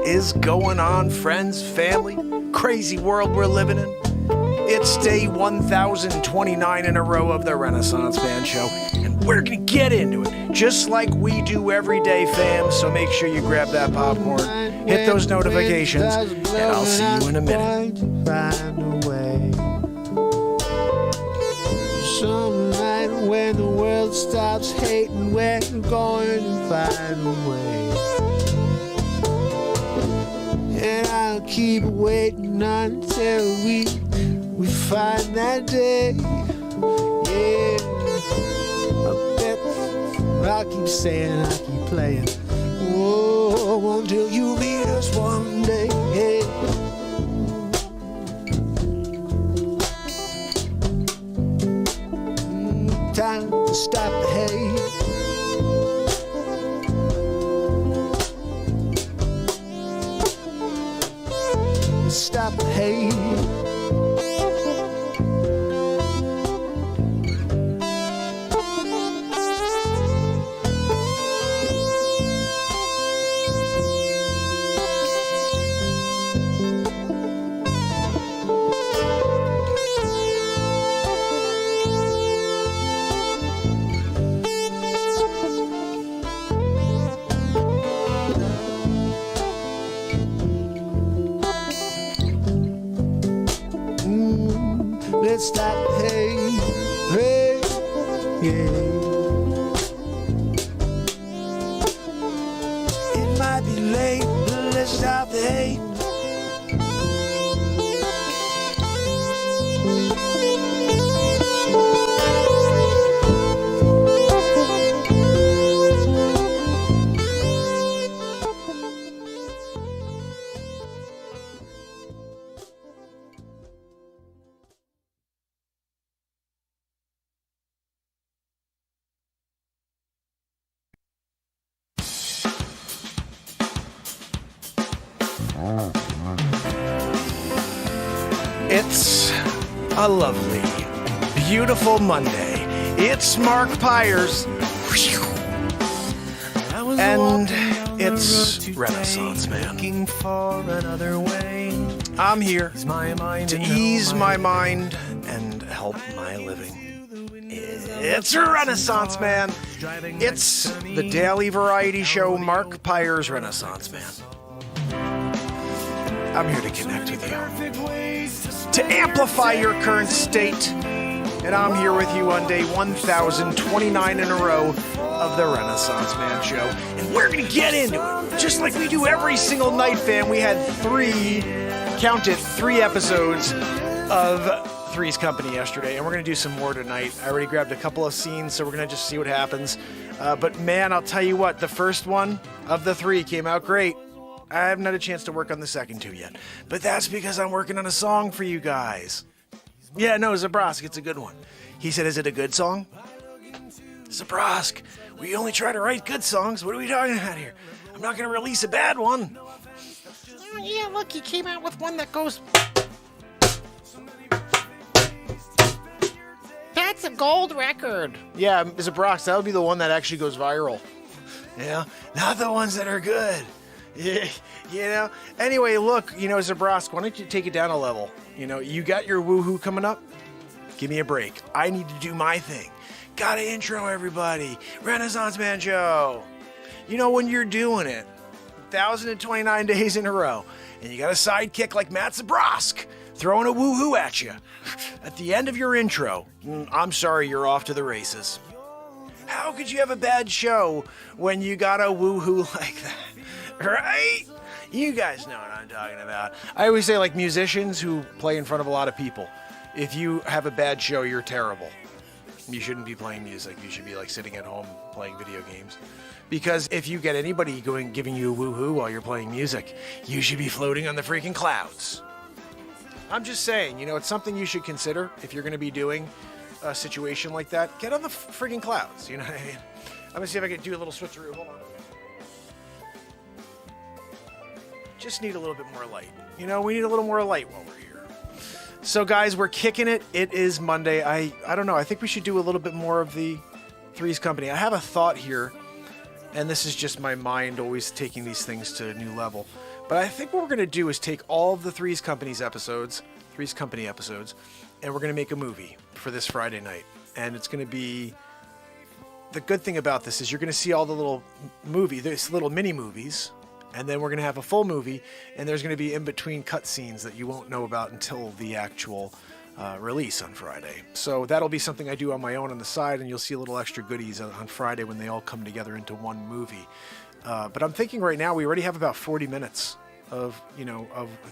is going on, friends, family? Crazy world we're living in. It's day 1029 in a row of the Renaissance Man Show, and we're gonna get into it, just like we do every day, fam. So make sure you grab that popcorn, hit those notifications, and I'll see you in a minute. Some night when the world stops hating, we're going to find a way. And I'll keep waiting until we find that day. Yeah, I bet I'll keep saying, I'll keep playing. Oh, until you meet us one day. Hey. Time to stop the hate. Stop the hate. Let's stop the hate, hey, yeah. It might be late, but let's stop the hate. It's a lovely, beautiful Monday. It's Mark Pires. And it's Renaissance Man. I'm here to ease my mind and help my living. It's Renaissance Man. It's the daily variety show Mark Pires Renaissance Man. I'm here to connect with you, to amplify your current state, and I'm here with you on day 1029 in a row of the Renaissance Man Show, and we're going to get into it, just like we do every single night, fam. We had three episodes of Three's Company yesterday, and we're going to do some more tonight. I already grabbed a couple of scenes, so we're going to just see what happens, but man, I'll tell you what, the first one of the three came out great. I haven't had a chance to work on the second two yet, but that's because I'm working on a song for you guys. Yeah, no, Zabrosk, it's a good one. He said, is it a good song? Zabrosk, we only try to write good songs. What are we talking about here? I'm not going to release a bad one. Oh, yeah, look, he came out with one that goes... gold record. Yeah, Zabrox, that would be the one that actually goes viral. Yeah, not the ones that are good. Yeah, you know. Anyway, look, you know, Zabrosk, why don't you take it down a level? You know, you got your woohoo coming up? Give me a break. I need to do my thing. Gotta intro everybody. Renaissance Man Show. You know, when you're doing it, 1,029 days in a row, and you got a sidekick like Matt Zabrosk throwing a woohoo at you. At the end of your intro, I'm sorry, you're off to the races. How could you have a bad show when you got a woohoo like that? Right? You guys know what I'm talking about. I always say, like, musicians who play in front of a lot of people, if you have a bad show, you're terrible. You shouldn't be playing music. You should be, like, sitting at home playing video games. Because if you get anybody giving you a woohoo while you're playing music, you should be floating on the freaking clouds. I'm just saying, you know, it's something you should consider if you're going to be doing a situation like that. Get on the freaking clouds, you know what I mean? I'm going to see if I can do a little switcheroo. Hold on. Just need a little bit more light. You know, we need a little more light while we're here. So, guys, we're kicking it. It is Monday. I don't know. I think we should do a little bit more of the Three's Company. I have a thought here, and this is just my mind always taking these things to a new level. But I think what we're going to do is take all of the Three's Company episodes, and we're going to make a movie for this Friday night. And it's going to be... The good thing about this is you're going to see all the little there's little mini movies, and then we're going to have a full movie, and there's going to be in-between cutscenes that you won't know about until the actual release on Friday. So that'll be something I do on my own on the side, and you'll see a little extra goodies on Friday when they all come together into one movie. But I'm thinking right now we already have about 40 minutes of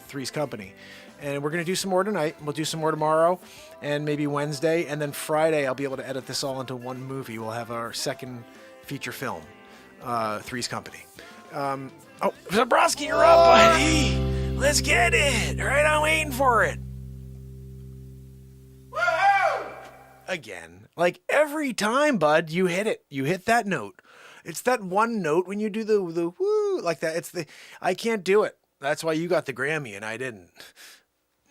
Three's Company. And we're going to do some more tonight. We'll do some more tomorrow and maybe Wednesday. And then Friday, I'll be able to edit this all into one movie. We'll have our second feature film, Three's Company. Zabrowski, you're up, buddy. Let's get it. All right, I'm waiting for it. Woohoo! Again. Like every time, bud, you hit it. You hit that note. It's that one note when you do the woo like that. I can't do it. That's why you got the Grammy and I didn't.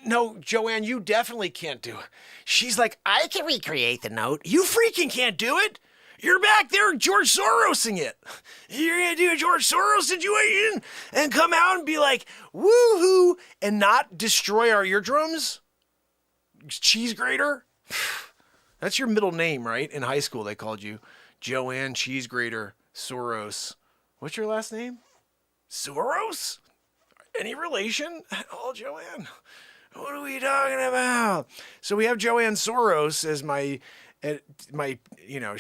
No, Joanne, you definitely can't do it. She's like, I can recreate the note. You freaking can't do it. You're back there George Sorosing it. You're going to do a George Soros situation and come out and be like, woohoo, and not destroy our eardrums? Cheese grater? That's your middle name, right? In high school, they called you Joanne Cheese Grater Soros. What's your last name? Soros? Any relation at all, Joanne? What are we talking about? So we have Joanne Soros as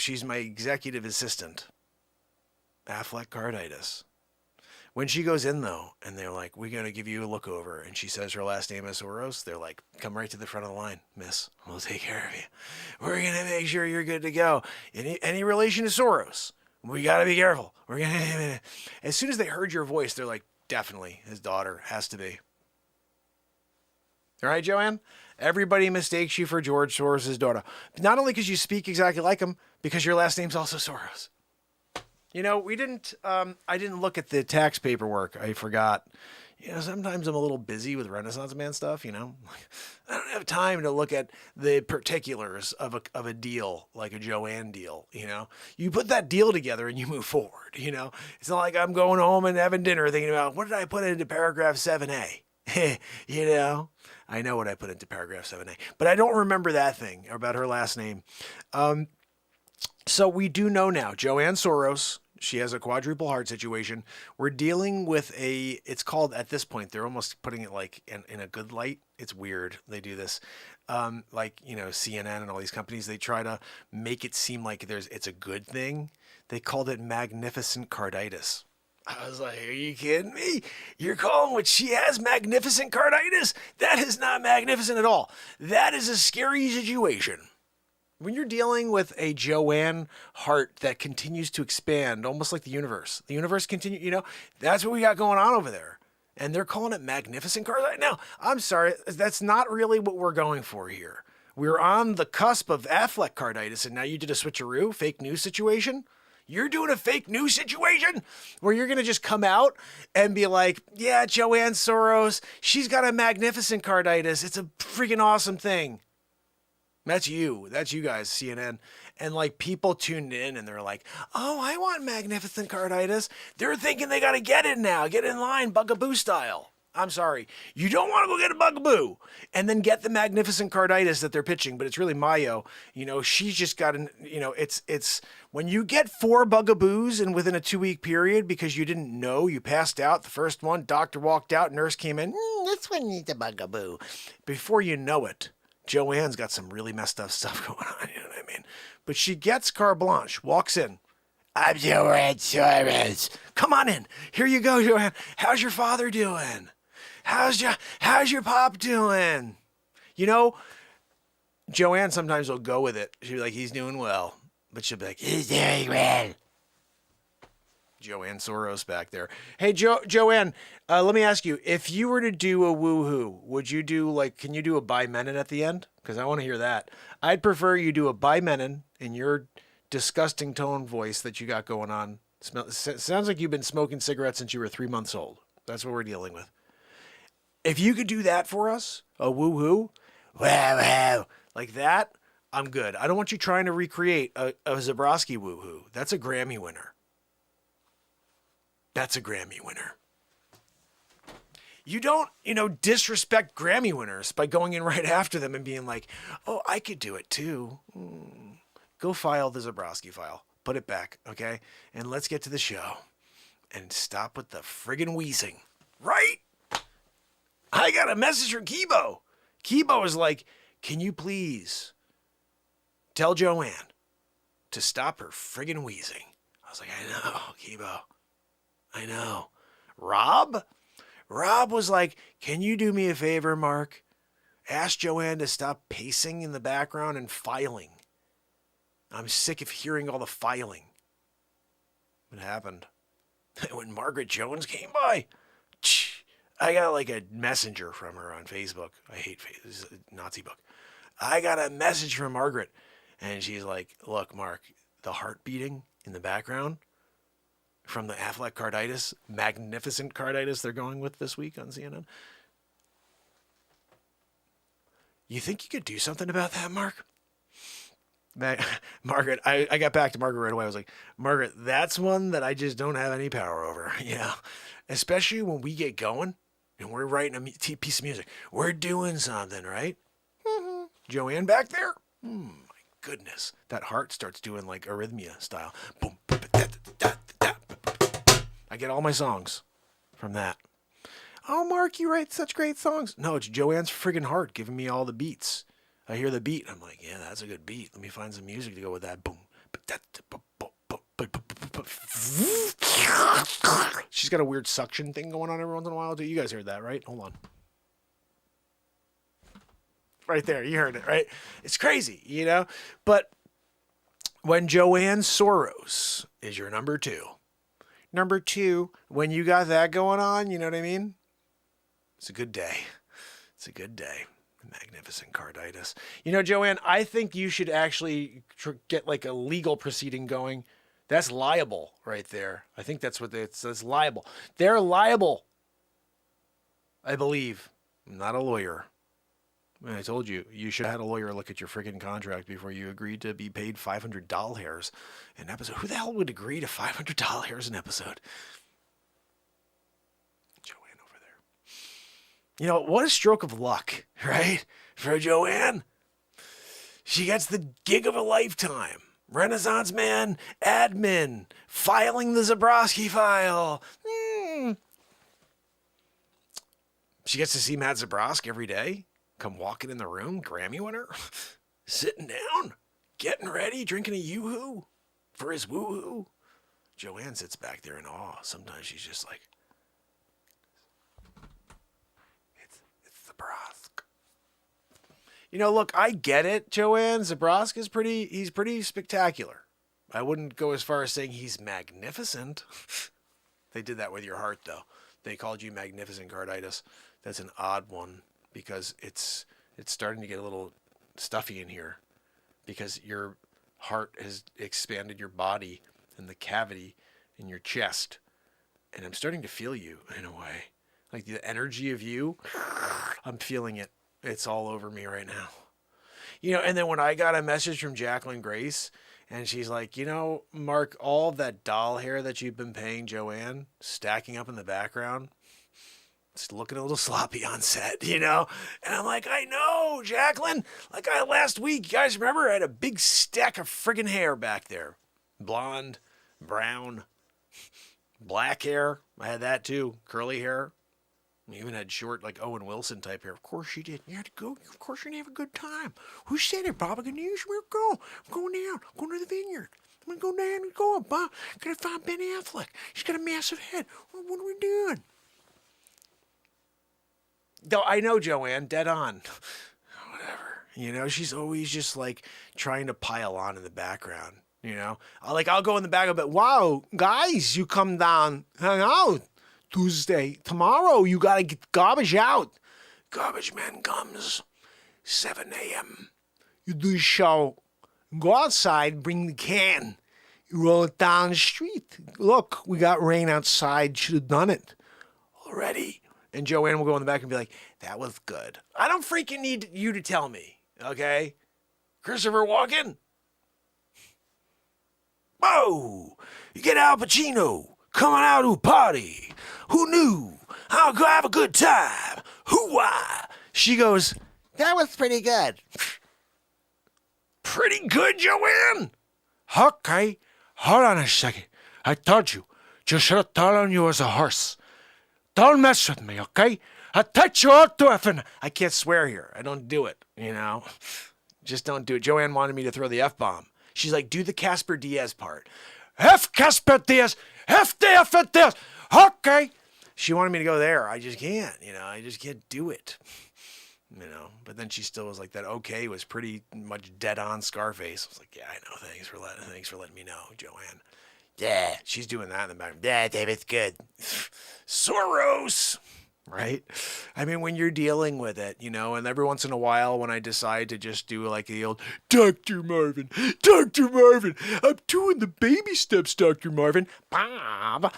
she's my executive assistant. Affleck carditis. When she goes in, though, and they're like, we're going to give you a look over, and she says her last name is Soros, they're like, come right to the front of the line, miss. We'll take care of you. We're going to make sure you're good to go. Any relation to Soros? We got to be careful. As soon as they heard your voice, they're like, definitely, his daughter has to be. All right, Joanne? Everybody mistakes you for George Soros' daughter. Not only because you speak exactly like him, because your last name's also Soros. You know, I didn't look at the tax paperwork. I forgot. You know, sometimes I'm a little busy with Renaissance Man stuff, you know. I don't have time to look at the particulars of a deal, like a Joanne deal, you know. You put that deal together and you move forward, you know. It's not like I'm going home and having dinner thinking about, what did I put into paragraph 7A? You know, I know what I put into paragraph 7A, but I don't remember that thing about her last name. So we do know now, Joanne Soros, she has a quadruple heart situation. We're dealing with it's called, at this point, they're almost putting it like in a good light. It's weird. They do this. Like, you know, CNN and all these companies, they try to make it seem like it's a good thing. They called it magnificent carditis. I was like, are you kidding me? You're calling what she has magnificent carditis? That is not magnificent at all. That is a scary situation. When you're dealing with a Joanne heart that continues to expand, almost like the universe continues, you know, that's what we got going on over there. And they're calling it magnificent carditis. Now, I'm sorry, that's not really what we're going for here. We're on the cusp of Affleck carditis, and now you did a switcheroo, fake news situation. You're doing a fake news situation where you're going to just come out and be like, yeah, Joanne Soros, she's got a magnificent carditis. It's a freaking awesome thing. That's you. That's you guys, CNN. And like people tuned in and they're like, oh, I want magnificent carditis. They're thinking they got to get it now. Get in line, bugaboo style. I'm sorry. You don't want to go get a bugaboo and then get the magnificent carditis that they're pitching, but it's really Mayo. You know, she's just got an, you know, it's when you get 4 bugaboos and within a 2-week period because you didn't know, you passed out. The first one, doctor walked out, nurse came in. This one needs a bugaboo. Before you know it, Joanne's got some really messed up stuff going on. You know what I mean? But she gets carte blanche, walks in. I'm Joanne Suarez. Come on in. Here you go, Joanne. How's your father doing? How's your pop doing? You know, Joanne sometimes will go with it. She'll be like, he's doing well. But she'll be like, he's doing well. Joanne Soros back there. Hey, Joanne, let me ask you, if you were to do a woohoo, would you do like, can you do a by Menon at the end? Because I want to hear that. I'd prefer you do a by Menon in your disgusting tone voice that you got going on. Sounds like you've been smoking cigarettes since you were 3 months old. That's what we're dealing with. If you could do that for us, a woohoo, wow, like that, I'm good. I don't want you trying to recreate a Zabrowski woohoo. That's a Grammy winner. That's a Grammy winner. You don't, disrespect Grammy winners by going in right after them and being like, oh, I could do it too. Go file the Zabrowski file. Put it back, okay? And let's get to the show. And stop with the friggin' wheezing. Right? I got a message from Kibo. Kibo is like, can you please tell Joanne to stop her friggin' wheezing? I was like, I know, Kibo. I know. Rob was like, can you do me a favor, Mark? Ask Joanne to stop pacing in the background and filing. I'm sick of hearing all the filing. What happened? When Margaret Jones came by, I got like a messenger from her on Facebook. I hate Facebook. This is a Nazi book. I got a message from Margaret, and she's like, look, Mark, the heart beating in the background from the Affleck carditis, magnificent carditis they're going with this week on CNN. You think you could do something about that, Mark? Margaret, I got back to Margaret right away. I was like, Margaret, that's one that I just don't have any power over. Yeah. Especially when we get going and we're writing a piece of music. We're doing something, right? Mm-hmm. Joanne back there? My goodness. That heart starts doing like arrhythmia style. Boom. I get all my songs from that. Oh, Mark, you write such great songs. No, it's Joanne's friggin' heart giving me all the beats. I hear the beat. I'm like, yeah, that's a good beat. Let me find some music to go with that. Boom. She's got a weird suction thing going on every once in a while. You guys heard that, right? Hold on. Right there. You heard it, right? It's crazy, But when Joanne Soros is your number 2, when you got that going on, you know what I mean? It's a good day. It's a good day. Magnificent carditis. Joanne, I think you should actually get like a legal proceeding going. That's liable right there. I think that's what it says, liable. They're liable, I believe. I'm not a lawyer. I told you, you should have had a lawyer look at your freaking contract before you agreed to be paid $500 an episode. Who the hell would agree to $500 an episode? Joanne over there. What a stroke of luck, right? For Joanne. She gets the gig of a lifetime. Renaissance man, admin, filing the Zabrowski file. She gets to see Matt Zabrowski every day. Come walking in the room, Grammy winner, sitting down, getting ready, drinking a yoo-hoo for his woo-hoo. Joanne sits back there in awe. Sometimes she's just like, it's Zabrowski. Look, I get it, Joanne. Zabrowski's he's pretty spectacular. I wouldn't go as far as saying he's magnificent. They did that with your heart, though. They called you magnificent carditis. That's an odd one. Because it's starting to get a little stuffy in here because your heart has expanded your body and the cavity in your chest. And I'm starting to feel you in a way. Like the energy of you, I'm feeling it. It's all over me right now. And then when I got a message from Jacqueline Grace, and she's like, Mark, all of that doll hair that you've been paying Joanne, stacking up in the background, it's looking a little sloppy on set, And I'm like, I know, Jacqueline. Like last week, you guys remember I had a big stack of friggin' hair back there. Blonde, brown, black hair. I had that too. Curly hair. I even had short, like Owen Wilson type hair. Of course you did. You had to go. Of course you're going to have a good time. Who said it, Bob? I'm going to use where go. I'm going down. I'm going to the vineyard. I'm going to go down and go up, Bob. I'm going to find Ben Affleck. He's got a massive head. What are we doing? No, I know, Joanne. Dead on. Whatever. She's always just like trying to pile on in the background. I'll go in the back of it. Wow, guys, you come down, hang out. Tuesday. Tomorrow, you got to get garbage out. Garbage man comes 7 a.m. You do your show. Go outside, bring the can. You roll it down the street. Look, we got rain outside. Should have done it already. And Joanne will go in the back and be like, that was good. I don't freaking need you to tell me, okay? Christopher Walken? Whoa! You get Al Pacino coming out to a party. Who knew? I'll go have a good time. Hoo-wah! She goes, that was pretty good. Pretty good, Joanne? Okay, hold on a second. I told you, just should have told you as a horse. Don't mess with me, okay? I'll touch you out to effing. I can't swear here. I don't do it, Just don't do it. Joanne wanted me to throw the F-bomb. She's like, do the Casper Diaz part. F Casper Diaz. F the F at Diaz. Okay. She wanted me to go there. I just can't, I just can't do it. But then she still was like, that okay was pretty much dead on Scarface. I was like, yeah, I know. Thanks for letting me know, Joanne. Yeah, she's doing that in the back. Yeah, David's good. Soros. Right? I mean, when you're dealing with it, and every once in a while when I decide to just do like the old, Dr. Marvin, I'm doing the baby steps, Dr. Marvin. Bob,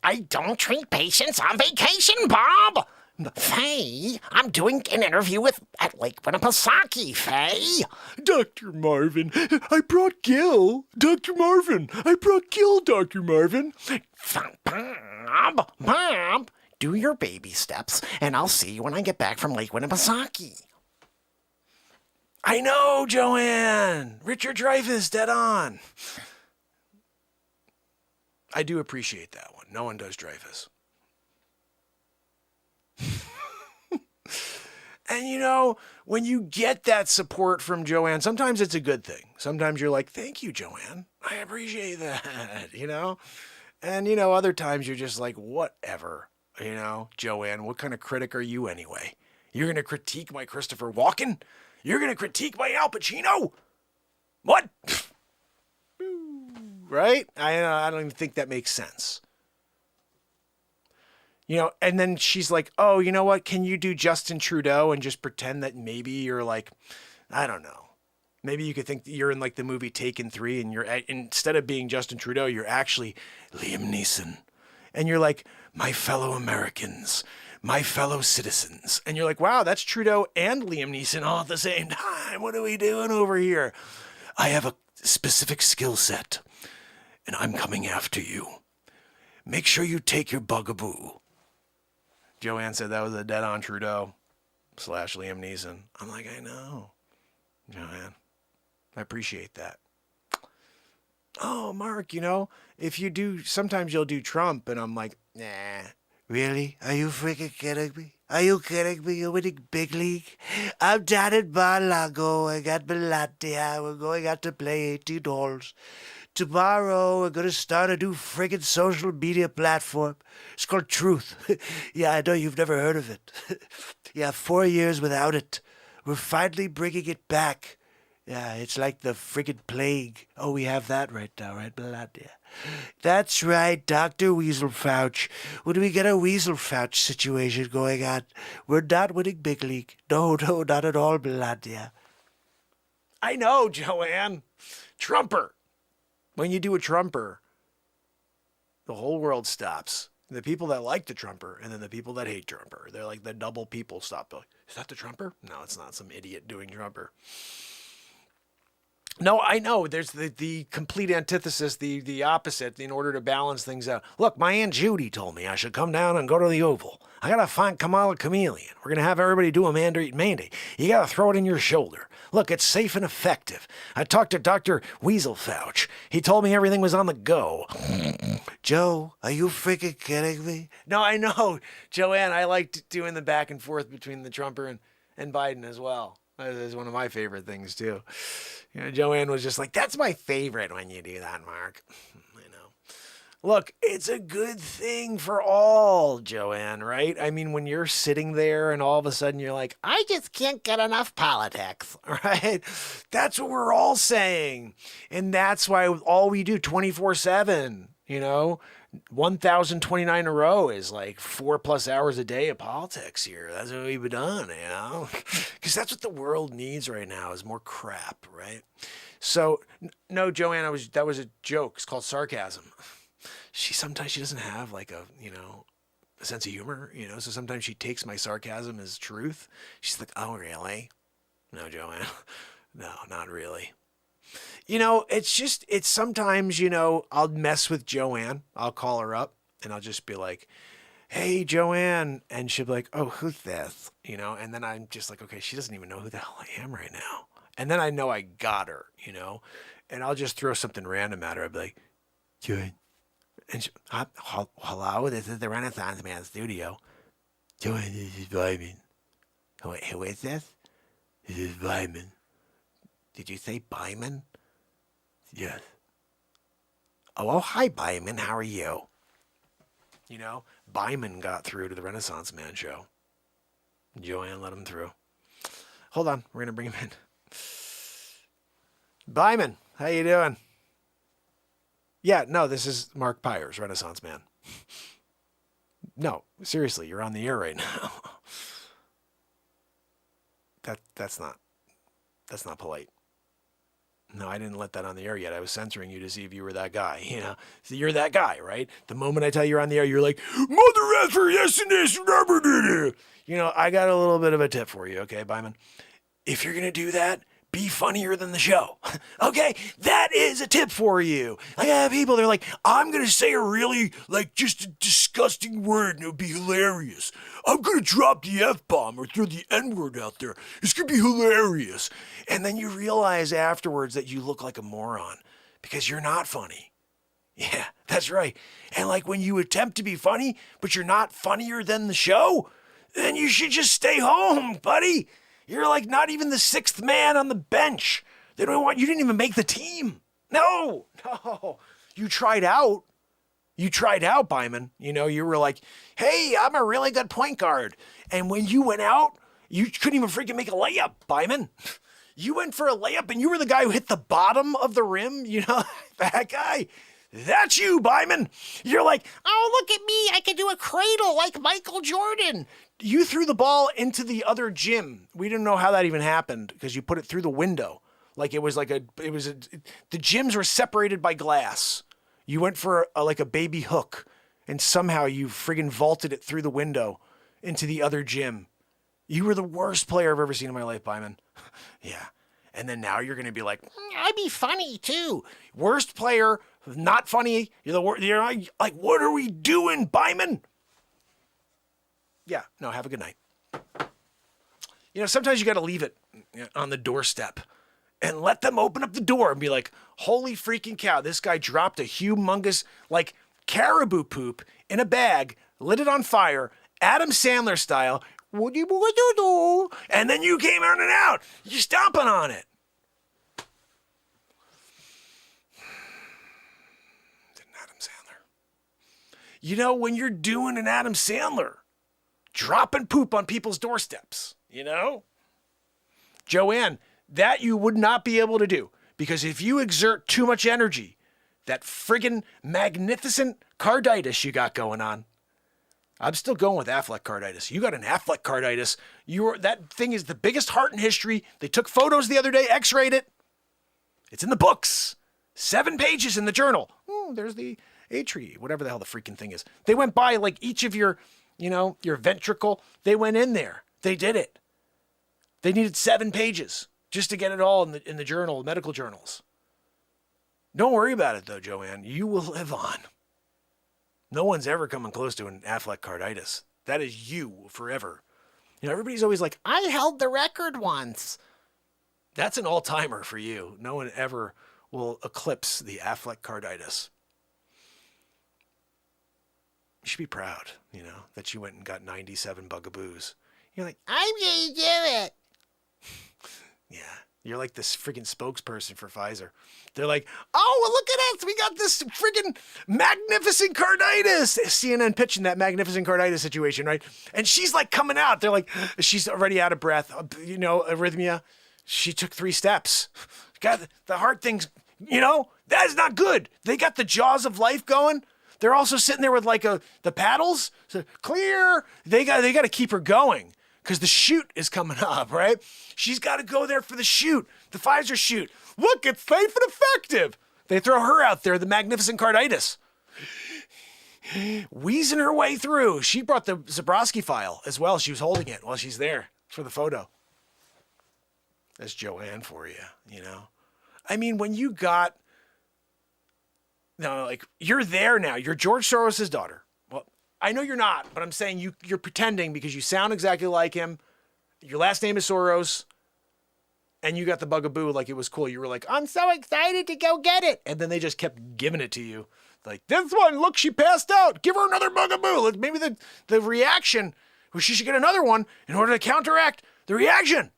I don't treat patients on vacation, Bob. Faye, I'm doing an interview at Lake Winnipesaukee, Faye. Dr. Marvin, I brought Gil. Dr. Marvin, I brought Gil, Dr. Marvin. Bob, do your baby steps, and I'll see you when I get back from Lake Winnipesaukee. I know, Joanne. Richard Dreyfuss, dead on. I do appreciate that one. No one does Dreyfuss. And when you get that support from Joanne, sometimes it's a good thing. Sometimes you're like, thank you, Joanne. I appreciate that, And, other times you're just like, whatever. Joanne, what kind of critic are you anyway? You're going to critique my Christopher Walken? You're going to critique my Al Pacino? What? Right? I don't even think that makes sense. And then she's like, oh, you know what? Can you do Justin Trudeau and just pretend that maybe you're like, I don't know. Maybe you could think that you're in like the movie Taken 3 and instead of being Justin Trudeau, you're actually Liam Neeson. And you're like, my fellow Americans, my fellow citizens. And you're like, wow, that's Trudeau and Liam Neeson all at the same time. What are we doing over here? I have a specific skill set and I'm coming after you. Make sure you take your bugaboo. Joanne said that was a dead-on Trudeau / Liam Neeson. I'm like, I know, Joanne. I appreciate that. Oh, Mark, if you do, sometimes you'll do Trump, and I'm like, nah. Really? Are you freaking kidding me? Are you kidding me? You're winning big league? I'm down in Mar-a-Lago. I got Melania. We're going out to play 18 holes. Tomorrow, we're going to start a new friggin' social media platform. It's called Truth. Yeah, I know you've never heard of it. Yeah, 4 years without it. We're finally bringing it back. Yeah, it's like the friggin' plague. Oh, we have that right now, right, Melania? That's right, Dr. Weasel Fouch. When we get a Weasel Fouch situation going on, we're not winning big league. No, not at all, Melania. I know, Joanne. Trumper. When you do a Trumper, the whole world stops. The people that like the Trumper and then the people that hate Trumper. They're like the double people stop. Like, is that the Trumper? No, it's not some idiot doing Trumper. No, I know. There's the complete antithesis, the opposite, in order to balance things out. Look, my Aunt Judy told me I should come down and go to the Oval. I got to find Kamala Chameleon. We're going to have everybody do a mandate. You got to throw it in your shoulder. Look, it's safe and effective. I talked to Dr. Weasel Fauch. He told me everything was on the go. Joe, are you freaking kidding me? No, I know, Joanne. I liked doing the back and forth between the Trumper and Biden as well. That is one of my favorite things, too. You know, Joanne was just like, that's my favorite when you do that, Mark. I know. Look, it's a good thing for all, Joanne, right? I mean, when you're sitting there and all of a sudden you're like, I just can't get enough politics, right? That's what we're all saying. And that's why all we do 24/7, you know, 1,029 in a row is like 4+ hours a day of politics here. That's what we've done, you know, because that's what the world needs right now is more crap, right? So no, Joanne, that was a joke. It's called sarcasm. Sometimes she doesn't have like a sense of humor, you know, so sometimes she takes my sarcasm as truth. She's like, oh, really? No, Joanne, no, not really. You know, it's sometimes, you know, I'll mess with Joanne. I'll call her up and I'll just be like, hey, Joanne. And she'll be like, oh, who's this? You know, and then I'm just like, okay, she doesn't even know who the hell I am right now. And then I know I got her, you know, and I'll just throw something random at her. I'll be like, Joanne. And she, hello, this is the Renaissance Man studio. Joanne, this is Byman. Wait, who is this? This is Byman. Did you say Byman? Yes. Oh, hi, Byman. How are you? You know, Byman got through to the Renaissance Man show. Joanne let him through. Hold on. We're going to bring him in. Byman, how you doing? Yeah, no, this is Mark Pires, Renaissance Man. No, seriously, you're on the air right now. That's not polite. No, I didn't let that on the air yet. I was censoring you to see if you were that guy. You know, so you're that guy, right? The moment I tell you you're on the air, you're like, mother effer, yes and this, you know, I got a little bit of a tip for you, okay, Byman? If you're going to do that, be funnier than the show. Okay, that is a tip for you. I have people, they're like, I'm going to say a really, like, just a disgusting word and it'll be hilarious. I'm going to drop the F-bomb or throw the N-word out there. It's going to be hilarious. And then you realize afterwards that you look like a moron because you're not funny. Yeah, that's right. And like when you attempt to be funny, but you're not funnier than the show, then you should just stay home, buddy. You're like not even the sixth man on the bench. They don't want you. Didn't even make the team. No. You tried out. Byman. You know, you were like, hey, I'm a really good point guard. And when you went out, you couldn't even freaking make a layup, Byman. You went for a layup and you were the guy who hit the bottom of the rim. You know, that guy. That's you, Byman. You're like, oh, look at me. I can do a cradle like Michael Jordan. You threw the ball into the other gym. We didn't know how that even happened because you put it through the window. Like the gyms were separated by glass. You went for like a baby hook and somehow you friggin' vaulted it through the window into the other gym. You were the worst player I've ever seen in my life, Byman. Yeah. And then now you're going to be like, I'd be funny too. Worst player, not funny. You're like, what are we doing, Byman? Yeah, no, have a good night. You know, sometimes you got to leave it on the doorstep and let them open up the door and be like, holy freaking cow, this guy dropped a humongous, like, caribou poop in a bag, lit it on fire, Adam Sandler style, and then you came running out. You're stomping on it. Adam Sandler. You know, when you're doing an Adam Sandler, dropping poop on people's doorsteps, you know? Joanne, that you would not be able to do because if you exert too much energy, that friggin' magnificent carditis you got going on, I'm still going with Affleck carditis. You got an Affleck carditis. That thing is the biggest heart in history. They took photos the other day, x-rayed it. It's in the books. 7 pages in the journal. There's the atria, whatever the hell the freaking thing is. They went by like each of your, your ventricle. They went in there. They did it. They needed 7 pages just to get it all in the journal, medical journals. Don't worry about it though, Joanne. You will live on. No one's ever coming close to an Affleck carditis. That is you forever. Everybody's always like, I held the record once. That's an all-timer for you. No one ever will eclipse the Affleck carditis. You should be proud, that you went and got 97 bugaboos. You're like, I'm going to do it. Yeah, you're like this freaking spokesperson for Pfizer. They're like, oh, well, look at us. We got this freaking magnificent carditis. CNN pitching that magnificent carditis situation, right? And she's like coming out. They're like, she's already out of breath. Arrhythmia. She took 3 steps. God, the heart thing's, that is not good. They got the jaws of life going. They're also sitting there with like the paddles. So clear. They got to keep her going because the shoot is coming up, right? She's got to go there for the shoot, the Pfizer shoot. Look, it's safe and effective. They throw her out there, the magnificent carditis. Wheezing her way through. She brought the Zabrowski file as well. She was holding it while she's there for the photo. That's Joanne for you, I mean, when you got, you're there now. You're George Soros' daughter. Well, I know you're not, but I'm saying you're pretending because you sound exactly like him. Your last name is Soros. And you got the bugaboo like it was cool. You were like, I'm so excited to go get it. And then they just kept giving it to you. Like, this one, look, she passed out. Give her another bugaboo. Maybe the reaction, well, she should get another one in order to counteract the reaction.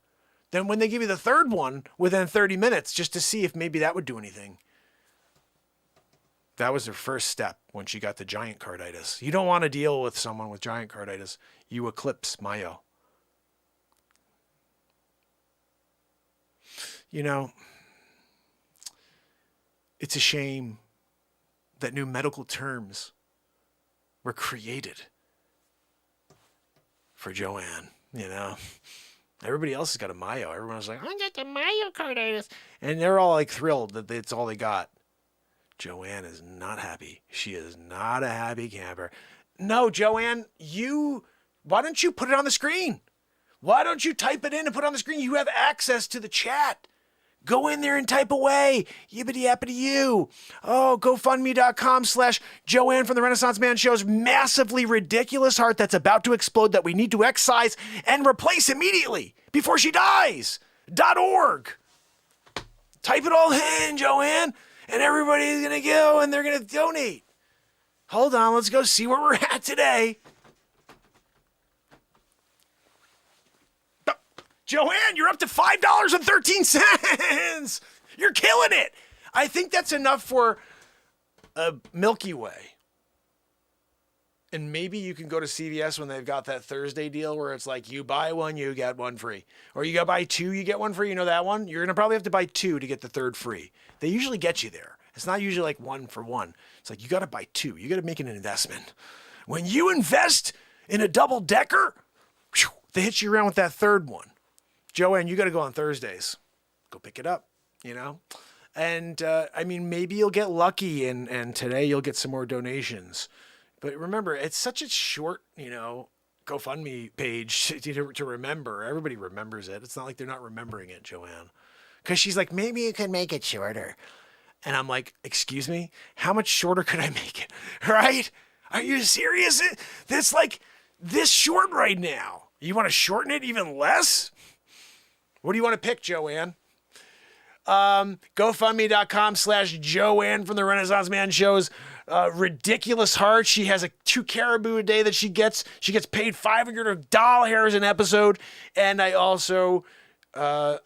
Then when they give you the third one within 30 minutes, just to see if maybe that would do anything. That was her first step when she got the giant carditis. You don't want to deal with someone with giant carditis. You eclipse Mayo. It's a shame that new medical terms were created for Joanne, Everybody else has got a Mayo. Everyone's like, I got the myocarditis. And they're all like thrilled that it's all they got. Joanne is not happy. She is not a happy camper. No, Joanne, why don't you put it on the screen? Why don't you type it in and put it on the screen? You have access to the chat. Go in there and type away. Yippity yappity you. Oh, GoFundMe.com/Joanne from the Renaissance Man Show's massively ridiculous heart that's about to explode that we need to excise and replace immediately before she dies. .org. Type it all in, Joanne, and everybody's going to go and they're going to donate. Hold on, let's go see where we're at today. Joanne, you're up to $5.13. You're killing it. I think that's enough for a Milky Way. And maybe you can go to CVS when they've got that Thursday deal where it's like you buy one, you get one free. Or you got to buy 2, you get one free. You know that one? You're going to probably have to buy 2 to get the third free. They usually get you there. It's not usually like 1 for 1. It's like you got to buy 2. You got to make an investment. When you invest in a double-decker, they hit you around with that third one. Joanne, you got to go on Thursdays. Go pick it up, And, maybe you'll get lucky and today you'll get some more donations. But remember, it's such a short, GoFundMe page to remember. Everybody remembers it. It's not like they're not remembering it, Joanne. Because she's like, maybe you could make it shorter. And I'm like, excuse me? How much shorter could I make it? Right? Are you serious? It's like this short right now. You want to shorten it even less? What do you want to pick, Joanne? GoFundMe.com/Joanne from the Renaissance Man Show's ridiculous heart. She has 2 caribou a day that she gets. She gets paid $500 doll hairs an episode. And I also, the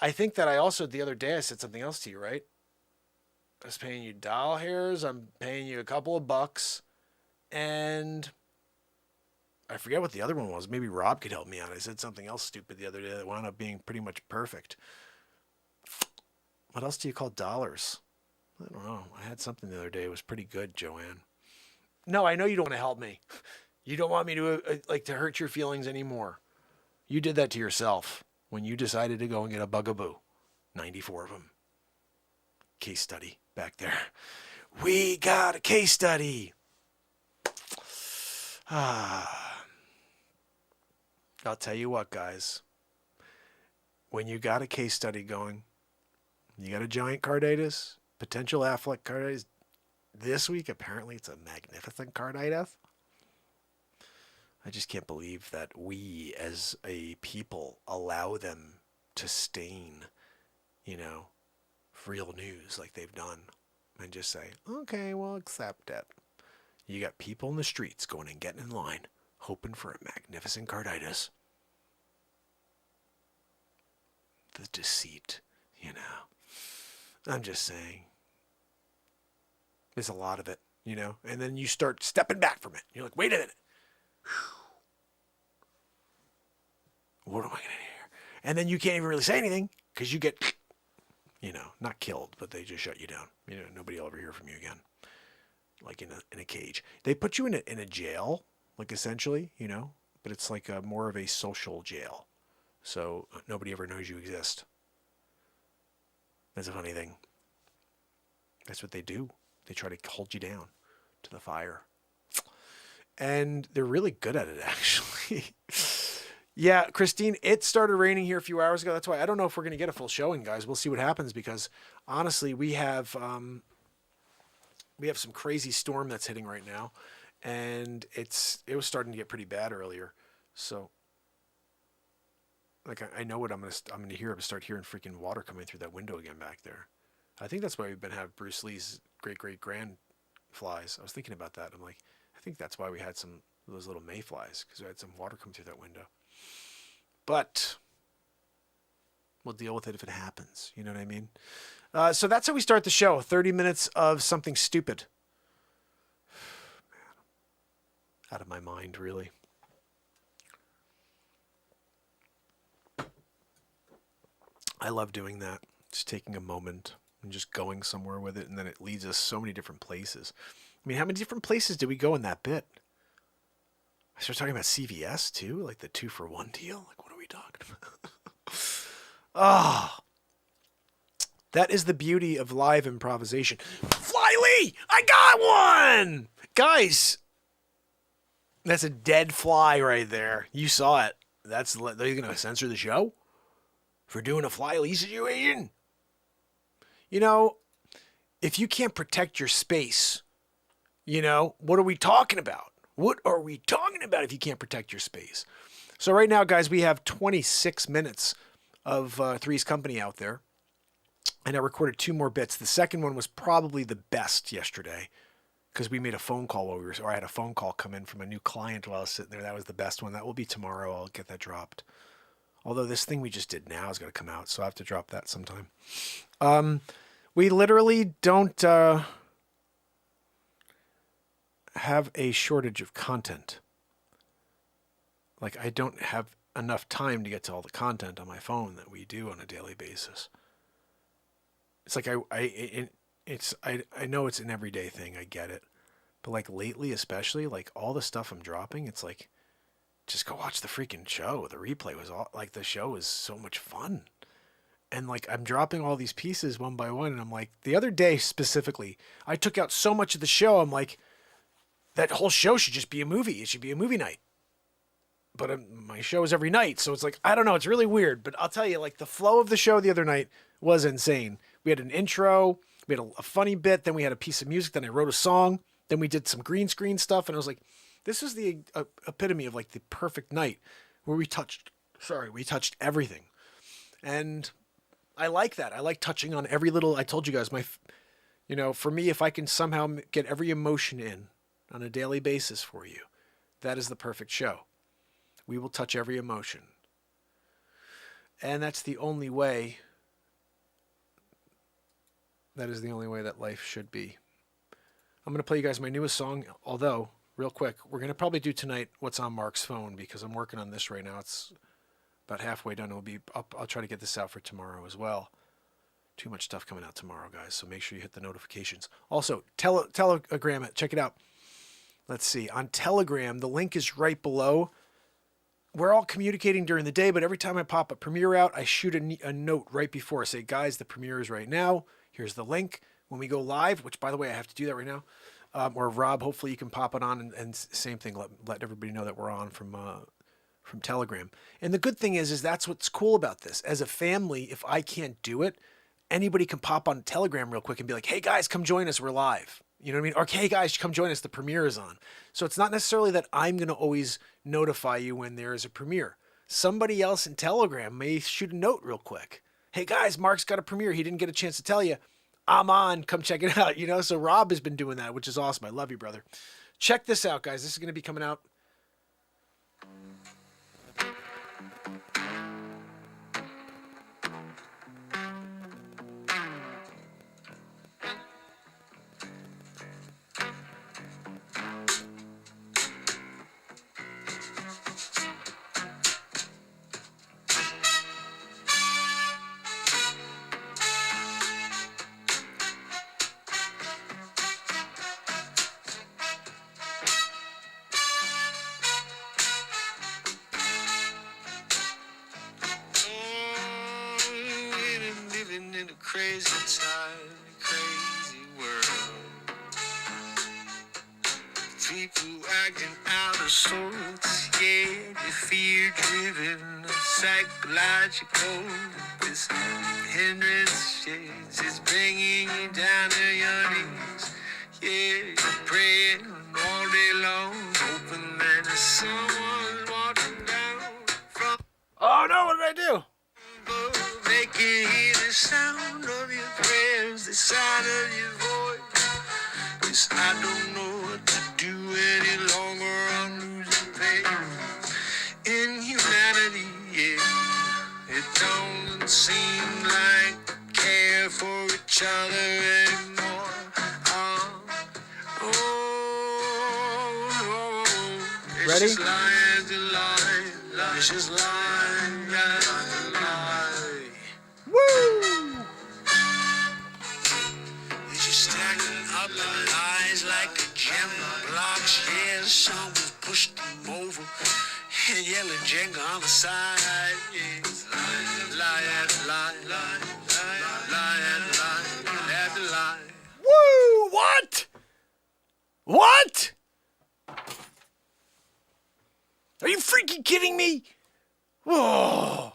other day I said something else to you, right? I was paying you doll hairs. I'm paying you a couple of bucks. And I forget what the other one was. Maybe Rob could help me out. I said something else stupid the other day that wound up being pretty much perfect. What else do you call dollars? I don't know. I had something the other day. It was pretty good, Joanne. No, I know you don't want to help me. You don't want me to to hurt your feelings anymore. You did that to yourself when you decided to go and get a bugaboo. 94 of them. Case study back there. We got a case study. I'll tell you what, guys. When you got a case study going, you got a giant carditis, potential Affleck carditis. This week, apparently, it's a magnificent carditis. I just can't believe that we, as a people, allow them to stain, real news like they've done, and just say, okay, we'll accept it. You got people in the streets going and getting in line, hoping for a magnificent carditis. The deceit, I'm just saying. There's a lot of it, and then you start stepping back from it. You're like, wait a minute. What am I going to hear? And then you can't even really say anything because you get, not killed, but they just shut you down. Nobody will ever hear from you again. Like in a cage. They put you in a jail, like essentially, but it's like more of a social jail. So nobody ever knows you exist. That's a funny thing. That's what they do. They try to hold you down to the fire. And they're really good at it, actually. Yeah, Christine, it started raining here a few hours ago. That's why I don't know if we're going to get a full showing, guys. We'll see what happens because, honestly, we have some crazy storm that's hitting right now, and it was starting to get pretty bad earlier. So, like, I know what I'm gonna hear. I'm gonna start hearing freaking water coming through that window again back there. I think that's why we've been having Bruce Lee's great-great-grand flies. I was thinking about that. I'm like, I think that's why we had some of those little mayflies, because we had some water come through that window. But we'll deal with it if it happens. You know what I mean? So that's how we start the show. 30 minutes of something stupid. Man, out of my mind, really. I love doing that. Just taking a moment and just going somewhere with it, and then it leads us so many different places. I mean, how many different places did we go in that bit? I started talking about CVS too, like the 2-for-1 deal. Like, what are we talking about? That is the beauty of live improvisation. Fly Lee, I got one! Guys, that's a dead fly right there. You saw it. They're going to censor the show for doing a Fly Lee situation? If you can't protect your space, what are we talking about? What are we talking about if you can't protect your space? So right now, guys, we have 26 minutes of Three's Company out there. And I recorded 2 more bits. The second one was probably the best yesterday because we made a phone call I had a phone call come in from a new client while I was sitting there. That was the best one. That will be tomorrow. I'll get that dropped. Although this thing we just did now is going to come out, so I have to drop that sometime. We literally don't have a shortage of content. Like, I don't have enough time to get to all the content on my phone that we do on a daily basis. It's like I know it's an everyday thing. I get it, but like lately, especially, like all the stuff I'm dropping, it's like, just go watch the freaking show. The replay was the show was so much fun, and like I'm dropping all these pieces one by one, and I'm like, the other day specifically, I took out so much of the show. I'm like, that whole show should just be a movie. It should be a movie night. But my show is every night, so it's like, I don't know. It's really weird, but I'll tell you, like the flow of the show the other night was insane. We had an intro, we had a funny bit, then we had a piece of music, then I wrote a song, then we did some green screen stuff, and I was like, this is the epitome of like the perfect night where we touched everything. And I like that. I like touching on every little, I told you guys, for me, if I can somehow get every emotion in on a daily basis for you, that is the perfect show. We will touch every emotion. And that's the only way. That is the only way that life should be. I'm going to play you guys my newest song, although, real quick, we're going to probably do tonight What's on Mark's Phone, because I'm working on this right now. It's about halfway done. I'll try to get this out for tomorrow as well. Too much stuff coming out tomorrow, guys, so make sure you hit the notifications. Also, Telegram it. Check it out. Let's see. On Telegram, the link is right below. We're all communicating during the day, but every time I pop a premiere out, I shoot a note right before. I say, guys, the premiere is right now. Here's the link. when we go live, which by the way, I have to do that right now. Or Rob, hopefully you can pop it on and same thing, let everybody know that we're on from Telegram. And the good thing is that's what's cool about this. As a family, if I can't do it, anybody can pop on Telegram real quick and be like, hey guys, come join us, we're live. You know what I mean? Or hey guys, come join us, the premiere is on. So it's not necessarily that I'm going to always notify you when there is a premiere. Somebody else in Telegram may shoot a note real quick. Hey guys, Mark's got a premiere. He didn't get a chance to tell you. I'm on, come check it out. You know, so Rob has been doing that, which is awesome. I love you, brother. Check this out, guys. This is going to be coming out. Crazy time, crazy world. People acting out of sorts, yeah, they fear-driven, psychological. This hindrance is bringing you down to your knees. Yeah, you're praying all day long, hoping that someone's walking down from. Oh no, what did I do? They can hear the sound of your prayers, the sound of your voice. 'Cause I don't know what to do any longer, I'm losing faith in humanity, yeah. It don't seem like we care for each other anymore. It's Ready? just lie to lie. It's just lie to lie. Woo! It's just stacking up the lies like a gem blocks. Yeah, someone pushed them over and yelling Jenga on the side. Yeah, lie after lie, lie, lie after lie. Woo! What? What? Are you freaking kidding me? Whoa!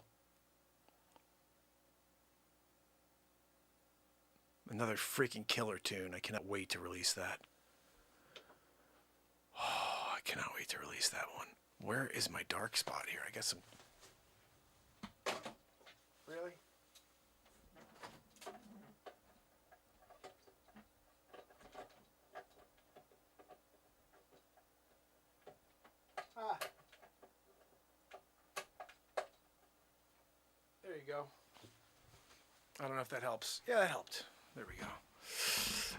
Another freaking killer tune. I cannot wait to release that. Oh, I cannot wait to release that one. Where is my dark spot here? I guess I'm... Really? Ah. There you go. I don't know if that helps. Yeah, that helped. There we go.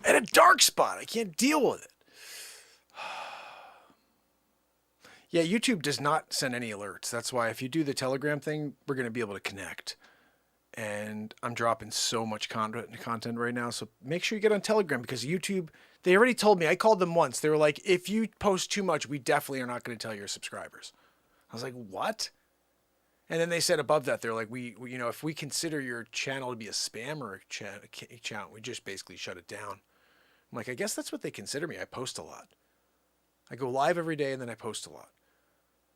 And a dark spot. I can't deal with it. Yeah, YouTube does not send any alerts. That's why if you do the Telegram thing, we're going to be able to connect. And I'm dropping so much content right now. So make sure you get on Telegram because YouTube, they already told me. I called them once. They were like, if you post too much, we definitely are not going to tell your subscribers. I was like, what? And then they said above that, they're like, we you know, if we consider your channel to be a spammer channel, we just basically shut it down. I'm like, I guess that's what they consider me. I post a lot. I go live every day and then I post a lot.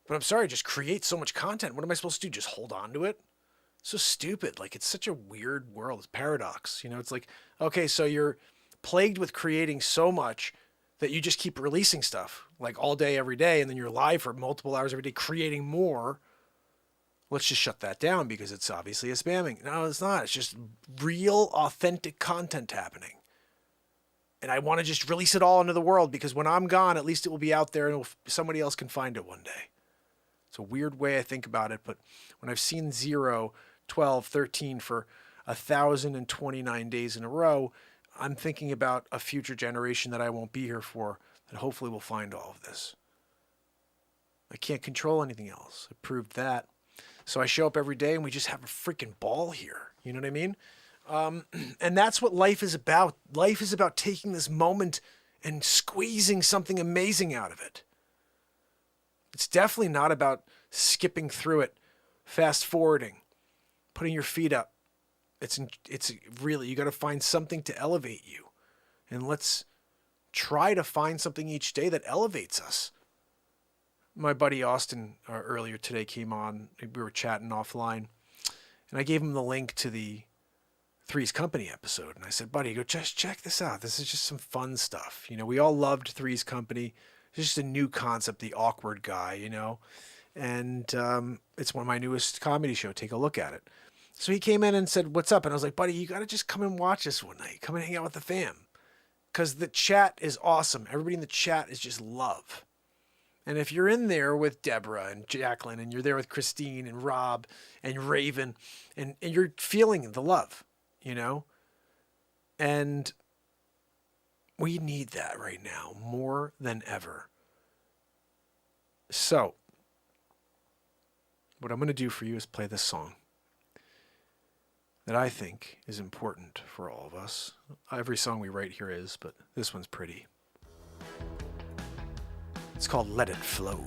But I'm sorry, just create so much content. What am I supposed to do? Just hold on to it? So stupid. Like, it's such a weird world. It's paradox. You know, it's like, okay, so you're plagued with creating so much that you just keep releasing stuff like all day, every day. And then you're live for multiple hours every day, creating more. Let's just shut that down because it's obviously a spamming. No, it's not. It's just real, authentic content happening. And I want to just release it all into the world because when I'm gone, at least it will be out there and somebody else can find it one day. It's a weird way I think about it, but when I've seen 0, 12, 13 for 1,029 days in a row, I'm thinking about a future generation that I won't be here for that hopefully will find all of this. I can't control anything else. I proved that. So I show up every day and we just have a freaking ball here. You know what I mean? And that's what life is about. Life is about taking this moment and squeezing something amazing out of it. It's definitely not about skipping through it, fast forwarding, putting your feet up. It's really, you got to find something to elevate you. and let's try to find something each day that elevates us. My buddy Austin earlier today came on. We were chatting offline, and I gave him the link to the Three's Company episode. And I said, buddy, go just check this out. This is just some fun stuff. You know, we all loved Three's Company. It's just a new concept, the awkward guy, you know. And it's one of my newest comedy show. Take a look at it. So he came in and said, what's up? And I was like, buddy, you got to just come and watch this one night. Come and hang out with the fam. Because the chat is awesome. Everybody in the chat is just love. And if you're in there with Deborah and Jacqueline, and you're there with Christine and Rob and Raven, and you're feeling the love, you know? And we need that right now more than ever. So, what I'm going to do for you is play this song that I think is important for all of us. Every song we write here is, but this one's pretty. It's called Let It Flow.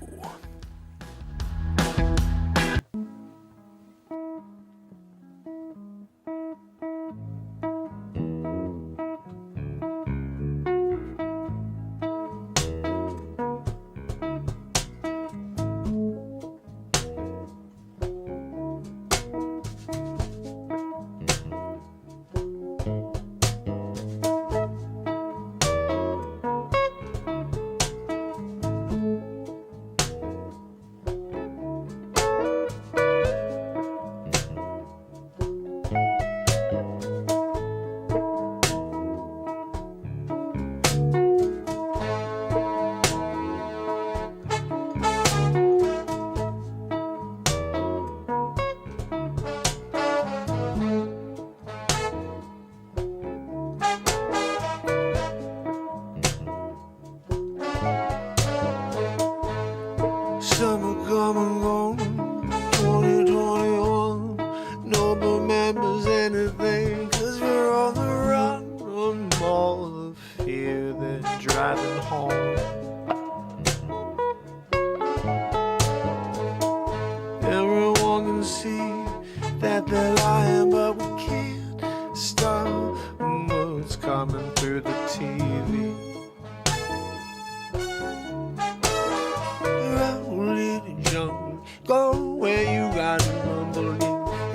Summer come and gone, 2021. Nobody remembers anything, 'cause we're on the run from all the fear that's driving home. Everyone can see that they're lying, but we can't stop what's coming through the TV. Go where you gotta rumble in.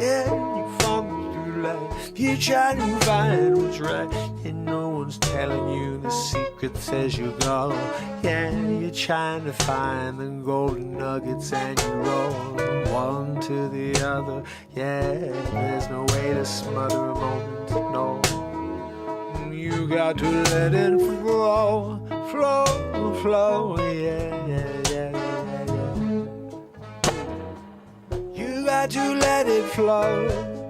Yeah, you fumble through life. You try to find what's right, and no one's telling you the secrets as you go. Yeah, you're trying to find the golden nuggets, and you roll one to the other. Yeah, there's no way to smother a moment, no. You got to let it flow, flow, flow, yeah, yeah, yeah. Got to let it flow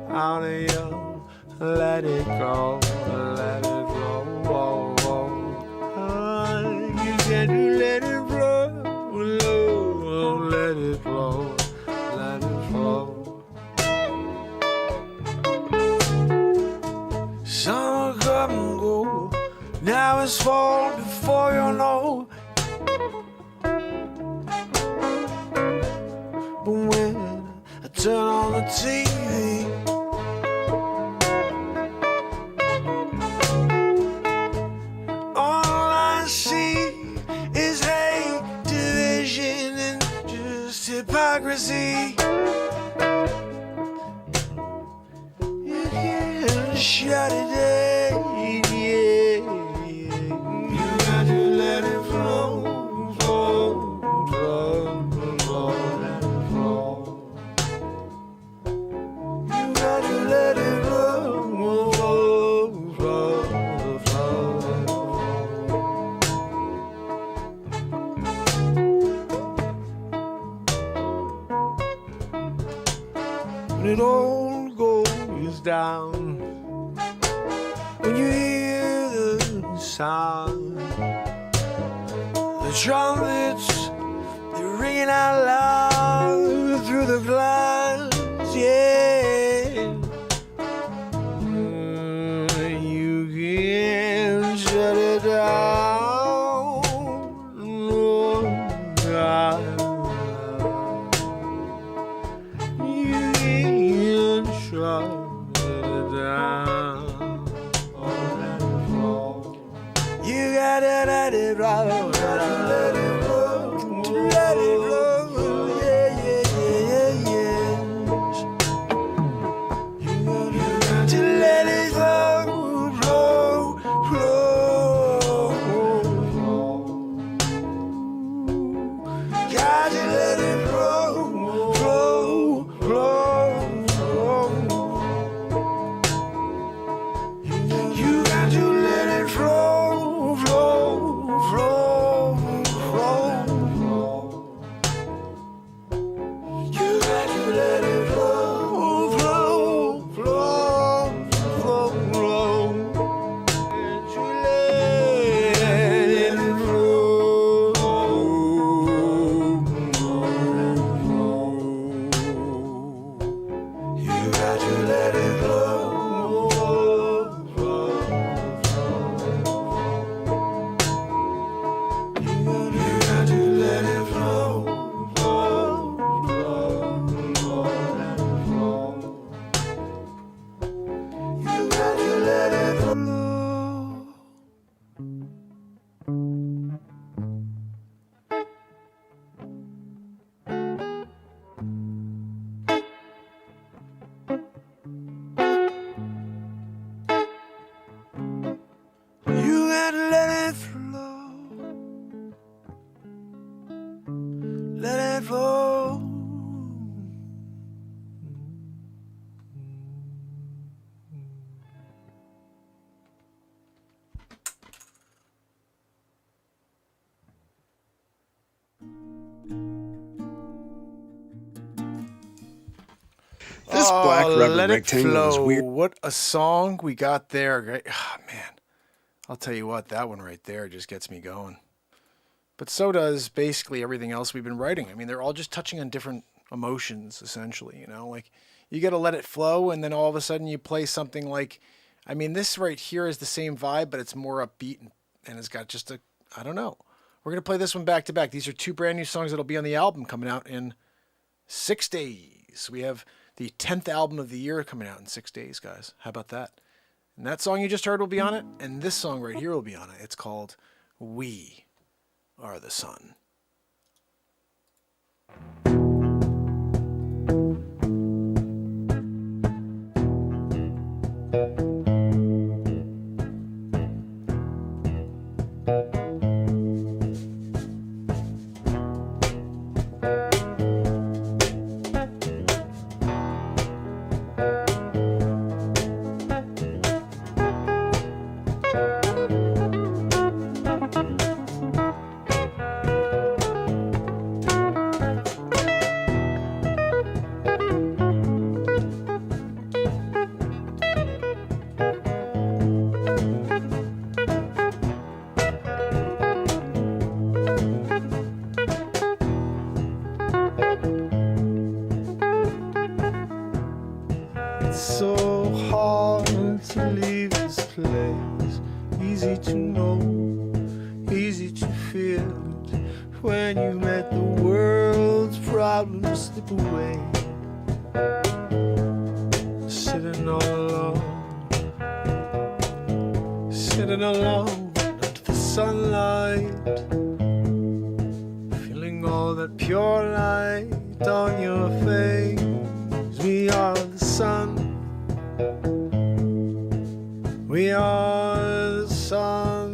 out of you, let it go, let it flow. Whoa, whoa. You got to let it flow, let it flow, let it flow. Summer come and go, now it's fall before you know. But when turn on the TV, all I see is hate, division, and just hypocrisy. You can't shut it down, yeah. You got to let it flow, flow, flow, flow, let it flow. Let it flow, flow, flow, flow. When it all goes down, when you hear the sound, the trumpets, they're ringing out loud through the clouds, yeah. Shut it down, oh God. You can't shut it down, oh, let it fall. flow. Let it flow, let it flow. Yeah, yeah, yeah, yeah, yeah. You got to let it flow, flow, flow. Got to let it flow, flow, flow. You got to let it flow, flow, flow, flow. You got to let it flow, flow, flow, flow, flow. You let it flow. You got to let it flow, flow, you got to let it flow, flow, flow. You got to let it flow. You gotta let it flow. Let it flow. This black rubber let it rectangle is flow. weird. What a song we got there. Great. Oh, man. I'll tell you what, that one right there just gets me going. But so does basically everything else we've been writing. I mean, they're all just touching on different emotions, essentially, you know? Like, you got to let it flow, and then all of a sudden you play something like, I mean, this right here is the same vibe, but it's more upbeat, and it's got just a, I don't know. We're going to play this one back to back. These are two brand new songs that'll be on the album coming out in 6 days. We have the 10th album of the year coming out in 6 days, guys. How about that? And that song you just heard will be on it, and this song right here will be on it. It's called We Are the Sun. So hard to leave this place. Easy to know, easy to feel it. When you let the world's problems slip away. Sitting all alone, sitting alone under the sunlight. Feeling all that pure light on your face. We are the sun. We are the sun.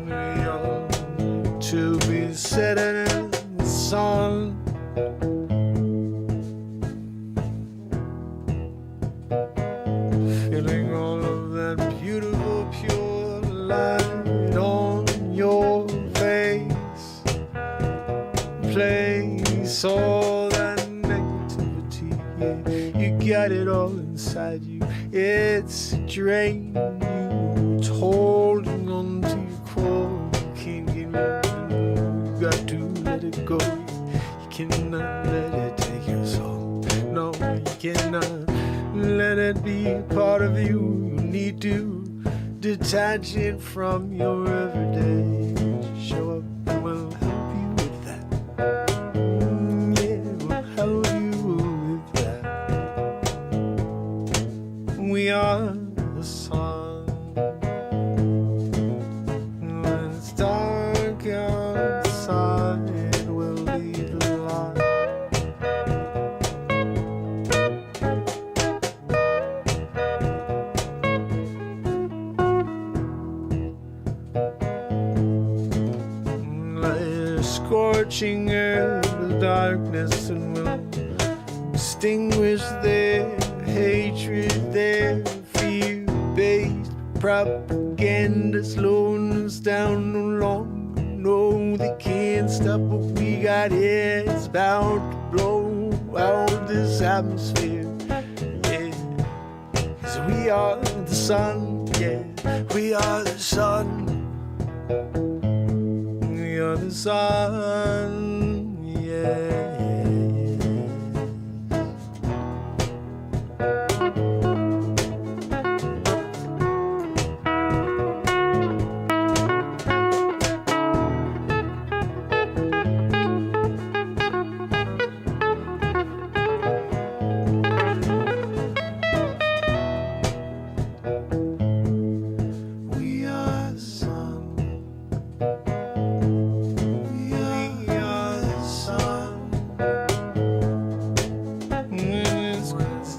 We are to be sitting in the sun. Feeling all of that beautiful pure light on your face. Place all that negativity, yeah. You got it all inside you. It's a drain you. It's holding on to your core. You can't get rid of it. You got to let it go. You cannot let it take your soul. No, you cannot let it be a part of you. You need to detaching from your everyday. Just show up and we'll help you with that. Yeah, we'll help you with that. We are the sun. When it's dark outside, we'll leave the light. Scorching earth with darkness, and will extinguish their hatred, their fear-based propaganda, slowing us down no longer. No, they can't stop what we got here. It's bound to blow out this atmosphere. Yeah, 'cause we are the sun. Yeah, we are the sun. We are the sun, yeah. We are the sun.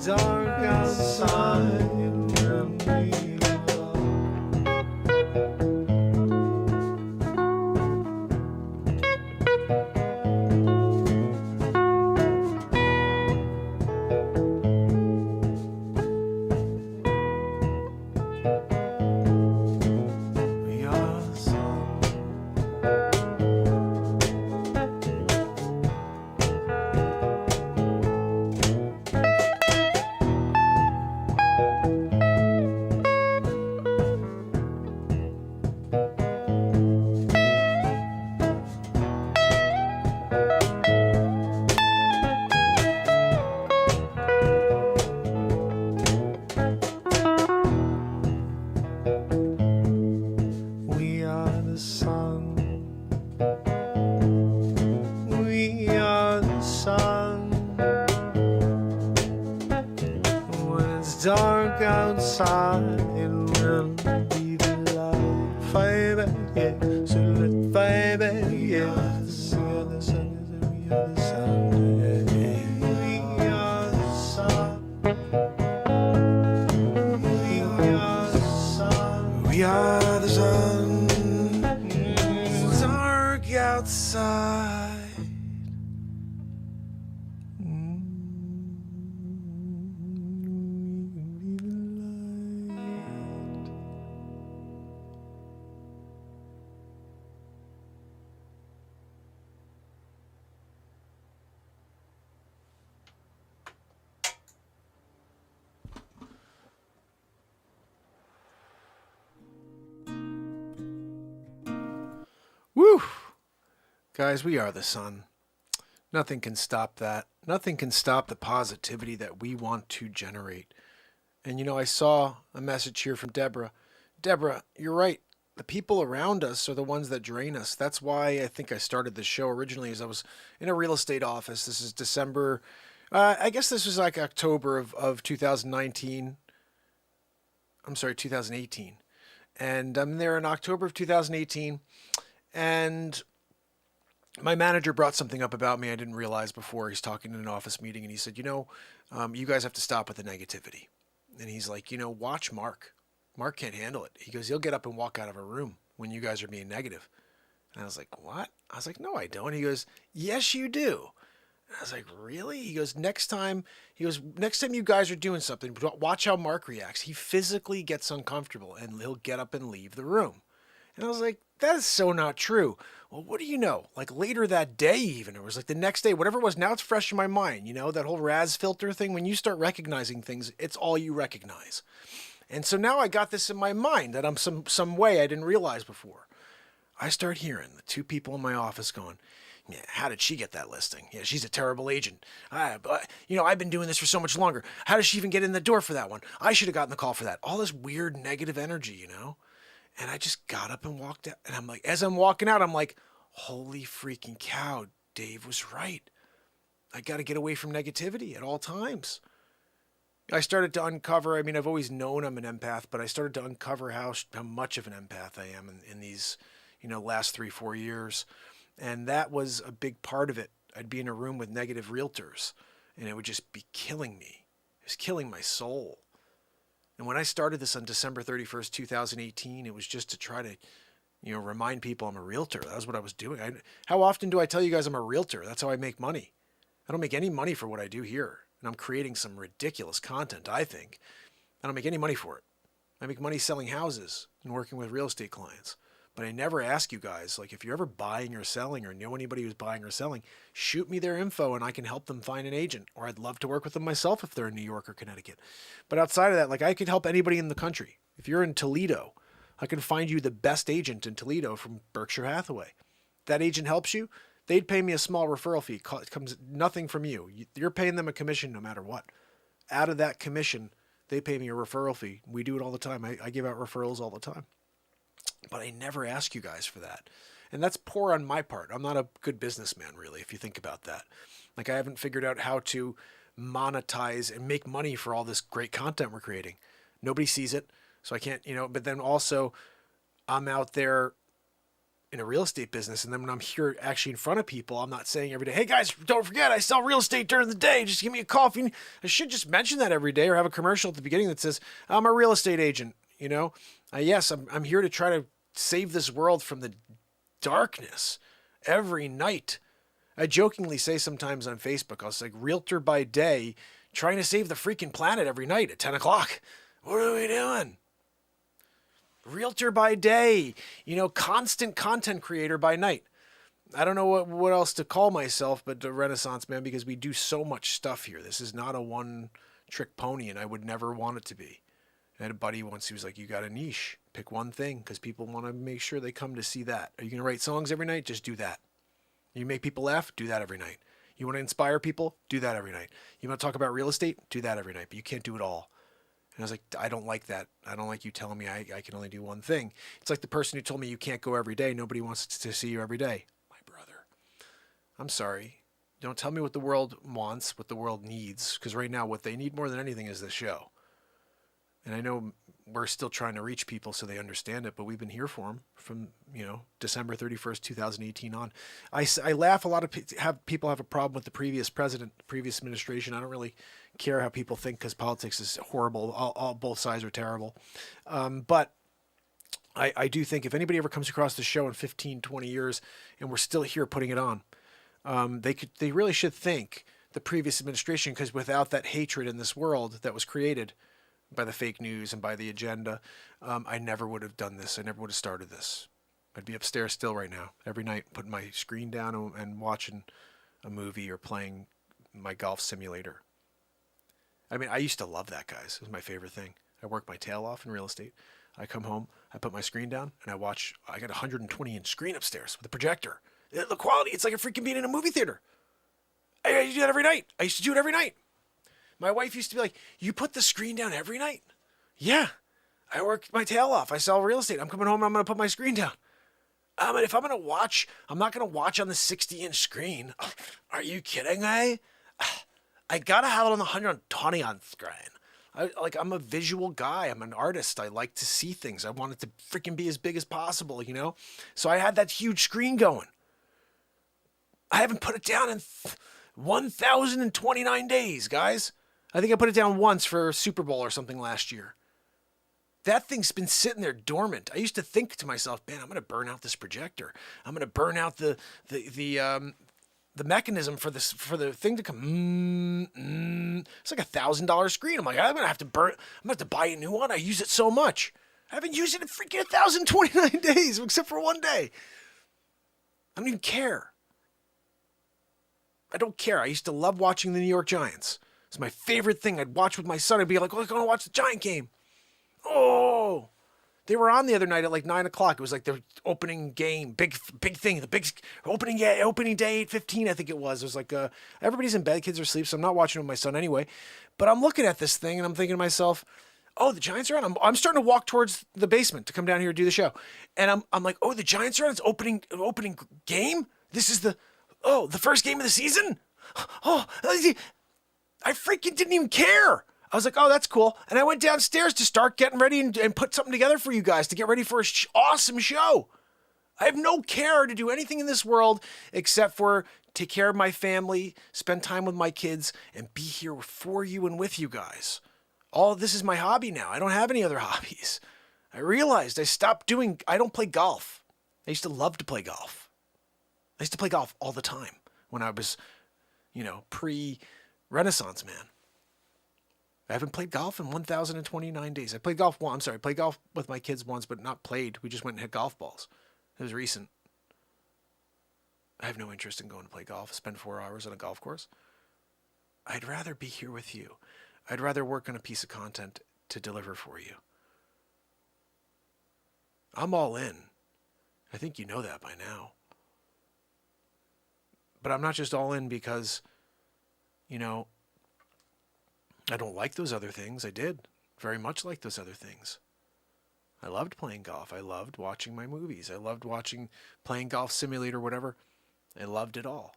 Dark outside, and we are the sun. We are the sun. We are the sun. When it's dark outside, we'll be the light. Fire back, yeah. So let fire back, yeah. We are the sun. We are the sun. Yeah. We are the sun. We are the sun. We are the sun. It's dark outside. Woo! Guys, we are the sun. Nothing can stop that. Nothing can stop the positivity that we want to generate. And you know, I saw a message here from Deborah. Deborah, you're right. The people around us are the ones that drain us. That's why I think I started this show originally, as I was in a real estate office. This is December. I guess this was like October of 2019. I'm sorry, 2018. And I'm there in October of 2018. And my manager brought something up about me I didn't realize before. He's talking in an office meeting, and he said, you guys have to stop with the negativity. And he's like, watch Mark. Mark can't handle it. He goes, he'll get up and walk out of a room when you guys are being negative. And I was like, what? I was like, no, I don't. He goes, yes, you do. And I was like, really? He goes, next time you guys are doing something, watch how Mark reacts. He physically gets uncomfortable, and he'll get up and leave the room. And I was like, that is so not true. Well, what do you know? Like later that day even, it was like the next day, whatever it was, now it's fresh in my mind. That whole Raz filter thing, when you start recognizing things, it's all you recognize. And so now I got this in my mind that I'm some way I didn't realize before. I start hearing the two people in my office going, Yeah, how did she get that listing? Yeah, she's a terrible agent. I've been doing this for so much longer. How does she even get in the door for that one? I should have gotten the call for that. All this weird negative energy, And I just got up and walked out. And I'm like, as I'm walking out, I'm like, holy freaking cow, Dave was right. I got to get away from negativity at all times. I started to uncover, I've always known I'm an empath, but I started to uncover how much of an empath I am in these, last 3-4 years. And that was a big part of it. I'd be in a room with negative realtors and it would just be killing me. It was killing my soul. And when I started this on December 31st, 2018, it was just to try to, remind people I'm a realtor. That was what I was doing. How often do I tell you guys I'm a realtor? That's how I make money. I don't make any money for what I do here. And I'm creating some ridiculous content, I think. I don't make any money for it. I make money selling houses and working with real estate clients. But I never ask you guys, like, if you're ever buying or selling or know anybody who's buying or selling, shoot me their info and I can help them find an agent. Or I'd love to work with them myself if they're in New York or Connecticut. But outside of that, like, I could help anybody in the country. If you're in Toledo, I can find you the best agent in Toledo from Berkshire Hathaway. If that agent helps you, they'd pay me a small referral fee. It comes nothing from you. You're paying them a commission no matter what. Out of that commission, they pay me a referral fee. We do it all the time. I give out referrals all the time. But I never ask you guys for that. And that's poor on my part. I'm not a good businessman, really, if you think about that. Like, I haven't figured out how to monetize and make money for all this great content we're creating. Nobody sees it, so I can't, but then also I'm out there in a real estate business. And then when I'm here actually in front of people, I'm not saying every day, hey guys, don't forget, I sell real estate during the day. Just give me a call. I should just mention that every day or have a commercial at the beginning that says, I'm a real estate agent. Yes, I'm here to try to save this world from the darkness every night. I jokingly say sometimes on Facebook, I was like, realtor by day, trying to save the freaking planet every night at 10 o'clock. What are we doing? Realtor by day, constant content creator by night. I don't know what else to call myself, but the Renaissance man, because we do so much stuff here. This is not a one-trick pony, and I would never want it to be. I had a buddy once who was like, you got a niche. Pick one thing because people want to make sure they come to see that. Are you going to write songs every night? Just do that. You make people laugh? Do that every night. You want to inspire people? Do that every night. You want to talk about real estate? Do that every night. But you can't do it all. And I was like, I don't like that. I don't like you telling me I can only do one thing. It's like the person who told me you can't go every day. Nobody wants to see you every day. My brother. I'm sorry. Don't tell me what the world wants, what the world needs. Because right now what they need more than anything is this show. And I know we're still trying to reach people so they understand it, but we've been here for them from, December 31st, 2018 on. I laugh. A lot of people have a problem with the previous president, the previous administration. I don't really care how people think because politics is horrible. Both sides are terrible. But I do think if anybody ever comes across the show in 15, 20 years and we're still here putting it on, they really should thank the previous administration, because without that hatred in this world that was created by the fake news and by the agenda, I never would have done this. I never would have started this. I'd be upstairs still right now, every night, putting my screen down and watching a movie or playing my golf simulator. I used to love that, guys. It was my favorite thing. I worked my tail off in real estate. I come home, I put my screen down, and I got a 120-inch screen upstairs with a projector. The quality, it's like a freaking being in a movie theater. I used to do that every night. I used to do it every night. My wife used to be like, you put the screen down every night? Yeah. I worked my tail off. I sell real estate. I'm coming home and I'm going to put my screen down. If I'm going to watch, I'm not going to watch on the 60-inch screen. Are you kidding me? I got to have it on the 120 on screen. I'm a visual guy. I'm an artist. I like to see things. I want it to freaking be as big as possible, So I had that huge screen going. I haven't put it down in 1,029 days, guys. I think I put it down once for Super Bowl or something last year. That thing's been sitting there dormant. I used to think to myself, man, I'm going to burn out this projector. I'm going to burn out the mechanism for the thing to come. It's like $1,000 screen. I'm like, I'm going to have to buy a new one. I use it so much. I haven't used it in freaking 1,029 days, except for one day. I don't even care. I don't care. I used to love watching the New York Giants. It's my favorite thing. I'd watch with my son. I'd be like, oh, I'm going to watch the Giant game. Oh, They were on the other night at like 9 o'clock. It was like the opening game, big thing, the big opening day, 8:15, I think it was. It was like everybody's in bed, kids are asleep, so I'm not watching with my son anyway. But I'm looking at this thing and I'm thinking to myself, oh, the Giants are on. I'm starting to walk towards the basement to come down here and do the show, and I'm like, oh, the Giants are on. It's opening game. This is the first game of the season. Oh, I freaking didn't even care. I was like, oh, that's cool. And I went downstairs to start getting ready and put something together for you guys to get ready for an awesome show. I have no care to do anything in this world except for take care of my family, spend time with my kids, and be here for you and with you guys. All this is my hobby now. I don't have any other hobbies. I realized I don't play golf. I used to love to play golf. I used to play golf all the time when I was, pre-Renaissance man. I haven't played golf in 1,029 days. I played golf once. I played golf with my kids once, but not played. We just went and hit golf balls. It was recent. I have no interest in going to play golf, spend 4 hours on a golf course. I'd rather be here with you. I'd rather work on a piece of content to deliver for you. I'm all in. I think you know that by now. But I'm not just all in because, I don't like those other things. I did very much like those other things. I loved playing golf. I loved watching my movies. I loved playing Golf Simulator, whatever. I loved it all.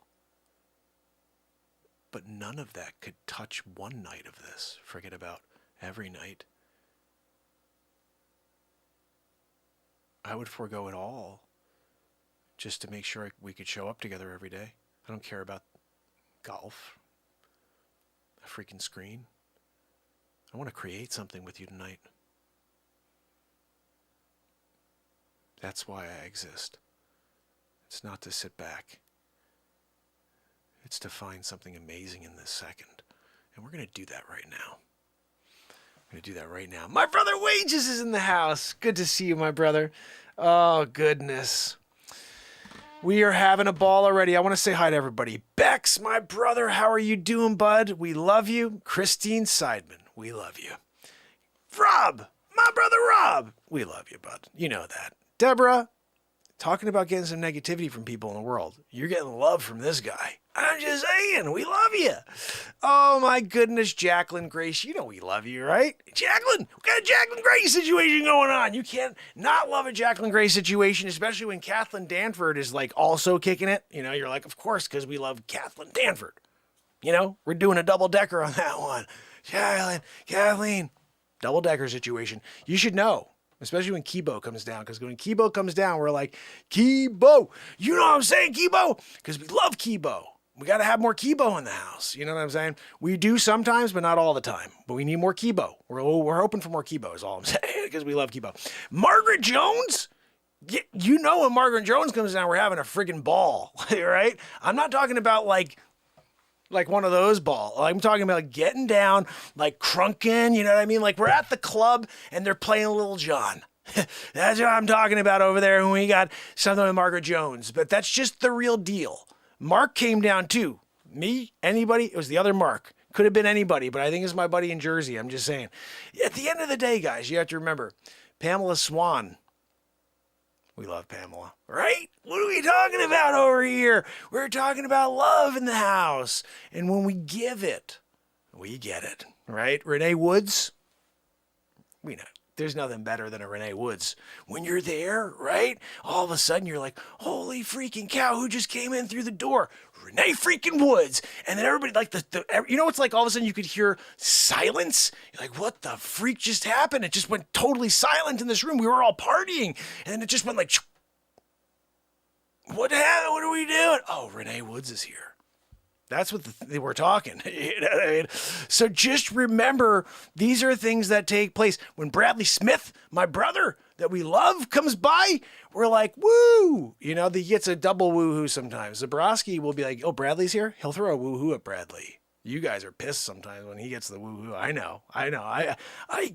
But none of that could touch one night of this. Forget about every night. I would forego it all just to make sure we could show up together every day. I don't care about golf, a freaking screen. I want to create something with you tonight. That's why I exist. It's not to sit back. It's to find something amazing in this second. And we're going to do that right now. I'm going to do that right now. My brother Wages is in the house. Good to see you, my brother. Oh, goodness. We are having a ball already. I want to say hi to everybody. Bex, my brother, how are you doing, bud? We love you. Christine Seidman, we love you. Rob, my brother Rob, we love you, bud. You know that. Deborah, talking about getting some negativity from people in the world. You're getting love from this guy. I'm just saying, we love you. Oh, my goodness, Jacqueline Grace. You know we love you, right? Jacqueline, we got a Jacqueline Grace situation going on. You can't not love a Jacqueline Grace situation, especially when Kathleen Danford is, also kicking it. You're like, of course, because we love Kathleen Danford. We're doing a double-decker on that one. Kathleen, double-decker situation. You should know. Especially when Kibo comes down, because when Kibo comes down, we're like, Kibo, you know what I'm saying, Kibo? Because we love Kibo. We got to have more Kibo in the house. You know what I'm saying? We do sometimes, but not all the time. But we need more Kibo. We're hoping for more Kibo is all I'm saying, because we love Kibo. Margaret Jones? When Margaret Jones comes down, we're having a friggin' ball, right? I'm not talking about like one of those balls. I'm talking about getting down, crunking, you know what I mean? Like we're at the club and they're playing Lil Jon. That's what I'm talking about over there when we got something with Margaret Jones. But that's just the real deal. Mark came down too. Me? Anybody? It was the other Mark. Could have been anybody, but I think it's my buddy in Jersey. I'm just saying. At the end of the day, guys, you have to remember, Pamela Swan. We love Pamela, right? What are we talking about over here? We're talking about love in the house. And when we give it, we get it, right? Renee Woods, we know. There's nothing better than a Renee Woods. When you're there, right? All of a sudden you're like, holy freaking cow, who just came in through the door? Renee freaking Woods. And then everybody it's like all of a sudden you could hear silence. You're like, what the freak just happened? It just went totally silent in this room. We were all partying. And then it just went like, what happened? What are we doing? Oh, Renee Woods is here. That's what we're talking. You know what I mean? So just remember, these are things that take place. When Bradley Smith, my brother that we love, comes by, we're like, woo! He gets a double woohoo sometimes. Zabrowski will be like, oh, Bradley's here? He'll throw a woohoo at Bradley. You guys are pissed sometimes when he gets the woohoo. I know. I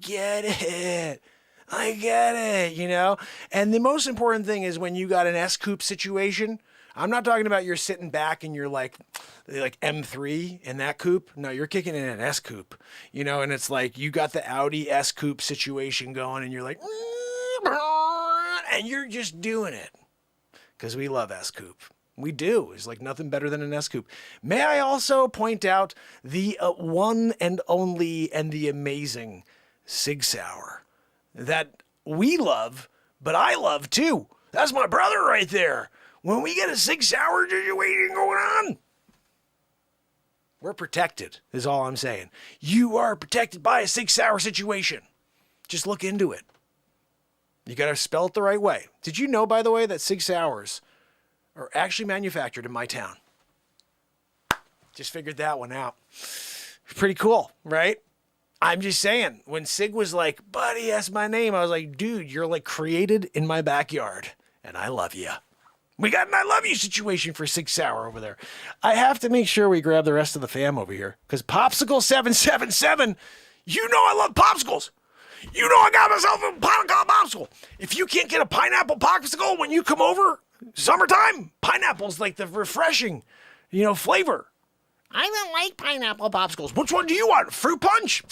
get it. I get it, And the most important thing is when you got an S-coupe situation, I'm not talking about you're sitting back and you're like M3 in that coupe. No, you're kicking in an S coupe, and it's like you got the Audi S coupe situation going and you're like, and you're just doing it. Because we love S-Coupe. We do. It's like nothing better than an S-Coupe. May I also point out the one and only and the amazing Sig Sauer that we love, but I love too. That's my brother right there. When we get a Sig Sauer situation going on, we're protected, is all I'm saying. You are protected by a Sig Sauer situation. Just look into it. You got to spell it the right way. Did you know, by the way, that Sig Sauers are actually manufactured in my town? Just figured that one out. Pretty cool, right? I'm just saying, when Sig was like, buddy, that's my name, I was like, dude, you're like created in my backyard, and I love you. We got an I love you situation for Sig Sauer over there. I have to make sure we grab the rest of the fam over here, because Popsicle 777, you know I love popsicles. You know I got myself a pineapple popsicle. If you can't get a pineapple popsicle when you come over, summertime, pineapple's like the refreshing, flavor. I don't like pineapple popsicles. Which one do you want? Fruit punch?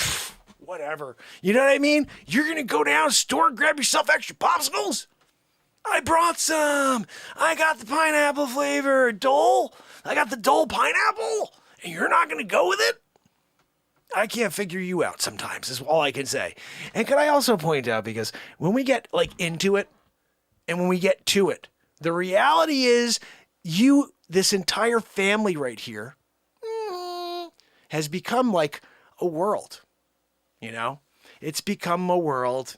Whatever. You know what I mean? You're going to go down, store, grab yourself extra popsicles? I brought some. I got the pineapple flavor. Dole? I got the Dole pineapple? And you're not going to go with it? I can't figure you out sometimes, is all I can say. And could I also point out, because when we get into it and when we get to it, the reality is this entire family right here has become like a world. It's become a world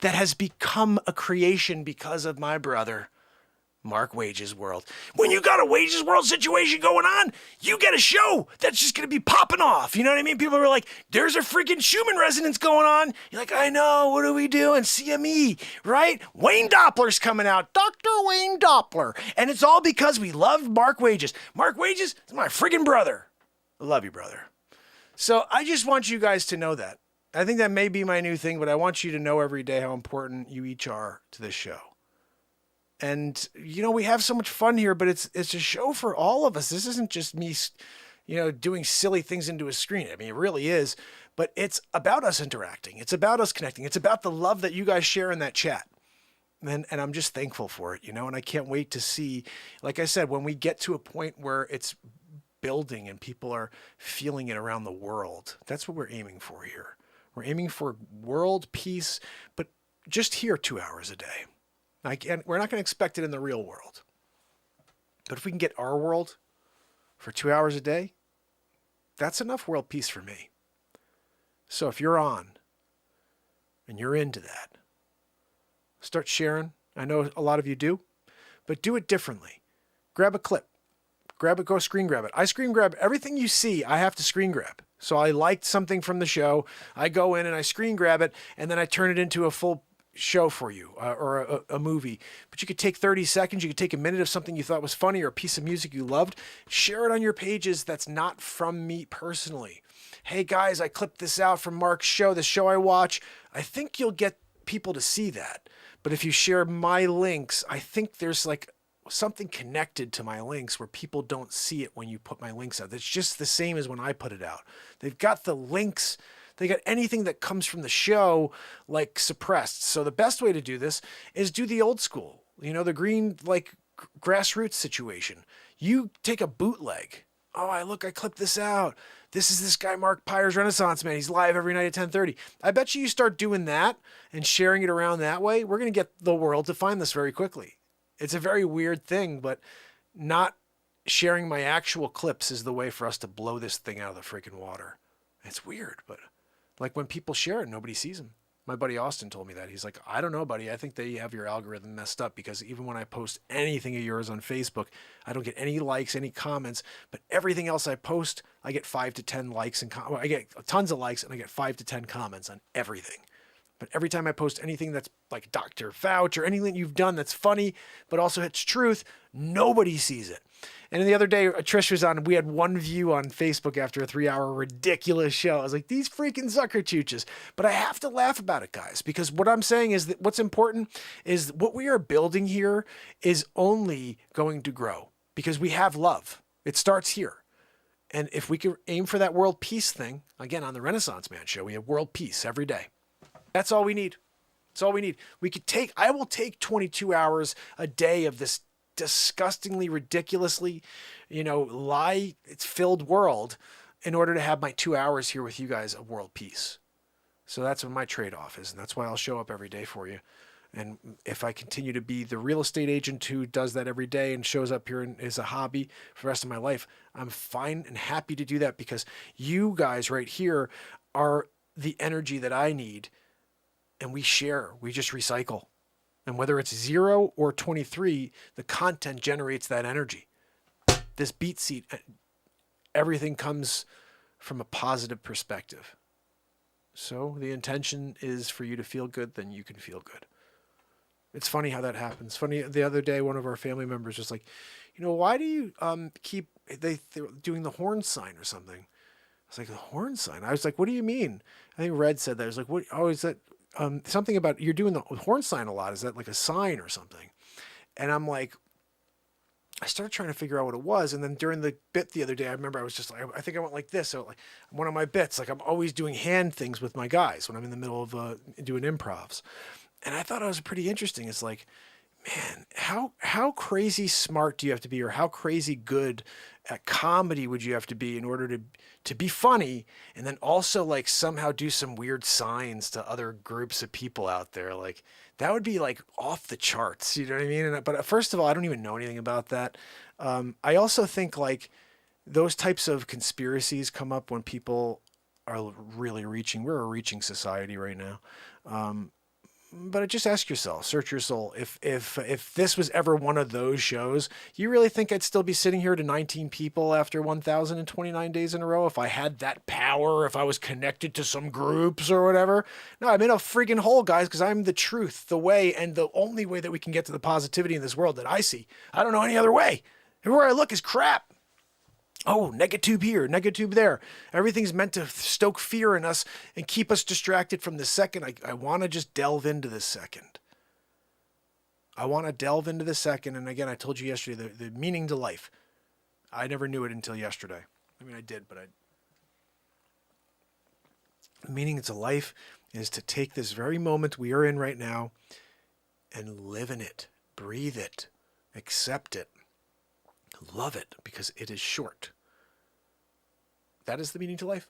that has become a creation because of my brother, Mark Wages World. When you got a Wages World situation going on, you get a show that's just going to be popping off. You know what I mean? People are like, there's a freaking Schumann resonance going on. You're like, I know, what are we doing? CME, right? Wayne Doppler's coming out. Dr. Wayne Doppler. And it's all because we love Mark Wages. Mark Wages is my freaking brother. I love you, brother. So I just want you guys to know that. I think that may be my new thing, but I want you to know every day how important you each are to this show. And, we have so much fun here, but it's a show for all of us. This isn't just me, doing silly things into a screen. I mean, it really is, but it's about us interacting. It's about us connecting. It's about the love that you guys share in that chat. And I'm just thankful for it, and I can't wait to see, like I said, when we get to a point where it's building and people are feeling it around the world. That's what we're aiming for here. We're aiming for world peace, but just here 2 hours a day. We're not going to expect it in the real world. But if we can get our world for 2 hours a day, that's enough world peace for me. So if you're on and you're into that, start sharing. I know a lot of you do, but do it differently. Grab a clip. Go screen grab it. I screen grab everything you see. I have to screen grab. So I liked something from the show. I go in and I screen grab it, and then I turn it into a full show for you, or a movie. But you could take 30 seconds. You could take a minute of something you thought was funny or a piece of music you loved. Share it on your pages. That's not from me personally. Hey guys, I clipped this out from Mark's show, the show I watch. I think you'll get people to see that. But if you share my links, I think there's like something connected to my links where people don't see it when you put my links out. It's just the same as when I put it out. They've got the links. They got anything that comes from the show like suppressed. So the best way to do this is do the old school, the green grassroots situation. You take a bootleg. Oh, I clipped this out. This is this guy, Mark Pires, Renaissance Man. He's live every night at 10:30. I bet you start doing that and sharing it around that way, we're going to get the world to find this very quickly. It's a very weird thing, but not sharing my actual clips is the way for us to blow this thing out of the freaking water. It's weird, but like when people share it, nobody sees them. My buddy Austin told me that. He's like, I don't know, buddy. I think they have your algorithm messed up, because even when I post anything of yours on Facebook, I don't get any likes, any comments, but everything else I post, I get 5 to 10 likes and I get tons of likes, and I get 5 to 10 comments on everything. But every time I post anything that's like Dr. Facce or anything you've done that's funny, but also hits truth, nobody sees it. And the other day, Trish was on, we had 1 view on Facebook after a 3-hour ridiculous show. I was like, these freaking sucker chooches. But I have to laugh about it, guys, because what I'm saying is that what's important is what we are building here is only going to grow because we have love. It starts here. And if we can aim for that world peace thing, again, on the Renaissance Man show, we have world peace every day. That's all we need. That's all we need. I will take 22 hours a day of this disgustingly, ridiculously, it's filled world in order to have my 2 hours here with you guys of world peace. So that's what my trade-off is. And that's why I'll show up every day for you. And if I continue to be the real estate agent who does that every day and shows up here and is a hobby for the rest of my life, I'm fine and happy to do that because you guys right here are the energy that I need. And we share, we just recycle. And whether it's 0 or 23, the content generates that energy. This beat seat, everything comes from a positive perspective. So the intention is for you to feel good, then you can feel good. It's funny how that happens. Funny, the other day, one of our family members was like, why do you keep they're doing the horn sign or something? I was like, the horn sign? I was like, what do you mean? I think Red said that. I was like, what? Oh, is that something about you're doing the horn sign a lot? Is that like a sign or something? And I'm like, I started trying to figure out what it was. And then during the bit the other day, I remember I was just like, I think I went like this. So like one of my bits, like I'm always doing hand things with my guys when I'm in the middle of doing improvs. And I thought it was pretty interesting. It's like, man, how crazy smart do you have to be, or how crazy good at comedy would you have to be in order to be funny, and then also like somehow do some weird signs to other groups of people out there? Like that would be like off the charts. You know what I mean? But first of all, I don't even know anything about that. I also think like those types of conspiracies come up when people are really reaching. We're a reaching society right now. But just ask yourself, search your soul. If this was ever one of those shows, you really think I'd still be sitting here to 19 people after 1,029 days in a row if I had that power, if I was connected to some groups or whatever? No, I'm in a freaking hole, guys, because I'm the truth, the way, and the only way that we can get to the positivity in this world that I see. I don't know any other way. Everywhere I look is crap. Oh, negative here, negative there. Everything's meant to stoke fear in us and keep us distracted from the second. I want to just delve into the second. I want to delve into the second. And again, I told you yesterday, the meaning to life. I never knew it until yesterday. I mean, I did, but the meaning to life is to take this very moment we are in right now and live in it, breathe it, accept it. Love it, because it is short. That is the meaning to life.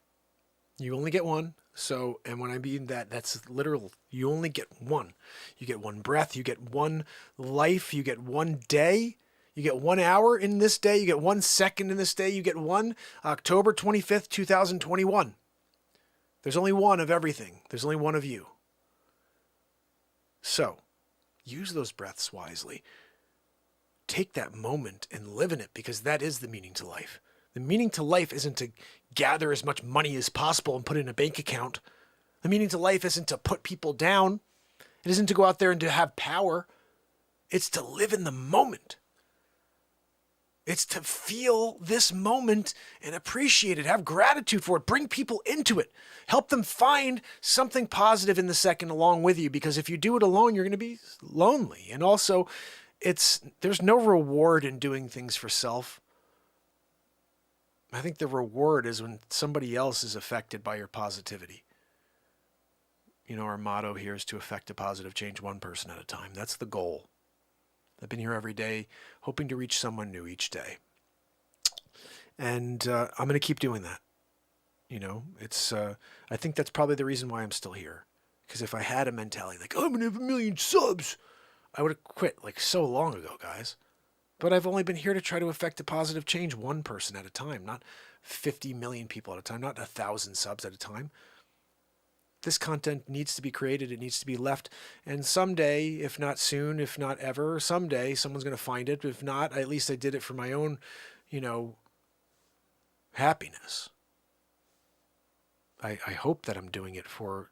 You only get one. So, and when I mean that, that's literal. You only get one. You get one breath. You get one life. You get one day. You get 1 hour in this day. You get 1 second in this day. You get one October 25th, 2021. There's only one of everything. There's only one of you. So, use those breaths wisely. Take that moment and live in it, because that is the meaning to life. The meaning to life isn't to gather as much money as possible and put it in a bank account. The meaning to life isn't to put people down. It isn't to go out there and to have power. It's to live in the moment. It's to feel this moment and appreciate it, have gratitude for it, bring people into it, help them find something positive in the second along with you, because if you do it alone, you're going to be lonely. And also, there's no reward in doing things for self. I think the reward is when somebody else is affected by your positivity. Our motto here is to affect a positive change one person at a time. That's the goal. I've been here every day, hoping to reach someone new each day. And I'm going to keep doing that. I think that's probably the reason why I'm still here. Because if I had a mentality like, I'm going to have 1 million subs, I would have quit like so long ago, guys. But I've only been here to try to affect a positive change one person at a time, not 50 million people at a time, not 1,000 subs at a time. This content needs to be created. It needs to be left. And someday, if not soon, if not ever, someday someone's going to find it. If not, at least I did it for my own, happiness. I hope that I'm doing it for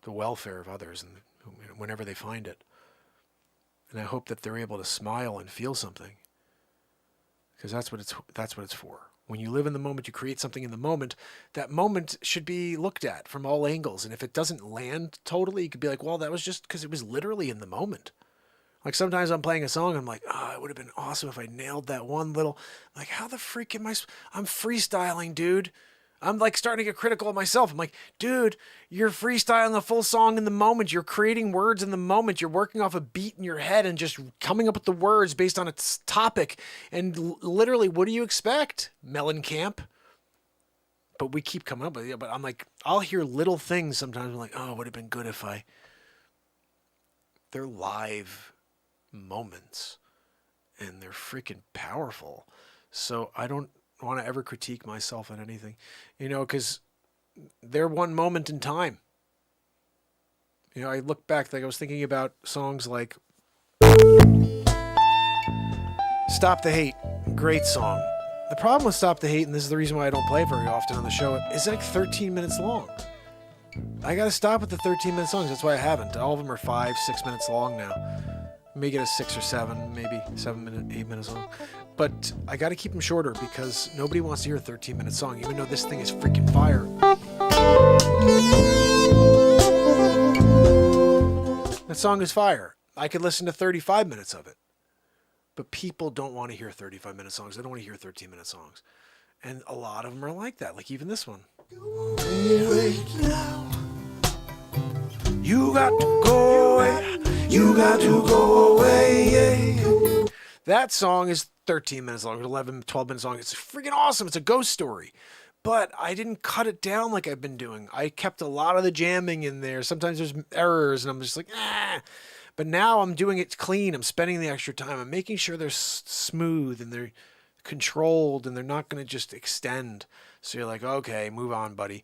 the welfare of others and whenever they find it. And I hope that they're able to smile and feel something, because that's what it's for. When you live in the moment, you create something in the moment. That moment should be looked at from all angles. And if it doesn't land totally, you could be like, well, that was just because it was literally in the moment. Like sometimes I'm playing a song, I'm like, it would have been awesome if I nailed that one little, like, how the freak am I'm freestyling, dude. I'm like starting to get critical of myself. I'm like, dude, you're freestyling a full song in the moment. You're creating words in the moment. You're working off a beat in your head and just coming up with the words based on its topic. And literally, what do you expect, Mellencamp? But we keep coming up with it. But I'm like, I'll hear little things sometimes. I'm like, oh, it would have been good if they're live moments and they're freaking powerful. So I don't want to ever critique myself on anything, because they're one moment in time. I look back, like I was thinking about songs like Stop the Hate, great song. The problem with Stop the Hate, and this is the reason why I don't play very often on the show, is like 13 minutes long. I got to stop at the 13-minute songs. That's why I haven't. All of them are 5-6 minutes long now. Maybe get a 6 or 7, maybe 8 minutes long. But I got to keep them shorter because nobody wants to hear a 13-minute song, even though this thing is freaking fire. That song is fire. I could listen to 35 minutes of it. But people don't want to hear 35-minute songs. They don't want to hear 13-minute songs. And a lot of them are like that, like even this one. Right now. You got to go away. You got to go away. That song is 13 minutes long, 11, 12 minutes long. It's freaking awesome. It's a ghost story. But I didn't cut it down like I've been doing. I kept a lot of the jamming in there. Sometimes there's errors, and I'm just like, ah. But now I'm doing it clean. I'm spending the extra time. I'm making sure they're smooth and they're controlled and they're not going to just extend. So you're like, okay, move on, buddy.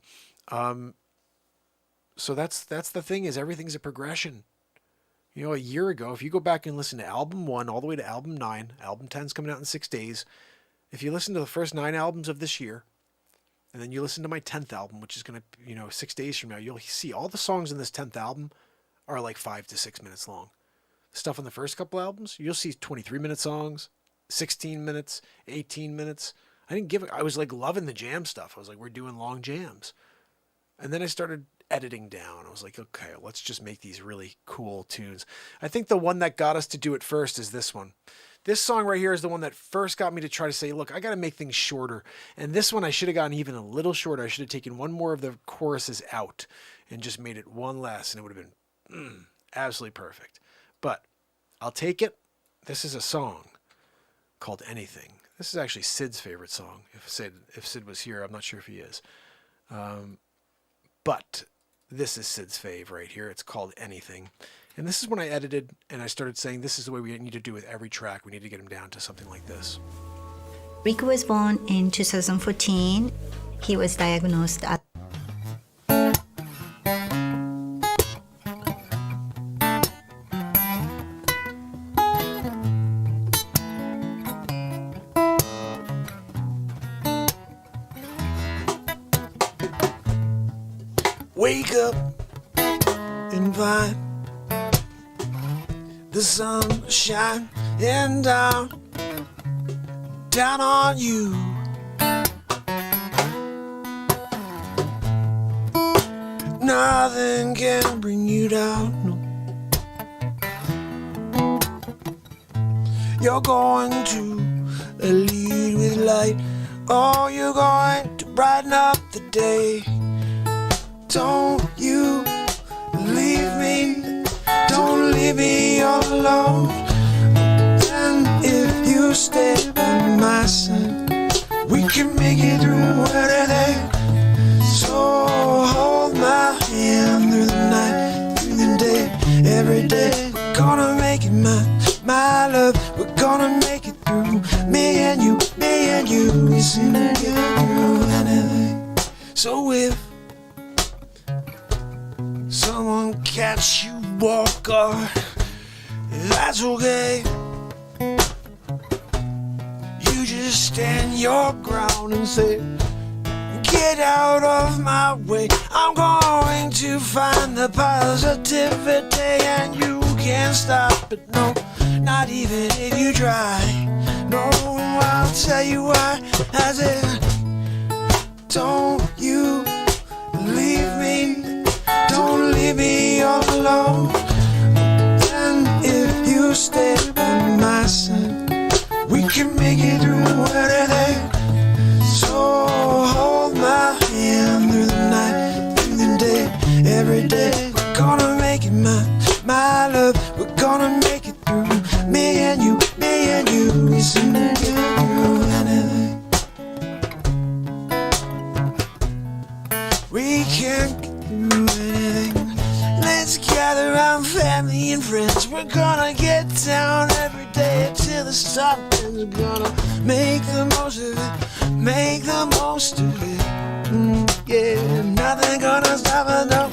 So that's the thing, is everything's a progression. A year ago, if you go back and listen to album 1 all the way to album 9, album 10's coming out in 6 days. If you listen to the first 9 albums of this year, and then you listen to my 10th album, which is going to, 6 days from now, you'll see all the songs in this 10th album are like 5 to 6 minutes long. Stuff on the first couple albums, you'll see 23-minute songs, 16 minutes, 18 minutes. I was like loving the jam stuff. I was like, we're doing long jams. And then I started editing down. I was like, okay, let's just make these really cool tunes. I think the one that got us to do it first is this one. This song right here is the one that first got me to try to say, look, I got to make things shorter. And this one, I should have gotten even a little shorter. I should have taken one more of the choruses out and just made it one less, and it would have been absolutely perfect. But I'll take it. This is a song called Anything. This is actually Sid's favorite song. If Sid was here, I'm not sure if he is. But this is Sid's fave right here. It's called Anything. And this is when I edited and I started saying this is the way we need to do with every track. We need to get him down to something like this. Rick was born in 2014. He was diagnosed at Wake up and find the sun shine and down on you. Nothing can bring you down. No. You're going to lead with light. Oh, you're going to brighten up the day. Don't you leave me, don't leave me all alone. And if you stay by my side, we can make it through anything. So hold my hand through the night, through the day, every day. We're gonna make it my love. We're gonna make it through. Me and you, we seem to get through anything. So if someone catch you off guard, that's okay. You just stand your ground and say, get out of my way. I'm going to find the positivity, and you can't stop it, no, not even if you try. No, I'll tell you why. I said, don't you leave me, don't leave me all alone. And if you stay by my side, we can make it through anything. So hold my my love, we're gonna make it through. Me and you, we seem to get through anything. We can't get through anything. Let's gather around family and friends. We're gonna get down every day till the sun ends. We're gonna make the most of it, make the most of it. Yeah, nothing gonna stop us, no.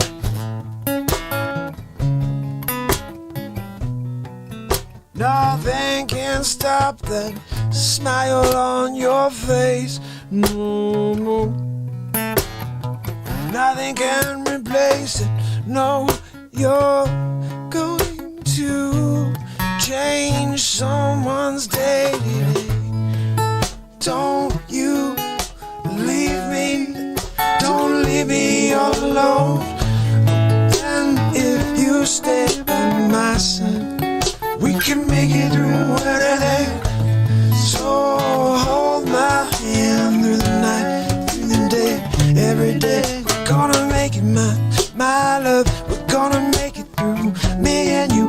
Nothing can stop that smile on your face. No, no. Nothing can replace it. No, you're going to change someone's day today. Don't you leave me. Don't leave me all alone. And if you stay by my side, we can make it through anything. So hold my hand through the night, through the day, every day. We're gonna make it, my love. We're gonna make it through. Me and you,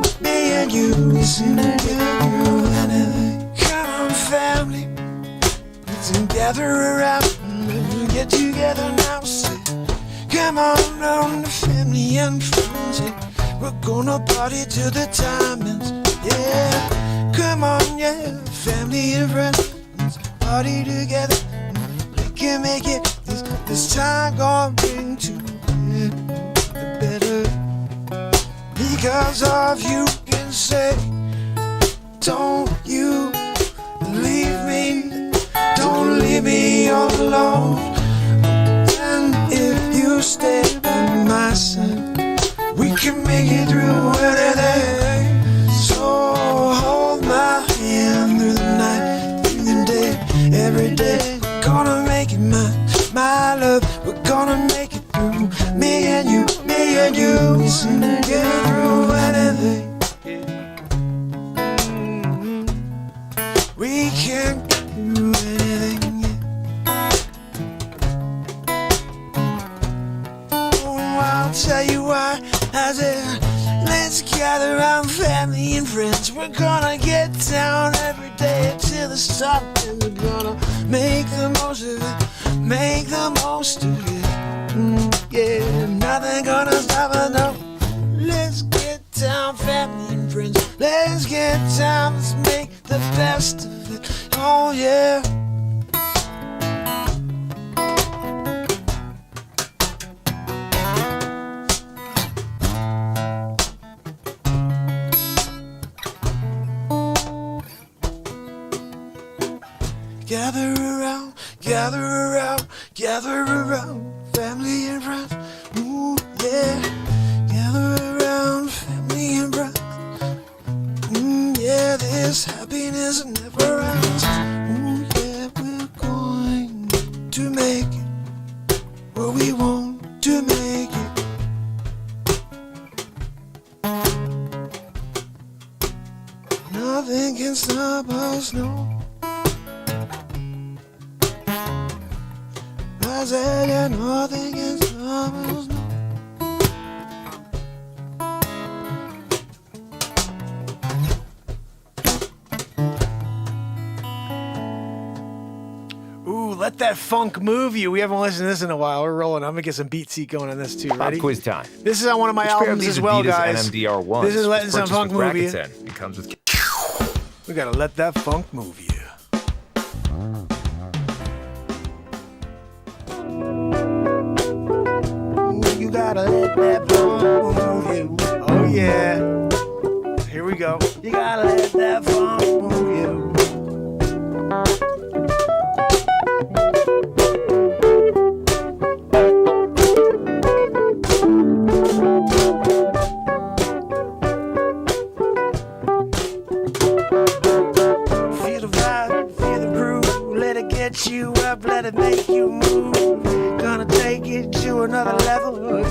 we seem to get through anything. Come on, family, let's gather around. Get together now, say, come on, the family and friends. Yeah. We're gonna party till the time ends. Yeah, come on, yeah, family and friends, party together. We can make it. This time gonna bring to the better. Because of you can say, don't you leave me, don't leave me all alone. And if you stay by my side, we can make it through anything. So hold my hand through the night, through the day, every day. We're gonna make it, my love. We're gonna make it through. Me and you, we seem to get through anything. We can't get through anything. Oh, I'll tell you why. I said, let's gather around family and friends. We're gonna get down every day till the sun ends. We're gonna make the most of it, make the most of it. Yeah, nothing gonna stop us, no. Let's get down, family and friends. Let's get down, let's make the best of it. Oh yeah. Gather around, gather around, gather around, family and friends. Ooh, yeah. Gather around, family and friends. Yeah, this happiness never ends. Ooh, yeah, we're going to make it. Well, we want to make it. Nothing can stop us, no. I said, yeah, nothing can stop us, no. Ooh, let that funk move you. We haven't listened to this in a while. We're rolling. I'm gonna get some beat seat going on this too. Ready? Pop quiz time. This is on one of my Which pair of albums these as well, Adidas guys. NMDR1s This is letting was some purchased funk with move you. brackets in? It comes with. We gotta let that funk move you. You gotta let that funk move you. Oh yeah. Here we go. You gotta let that funk move you. Feel the vibe, feel the groove. Let it get you up, let it make you move. Gonna take it to another level.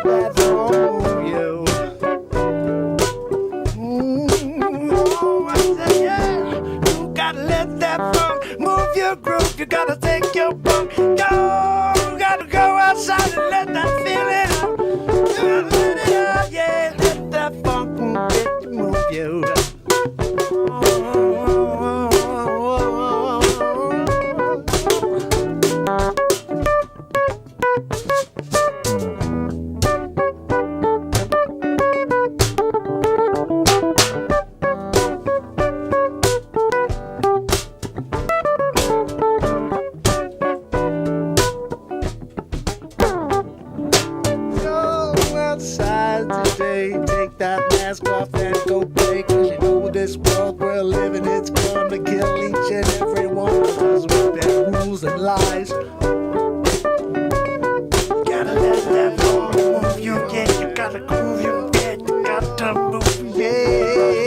that funk move you. Oh, I said, yeah. You gotta let that funk move your groove. You gotta take your funk, go. You gotta go outside and let that feeling out. You gotta let it out, yeah. Let that funk move you. Take that mask off and go play. Cause you know this world we're living, it's gonna kill each and every one of us with their rules and lies. You gotta let that funk move you, yeah. You gotta groove you, yeah. You gotta move, yeah.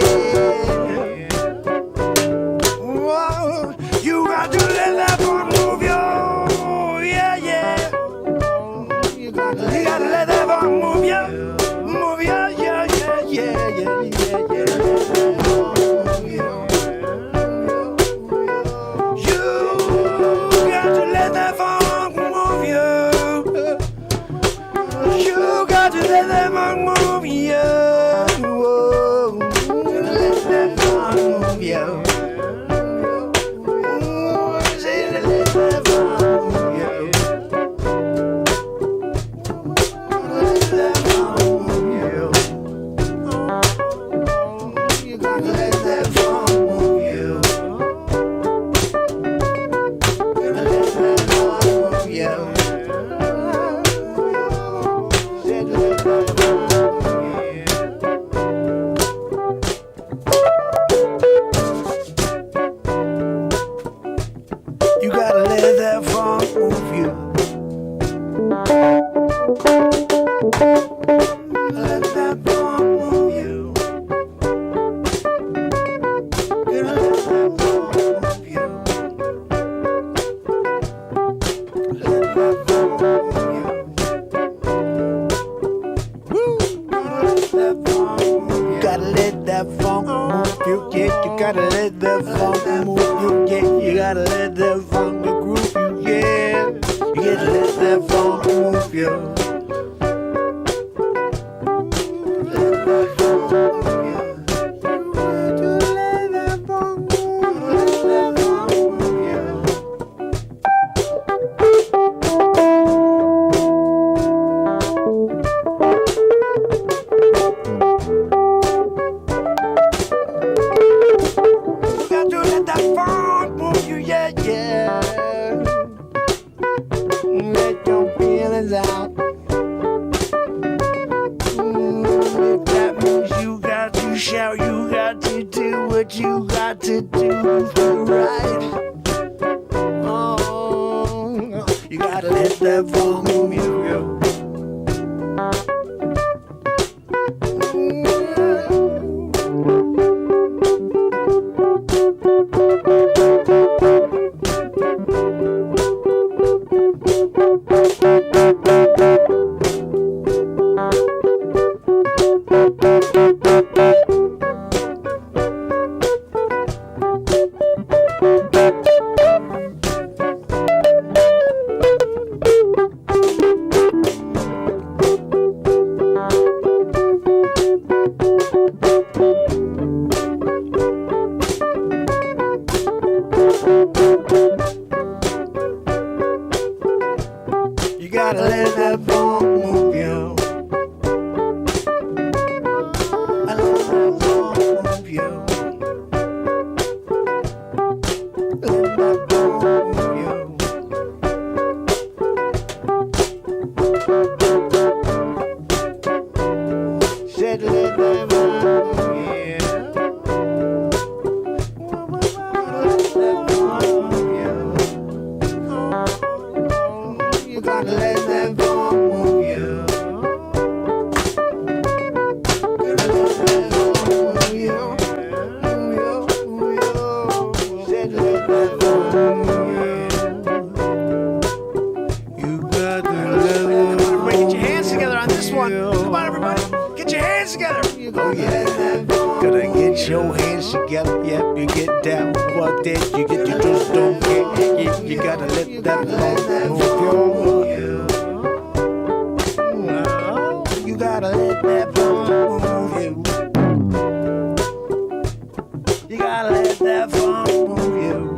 Whoa. You gotta let that funk move you, yeah, yeah. You gotta let that funk move you. Let that funk move you. Whoa. Let that funk move you. Say let that funk move you. Let that funk move you. You gotta let that funk move you. Let that funk move you. You gotta let that funk move you. Let that funk move you. Gotta let that funk move you. Let that funk move you. Woo! Let that funk move you. Gotta let that funk move you. Yeah, you gotta let that funk move you. Yeah, you gotta let that funk groove you. Yeah, you gotta let that funk move you. Let that funk move you. Let that funk move. Let that funk move you. Let your feelings out. That means you got to shout. You got to do what you got to do for right. Oh, you gotta let that funk move you. You gotta let that funk move you. I let that funk move you. Let that funk move you. Said let that funk move you. Let that funk move you. You gotta let that funk move you. Gotta let that funk move you. Move you. Said let that funk move you. You gotta let that funk move you. Everybody, get your hands together on this one. You gotta let that phone. Gotta get your hands together. Yep, you get down. What did you get? You just don't care. You gotta let that phone move you. You gotta let that phone move you. You gotta let that phone move you.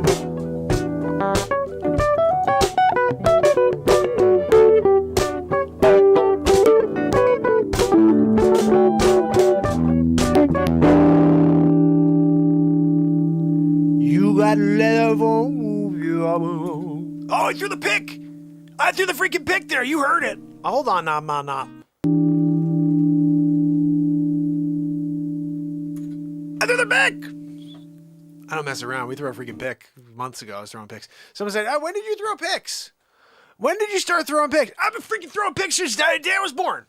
You gotta let that phone move you. Oh, I threw the pick. I threw the freaking pick there. You heard it. Hold on, nah. I threw the pick. I don't mess around. We threw a freaking pick months ago. I was throwing picks. Someone said, "Oh, when did you throw picks? When did you start throwing picks?" I've been freaking throwing picks since the day I was born.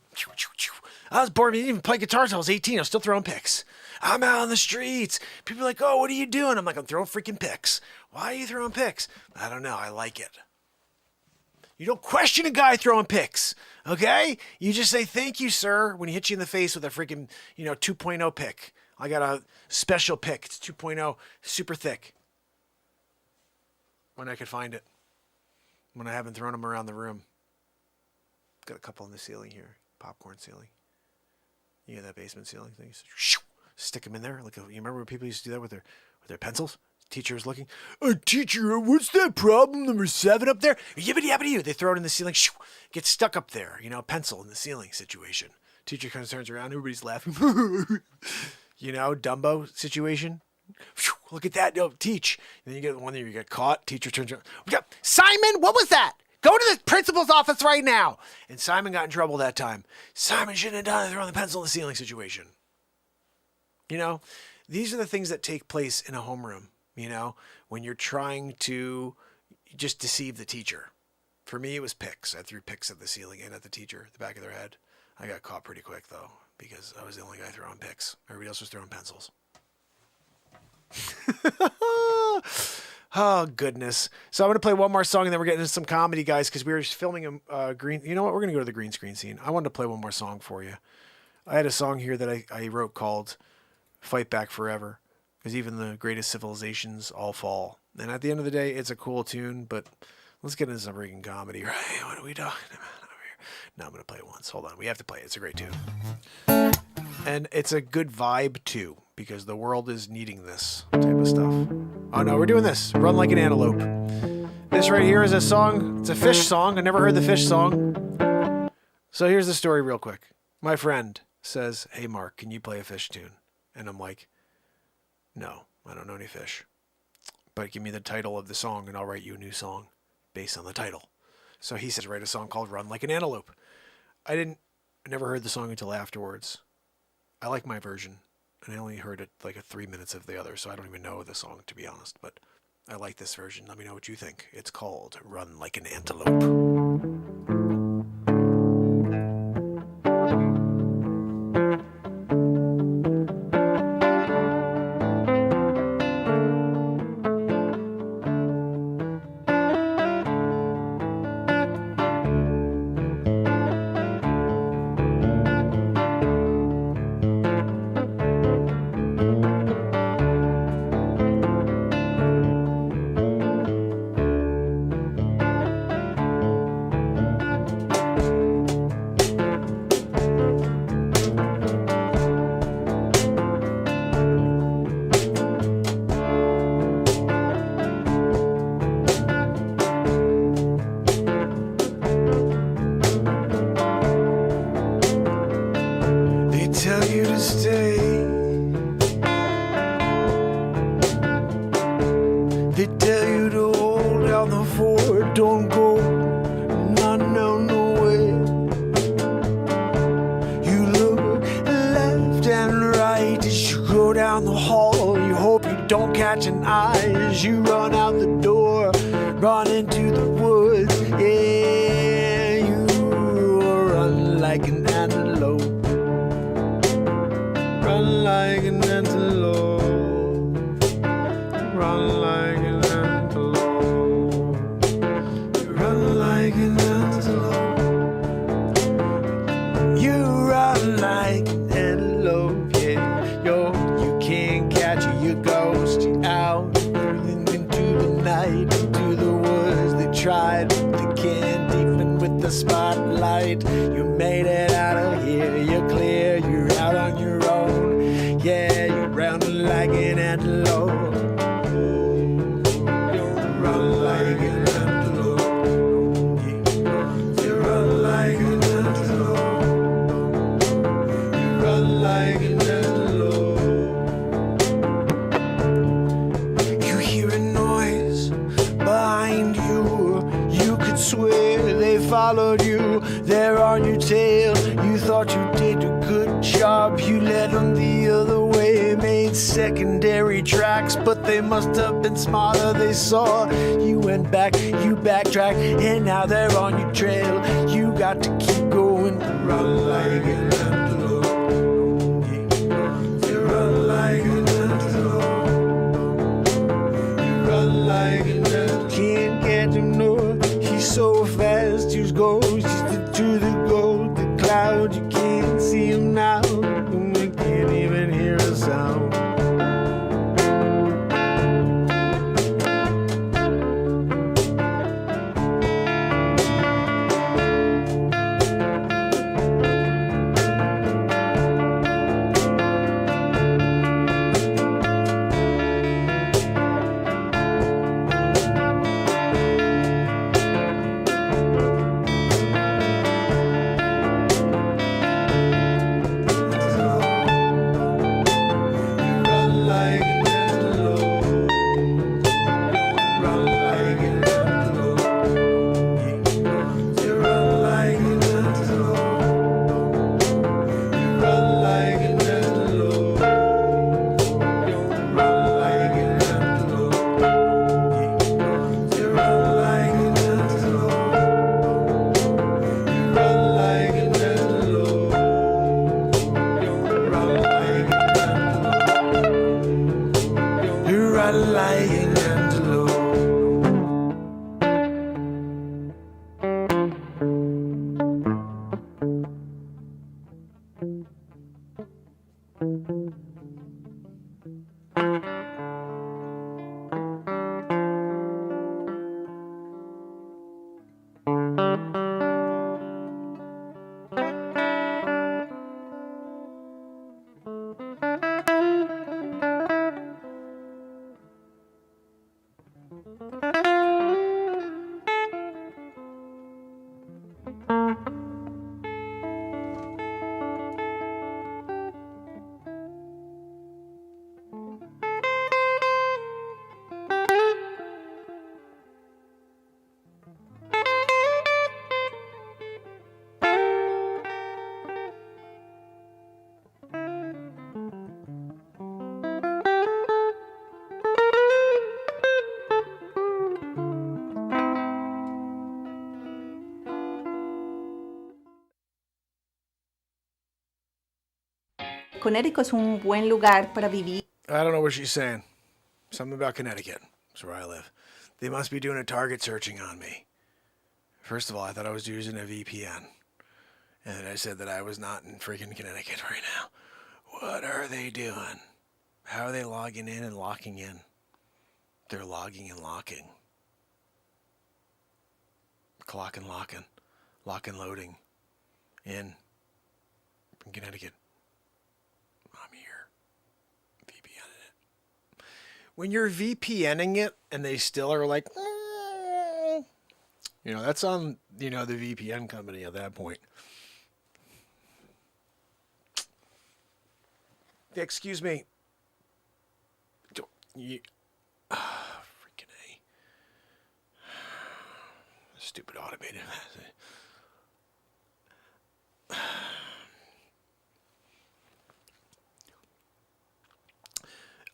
I was born. I didn't even play guitar until I was 18. I was still throwing picks. I'm out on the streets. People are like, "Oh, what are you doing?" I'm like, "I'm throwing freaking picks." Why are you throwing picks? I don't know. I like it. You don't question a guy throwing picks, okay? You just say, "Thank you, sir," when he hits you in the face with a freaking, 2.0 pick. I got a special pick. It's 2.0, super thick. When I could find it. When I haven't thrown them around the room. Got a couple on the ceiling here. Popcorn ceiling. You know that basement ceiling thing? Stick them in there. Like, you remember when people used to do that with their pencils? Teacher was looking. Teacher, what's that problem number 7 up there? Yibbity-yabbity-yoo. They throw it in the ceiling. Get stuck up there. Pencil in the ceiling situation. Teacher kind of turns around. Everybody's laughing. Dumbo situation. Look at that. No, teach. And then you get one that you get caught. Teacher turns around. Simon, what was that? Go to the principal's office right now. And Simon got in trouble that time. Simon shouldn't have done it. Throwing the pencil in the ceiling situation. These are the things that take place in a homeroom, when you're trying to just deceive the teacher. For me, it was picks. I threw picks at the ceiling and at the teacher, the back of their head. I got caught pretty quick, though, because I was the only guy throwing picks. Everybody else was throwing pencils. Oh, goodness. So I'm going to play one more song, and then we're getting into some comedy, guys, because we were filming a green... You know what? We're going to go to the green screen scene. I wanted to play one more song for you. I had a song here that I wrote called Fight Back Forever, because even the greatest civilizations all fall. And at the end of the day, it's a cool tune, but let's get into some freaking comedy, right? What are we talking about over here? No, I'm going to play it once. Hold on. We have to play it. It's a great tune. And it's a good vibe, too, because the world is needing this type of stuff. Oh, no, we're doing this. Run Like an Antelope. This right here is a song. It's a Fish song. I never heard the Fish song. So here's the story real quick. My friend says, "Hey, Mark, can you play a Fish tune?" And I'm like, "No, I don't know any Fish. But give me the title of the song and I'll write you a new song based on the title." So he says, "Write a song called Run Like an Antelope." I never heard the song until afterwards. I like my version. And I only heard it like 3 minutes of the other, so I don't even know the song, to be honest. But I like this version. Let me know what you think. It's called Run Like an Antelope. You run like an antelope. tried with the can, deepen with the spotlight. You made it out of here, you're clear, you're out on your own. Yeah, you're running like an antelope. Run like an antelope. You run like an antelope. Run like an antelope. You hear a noise behind you. You could swear they followed you. They're on your tail. You thought you did a good job. You led them the other way, made secondary tracks, but they must have been smarter. They saw you went back, you backtracked, and now they're on your trail. You got to keep going. Run like an antelope. You run like an antelope. Run like an antelope. Can't get him north. He's so fast. He's goes to the gold, the cloud. You can't see him now. You can't even hear a sound. Connecticut es un buen lugar para vivir. I don't know what she's saying. Something about Connecticut. That's where I live. They must be doing a target searching on me. First of all, I thought I was using a VPN. And then I said that I was not in freaking Connecticut right now. What are they doing? How are they logging in and locking in? They're logging and locking. Clock and locking. Lock and loading. In. From Connecticut. I'm here. VPNing it. When you're VPNing it and they still are like, that's on, the VPN company at that point. Excuse me. Freaking A. Stupid automated.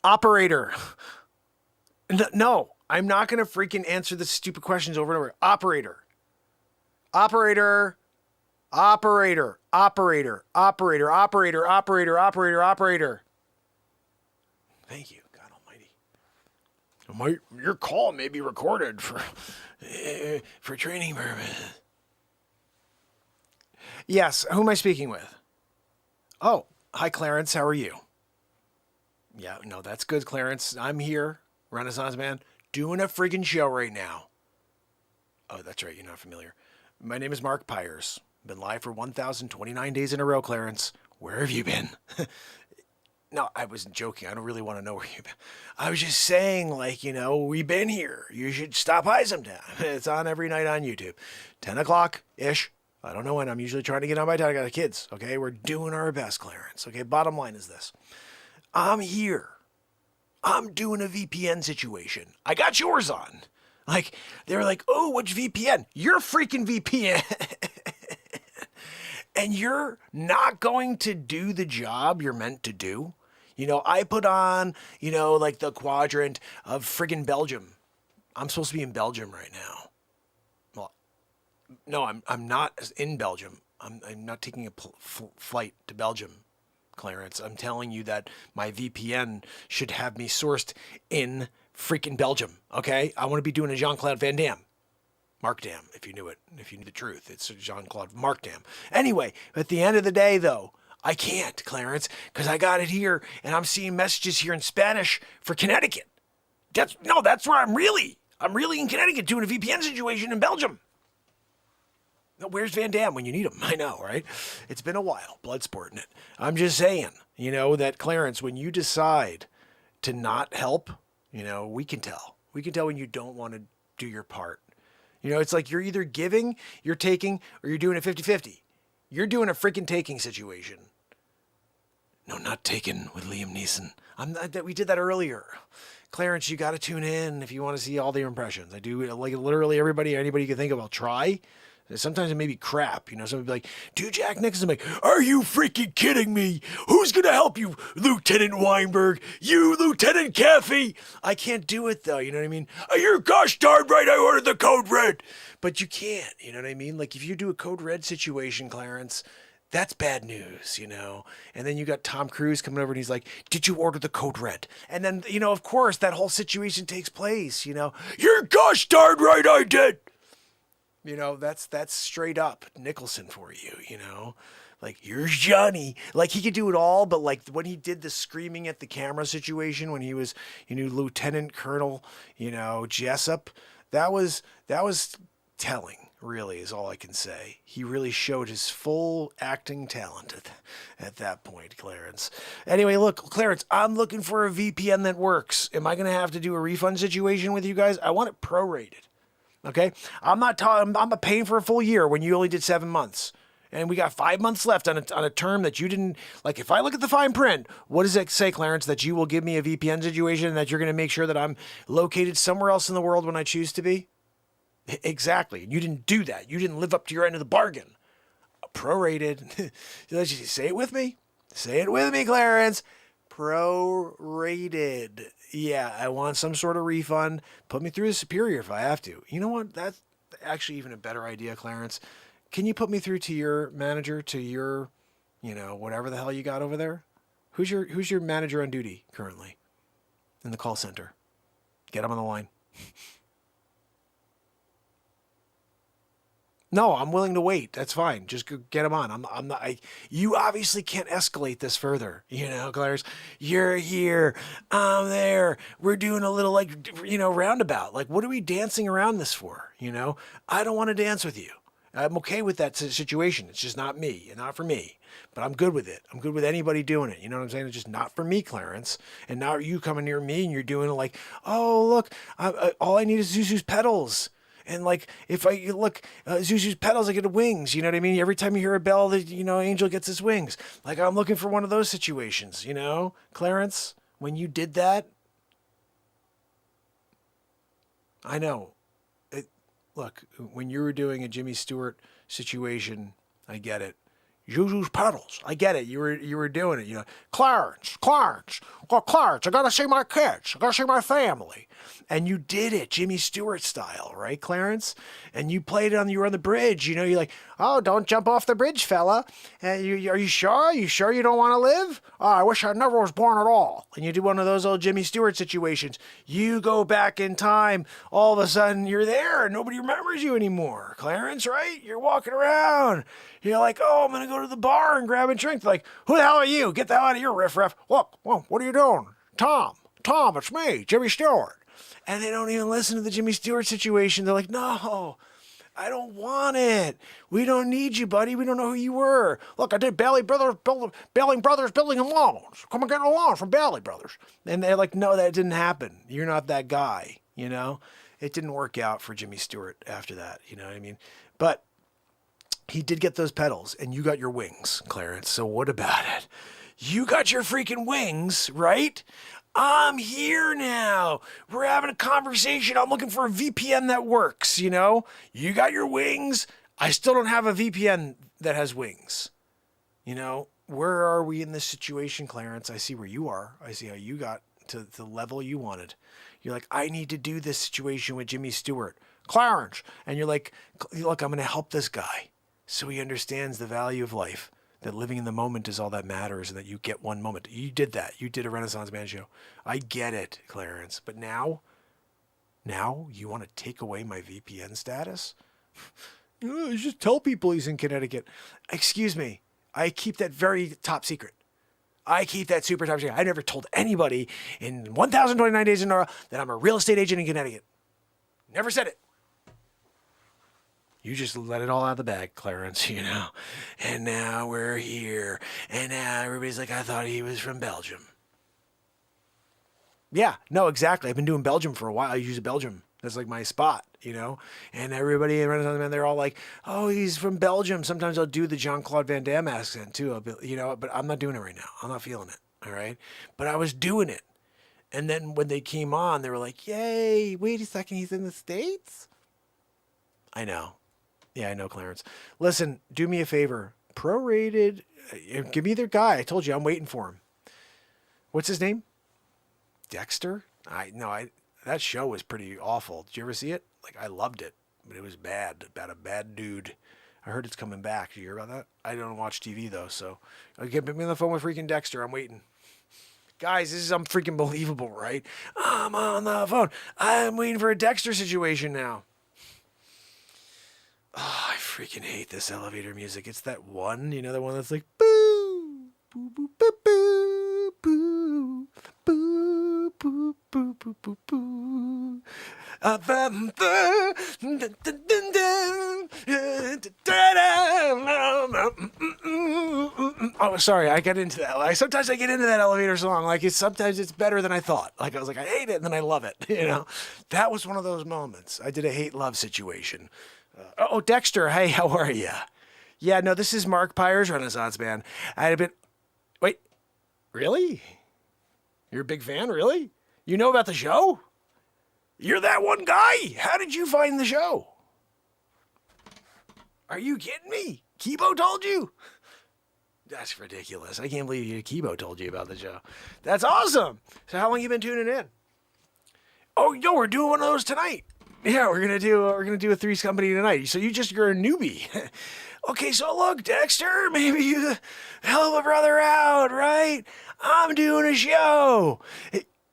Operator. No, I'm not going to freaking answer the stupid questions over and over. Operator. Operator. Operator. Operator. Operator. Operator. Operator. Operator. Operator. Thank you, God Almighty. Your call may be recorded for training purposes. Yes, who am I speaking with? Oh, hi, Clarence. How are you? Yeah, no, that's good, Clarence. I'm here, Renaissance Man, doing a friggin' show right now. Oh, that's right. You're not familiar. My name is Mark Pires. Been live for 1,029 days in a row, Clarence. Where have you been? No, I wasn't joking. I don't really want to know where you've been. I was just saying, like, we've been here. You should stop by sometime. It's on every night on YouTube. 10 o'clock-ish. I don't know when. I'm usually trying to get on by time. I got the kids, okay? We're doing our best, Clarence, okay? Bottom line is this. I'm here. I'm doing a VPN situation. I got yours on. Like, they were like, oh, which VPN? You're freaking VPN. And you're not going to do the job you're meant to do. I put on, like the quadrant of friggin' Belgium. I'm supposed to be in Belgium right now. Well, no, I'm not in Belgium. I'm not taking a flight to Belgium, Clarence. I'm telling you that my VPN should have me sourced in freaking Belgium, okay? I want to be doing a Jean-Claude Van Damme. Mark Dam, if you knew it, if you knew the truth. It's Jean-Claude Mark Dam. Anyway, at the end of the day, though, I can't, Clarence, because I got it here, and I'm seeing messages here in Spanish for Connecticut. That's where I'm really in Connecticut doing a VPN situation in Belgium. Now, where's Van Damme when you need him? I know, right? It's been a while, blood sporting it. I'm just saying, that Clarence, when you decide to not help, we can tell. We can tell when you don't want to do your part. It's like you're either giving, you're taking, or you're doing a 50-50. You're doing a freaking taking situation. No, not taking with Liam Neeson. We did that earlier. Clarence, you got to tune in if you want to see all the impressions. I do, like, literally anybody you can think of, I'll try. Sometimes it may be crap, somebody be like, do Jack Nicholson. I'm like, are you freaking kidding me? Who's going to help you, Lieutenant Weinberg? You, Lieutenant Caffey? I can't do it, though, you know what I mean? You're gosh darn right, I ordered the code red. But you can't, you know what I mean? Like, if you do a code red situation, Clarence, that's bad news, And then you got Tom Cruise coming over and he's like, did you order the code red? And then, of course, that whole situation takes place, You're gosh darn right, I did. That's straight up Nicholson for you, Like, here's Johnny. Like, he could do it all, but, like, when he did the screaming at the camera situation, when he was, Lieutenant Colonel, Jessup, that was telling, really, is all I can say. He really showed his full acting talent at that point, Clarence. Anyway, look, Clarence, I'm looking for a VPN that works. Am I going to have to do a refund situation with you guys? I want it prorated. Okay, I'm not paying for a full year when you only did 7 months, and we got 5 months left on a term that you didn't like. If I look at the fine print, what does it say, Clarence? That you will give me a VPN situation, and that you're going to make sure that I'm located somewhere else in the world when I choose to be? Exactly. You didn't do that. You didn't live up to your end of the bargain. Prorated. Say it with me. Say it with me, Clarence. Prorated. Yeah, I want some sort of refund. Put me through the superior if I have to. You know what? That's actually even a better idea, Clarence. Can you put me through to your manager, to your, whatever the hell you got over there? Who's your manager on duty currently in the call center? Get him on the line. No, I'm willing to wait. That's fine. Just go get him on. I'm not. You obviously can't escalate this further. Clarence. You're here. I'm there. We're doing a little roundabout. Like, what are we dancing around this for? I don't want to dance with you. I'm okay with that situation. It's just not me and not for me. But I'm good with it. I'm good with anybody doing it. You know what I'm saying? It's just not for me, Clarence. And now you coming near me and you're doing it like, oh, look, all I need is Zuzu's pedals. And like, if I look, Zuzu's pedals, I get wings. You know what I mean? Every time you hear a bell, Angel gets his wings. Like, I'm looking for one of those situations, Clarence, when you did that. I know. Look, when you were doing a Jimmy Stewart situation, I get it. Zuzu's pedals. I get it. You were doing it. Clarence, well, Clarence, I gotta see my kids. I gotta see my family. And you did it, Jimmy Stewart style, right, Clarence? And you played it you were on the bridge. You're like, oh, don't jump off the bridge, fella. Are you sure? You sure you don't want to live? Oh, I wish I never was born at all. And you do one of those old Jimmy Stewart situations. You go back in time. All of a sudden, you're there. And nobody remembers you anymore. Clarence, right? You're walking around. You're like, oh, I'm going to go to the bar and grab a drink. They're like, who the hell are you? Get the hell out of here, riff-raff. Look, well, what are you doing? Tom, it's me, Jimmy Stewart. And they don't even listen to the Jimmy Stewart situation. They're like, no, I don't want it. We don't need you, buddy. We don't know who you were. Look, I did Bailey Brothers Building and Loans. Come and get a loan from Bailey Brothers. And they're like, no, that didn't happen. You're not that guy, you know? It didn't work out for Jimmy Stewart after that, you know what I mean? But he did get those pedals, and you got your wings, Clarence. So what about it? You got your freaking wings, right? I'm here now. We're having a conversation. I'm looking for a VPN that works, you know? You got your wings. I still don't have a VPN that has wings. You know, where are we in this situation, Clarence? I see where you are. I see how you got to the level you wanted. You're like, I need to do this situation with Jimmy Stewart. Clarence. And you're like, look, I'm going to help this guy so he understands the value of life. That living in the moment is all that matters and that you get one moment. You did that. You did a Renaissance Man show. I get it, Clarence. But now you want to take away my VPN status? Just tell people he's in Connecticut. Excuse me. I keep that very top secret. I keep that super top secret. I never told anybody in 1,029 days in a row that I'm a real estate agent in Connecticut. Never said it. You just let it all out of the bag, Clarence, you know. And now we're here. And now everybody's like, I thought he was from Belgium. Yeah, no, exactly. I've been doing Belgium for a while. I use Belgium. That's like my spot, you know. And everybody in Renaissance Man, they're all like, oh, he's from Belgium. Sometimes I'll do the Jean-Claude Van Damme accent too. I'll be, you know, but I'm not doing it right now. I'm not feeling it, all right? But I was doing it. And then when they came on, they were like, yay, wait a second, he's in the States? I know. Yeah, I know, Clarence. Listen, do me a favor. Prorated. Give me their guy. I told you, I'm waiting for him. What's his name? Dexter? That show was pretty awful. Did you ever see it? Like, I loved it, but it was bad. About a bad dude. I heard it's coming back. Did you hear about that? I don't watch TV, though, so. Get me on the phone with freaking Dexter. I'm waiting. Guys, this is unfreaking believable, right? I'm on the phone. I'm waiting for a Dexter situation now. Oh, I freaking hate this elevator music. It's that one, you know, the one that's like boo, boo, boo, boo, boo, boo, boo, boo, boo, boo, boo, boo. Oh, sorry, I got into that. Like, sometimes I get into that elevator song. Like, sometimes it's better than I thought. Like, I was like, I hate it, and then I love it. You know, that was one of those moments. I did a hate-love situation. Dexter, hey, how are you? Yeah, no, this is Mark Pires, Renaissance Man. Wait, really? You're a big fan, really? You know about the show? You're that one guy? How did you find the show? Are you kidding me? Kibo told you? That's ridiculous. I can't believe Kibo told you about the show. That's awesome. So how long you been tuning in? Oh, no, we're doing one of those tonight. Yeah, we're gonna do a Three's Company tonight. So you're a newbie. Okay, so look, Dexter, maybe you help a brother out, right? I'm doing a show.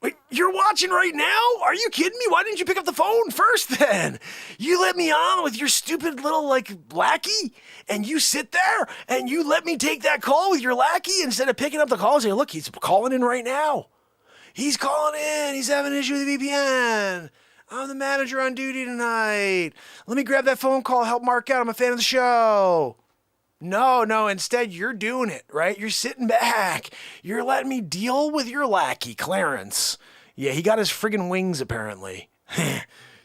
Wait, you're watching right now? Are you kidding me? Why didn't you pick up the phone first then? You let me on with your stupid little lackey, and you sit there and you let me take that call with your lackey instead of picking up the call and saying, look, he's calling in right now. He's calling in. He's having an issue with the VPN. I'm the manager on duty tonight. Let me grab that phone call, help Mark out. I'm a fan of the show. No, instead you're doing it, right? You're sitting back. You're letting me deal with your lackey, Clarence. Yeah, he got his friggin' wings, apparently.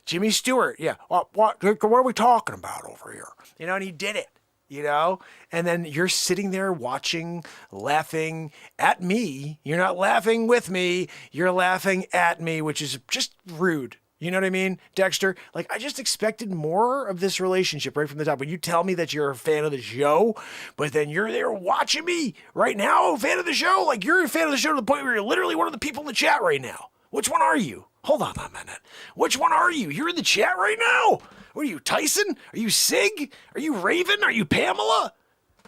Jimmy Stewart, yeah. What are we talking about over here? You know, and he did it, you know? And then you're sitting there watching, laughing at me. You're not laughing with me. You're laughing at me, which is just rude. You know what I mean, Dexter? Like, I just expected more of this relationship right from the top. When you tell me that you're a fan of the show, but then you're there watching me right now, a fan of the show? Like, you're a fan of the show to the point where you're literally one of the people in the chat right now. Which one are you? Hold on a minute. Which one are you? You're in the chat right now? What are you, Tyson? Are you Sig? Are you Raven? Are you Pamela?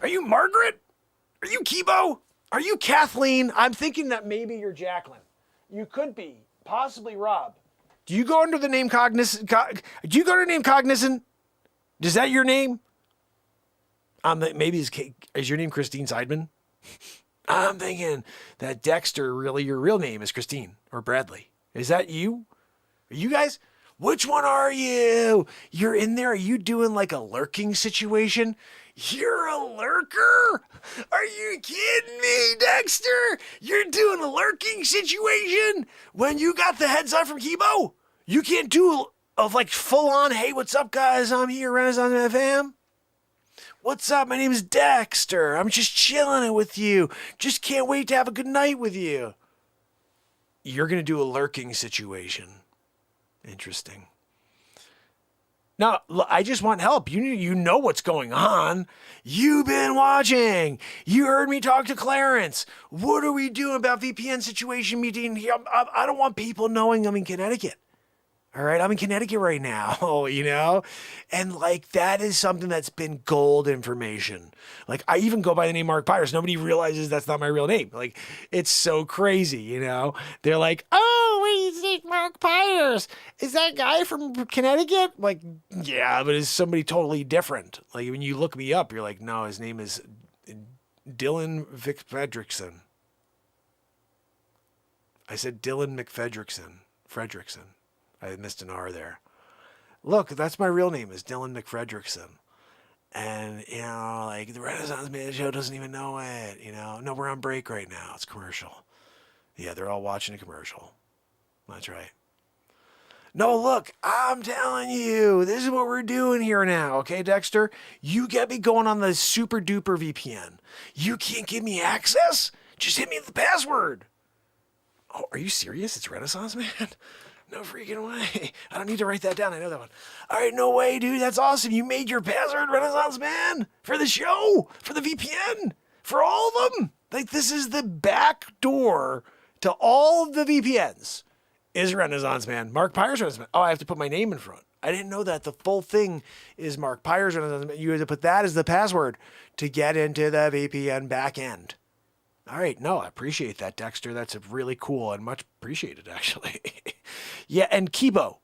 Are you Margaret? Are you Kibo? Are you Kathleen? I'm thinking that maybe you're Jacqueline. You could be. Possibly Rob. Do you go under the name Cognizant? Do you go under the name Cognizant? Is that your name? Maybe is your name Christine Seidman? I'm thinking that Dexter, really, your real name is Christine or Bradley. Is that you? Are you guys? Which one are you? You're in there. Are you doing like a lurking situation? You're a lurker? Are you kidding me, Dexter? You're doing a lurking situation when you got the heads up from Kibo? You can't do of like full on, hey, what's up, guys? I'm here, Renaissance FM. What's up? My name is Dexter. I'm just chilling with you. Just can't wait to have a good night with you. You're going to do a lurking situation. Interesting. Now, I just want help. You know what's going on. You've been watching. You heard me talk to Clarence. What are we doing about VPN situation meeting here? I don't want people knowing I'm in Connecticut. All right, I'm in Connecticut right now, you know? And like that is something that's been gold information. Like I even go by the name Mark Pires. Nobody realizes that's not my real name. Like it's so crazy, you know? They're like, oh, wait, is it Mark Pires? Is that guy from Connecticut? Like, yeah, but it's somebody totally different. Like when you look me up, you're like, no, his name is Dylan Fredrickson. I said Dylan Fredrickson. I missed an R there. Look, that's my real name is Dylan McFredrickson. And, you know, like the Renaissance Man Show doesn't even know it, you know. No, we're on break right now. It's commercial. Yeah, they're all watching a commercial. That's right. No, look, I'm telling you, this is what we're doing here now, okay, Dexter? You get me going on the super duper VPN. You can't give me access? Just hit me with the password. Oh, are you serious? It's Renaissance Man? No freaking way. I don't need to write that down. I know that one. All right, no way, dude. That's awesome. You made your password, Renaissance Man, for the show, for the VPN, for all of them. Like, this is the back door to all of the VPNs is Renaissance Man. Mark Pires, Renaissance Man. Oh, I have to put my name in front. I didn't know that. The full thing is Mark Pires, Renaissance Man. You have to put that as the password to get into the VPN back end. All right. No, I appreciate that, Dexter. That's really cool and much appreciated, actually. Yeah, and Kibo,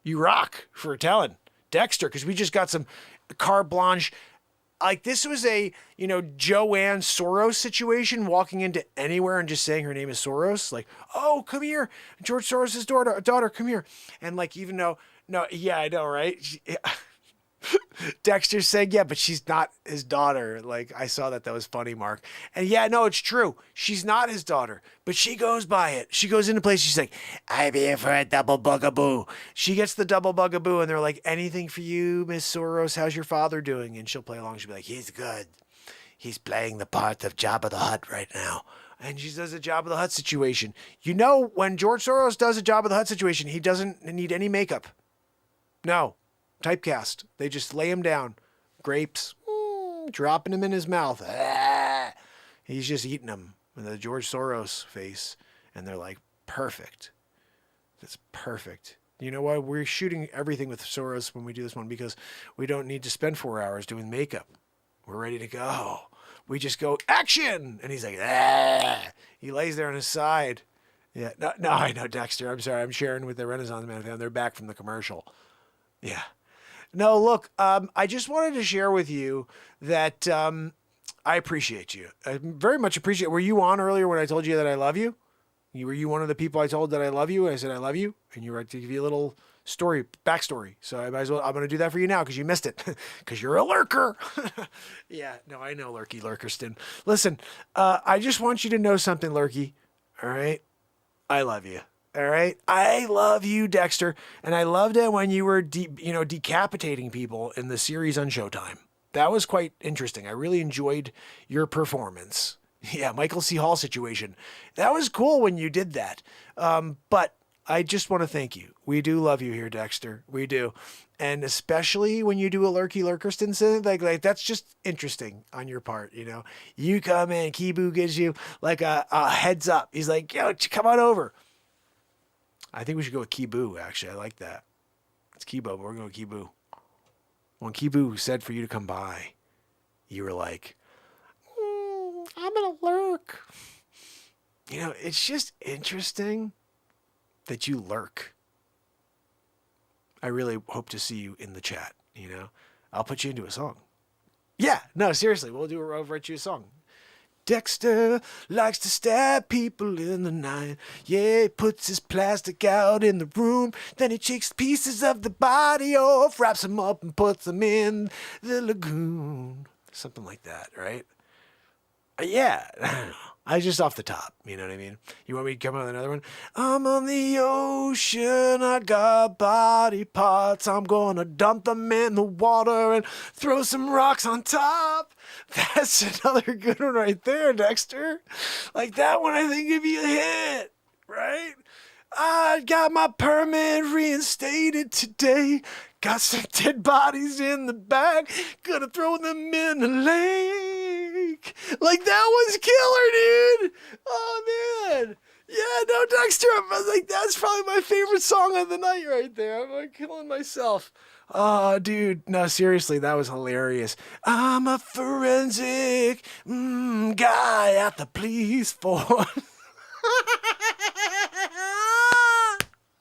you rock for telling Dexter, because we just got some carte blanche. Like, this was a, you know, Joanne Soros situation, walking into anywhere and just saying her name is Soros. Like, oh, come here. George Soros' daughter, come here. And, like, even though, no, yeah, I know, right? Dexter said, yeah, but she's not his daughter. Like, I saw that. That was funny, Mark. And yeah, no, it's true. She's not his daughter, but she goes by it. She goes into place. She's like, I'm here for a double bugaboo. She gets the double bugaboo, and they're like, anything for you, Miss Soros? How's your father doing? And she'll play along. She'll be like, he's good. He's playing the part of Jabba the Hutt right now. And she does a Jabba the Hutt situation. You know, when George Soros does a Jabba the Hutt situation, he doesn't need any makeup. No. Typecast. They just lay him down. Grapes. Dropping him in his mouth. He's just eating them. And the George Soros face. And they're like, perfect. That's perfect. You know what? We're shooting everything with Soros when we do this one because we don't need to spend 4 hours doing makeup. We're ready to go. We just go, action! And he's like, He lays there on his side. Yeah. No, I know, Dexter. I'm sorry. I'm sharing with the Renaissance Man fan. They're back from the commercial. Yeah. No, look, I just wanted to share with you that I appreciate you. I very much appreciate. Were you on earlier when I told you that I love you? Were you one of the people I told that I love you? I said I love you, and you were to give you a little backstory. So I might as well. I'm going to do that for you now because you missed it because you're a lurker. Yeah, no, I know, Lurkerston. Listen, I just want you to know something, Lurky. All right, I love you. All right. I love you, Dexter. And I loved it when you were, decapitating people in the series on Showtime. That was quite interesting. I really enjoyed your performance. Yeah. Michael C. Hall situation. That was cool when you did that. But I just want to thank you. We do love you here, Dexter. We do. And especially when you do a Lurkerston thing, like that's just interesting on your part. You know, you come in, Kibu gives you like a heads up. He's like, yo, come on over. I think we should go with Kibu, actually. I like that. It's Kibo, but we're going with Kibu. When Kibu said for you to come by, you were like, I'm going to lurk. You know, it's just interesting that you lurk. I really hope to see you in the chat, I'll put you into a song. Yeah, no, seriously, we'll write you a song. Dexter likes to stab people in the night. Yeah, he puts his plastic out in the room. Then he takes pieces of the body off, wraps them up, and puts them in the lagoon. Something like that, right? Yeah, I don't know. I just off the top, you know what I mean? You want me to come up with another one? I'm on the ocean, I got body parts. I'm gonna dump them in the water and throw some rocks on top. That's another good one right there, Dexter. Like that one, I think would be a hit, right? I got my permit reinstated today. Got some dead bodies in the bag. Gonna throw them in the lake. Like that one's killer, dude. Oh man. Yeah, no, Dexter. I was like, that's probably my favorite song of the night right there. I'm like killing myself. Oh, dude. No, seriously, that was hilarious. I'm a forensic guy at the police force.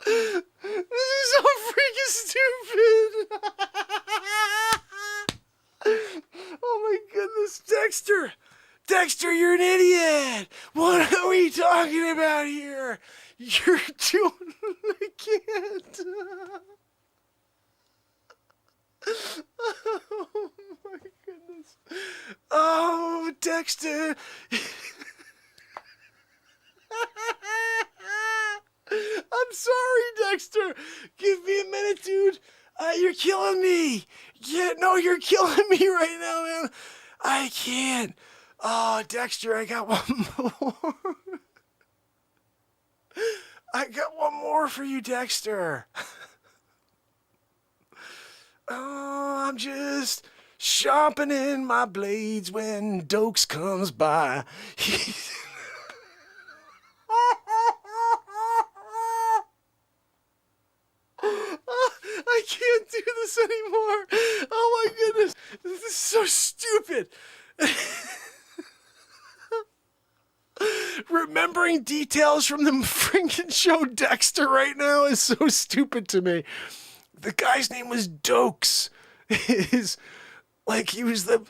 This is so freaking stupid. Oh my goodness, Dexter. Dexter, you're an idiot. What are we talking about here? You're doing... I can't. Oh my goodness. Oh, Dexter. I'm sorry, Dexter. Give me a minute, dude. You're killing me. Yeah, no, you're killing me right now, man. I can't. Oh, Dexter, I got one more. I got one more for you, Dexter. Oh, I'm just sharpening my blades when Dokes comes by. I can't do this anymore. Oh my goodness. This is so stupid. Remembering details from the freaking show Dexter right now is so stupid to me. The guy's name was Dokes. He was the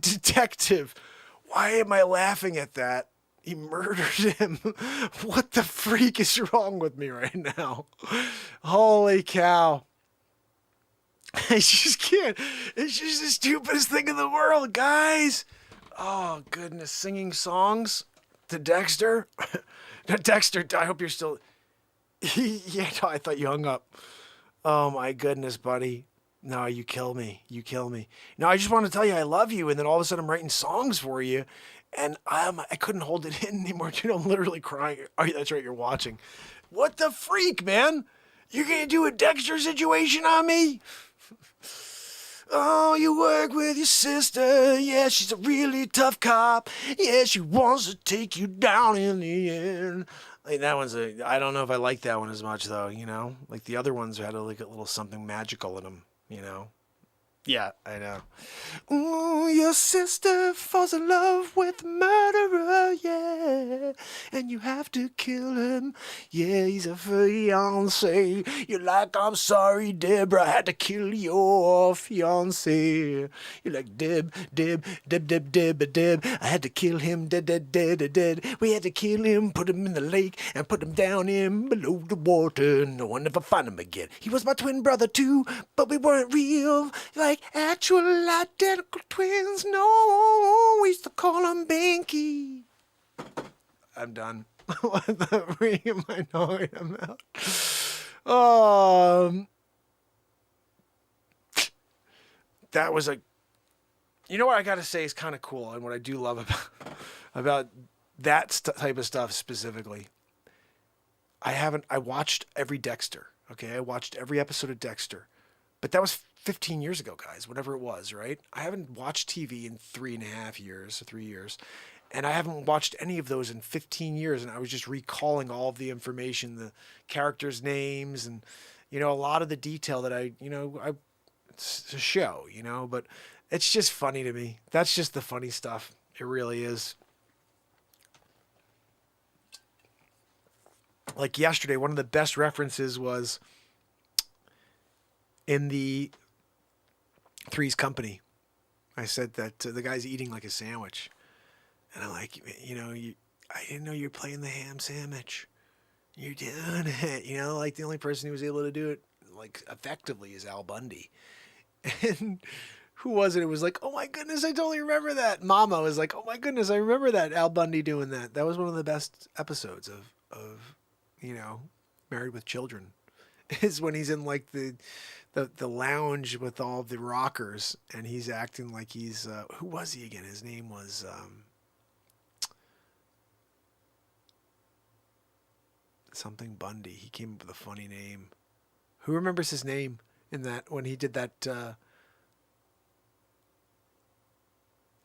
detective. Why am I laughing at that? He murdered him. What the freak is wrong with me right now? Holy cow. I just can't. It's just the stupidest thing in the world, guys. Oh, goodness. Singing songs to Dexter? Dexter, I hope you're still... Yeah, no, I thought you hung up. Oh, my goodness, buddy. No, you kill me. You kill me. No, I just want to tell you I love you, and then all of a sudden I'm writing songs for you, and I couldn't hold it in anymore, dude. I'm literally crying. Oh, that's right, you're watching. What the freak, man? You're going to do a Dexter situation on me? Oh, you work with your sister. Yeah, she's a really tough cop. Yeah, she wants to take you down in the end. Like that one's I don't know if I like that one as much though, you know? Like the other ones had a little something magical in them, you know? Yeah, I know. Ooh, your sister falls in love with a murderer, yeah. And you have to kill him. Yeah, he's a fiancé. You're like, I'm sorry, Deborah, I had to kill your fiancé. You're like, Deb. I had to kill him, dead. We had to kill him, put him in the lake, and put him down in below the water. No one ever find him again. He was my twin brother too, but we weren't real. Like actual identical twins. No, we used to call them Binky. I'm done. What the ring am I knowing about? That was you know what I gotta say is kind of cool, and what I do love about that type of stuff specifically. I watched every Dexter. Okay, I watched every episode of Dexter, but that was 15 years ago, guys, whatever it was, right? I haven't watched TV in 3.5 years, 3 years, and I haven't watched any of those in 15 years, and I was just recalling all of the information, the characters' names, and, you know, a lot of the detail that it's a show, you know, but it's just funny to me. That's just the funny stuff. It really is. Like yesterday, one of the best references was in the Three's Company. I said that the guy's eating like a sandwich. And I'm like, you know, I didn't know you were playing the ham sandwich. You're doing it. You know, like the only person who was able to do it like effectively is Al Bundy. And who was it? It was like, oh my goodness, I totally remember that. Mama was like, oh my goodness, I remember that Al Bundy doing that. That was one of the best episodes of you know, Married with Children. Is when he's in like the lounge with all the rockers and he's acting like he's who was he again? His name was something Bundy. He came up with a funny name. Who remembers his name in that when he did that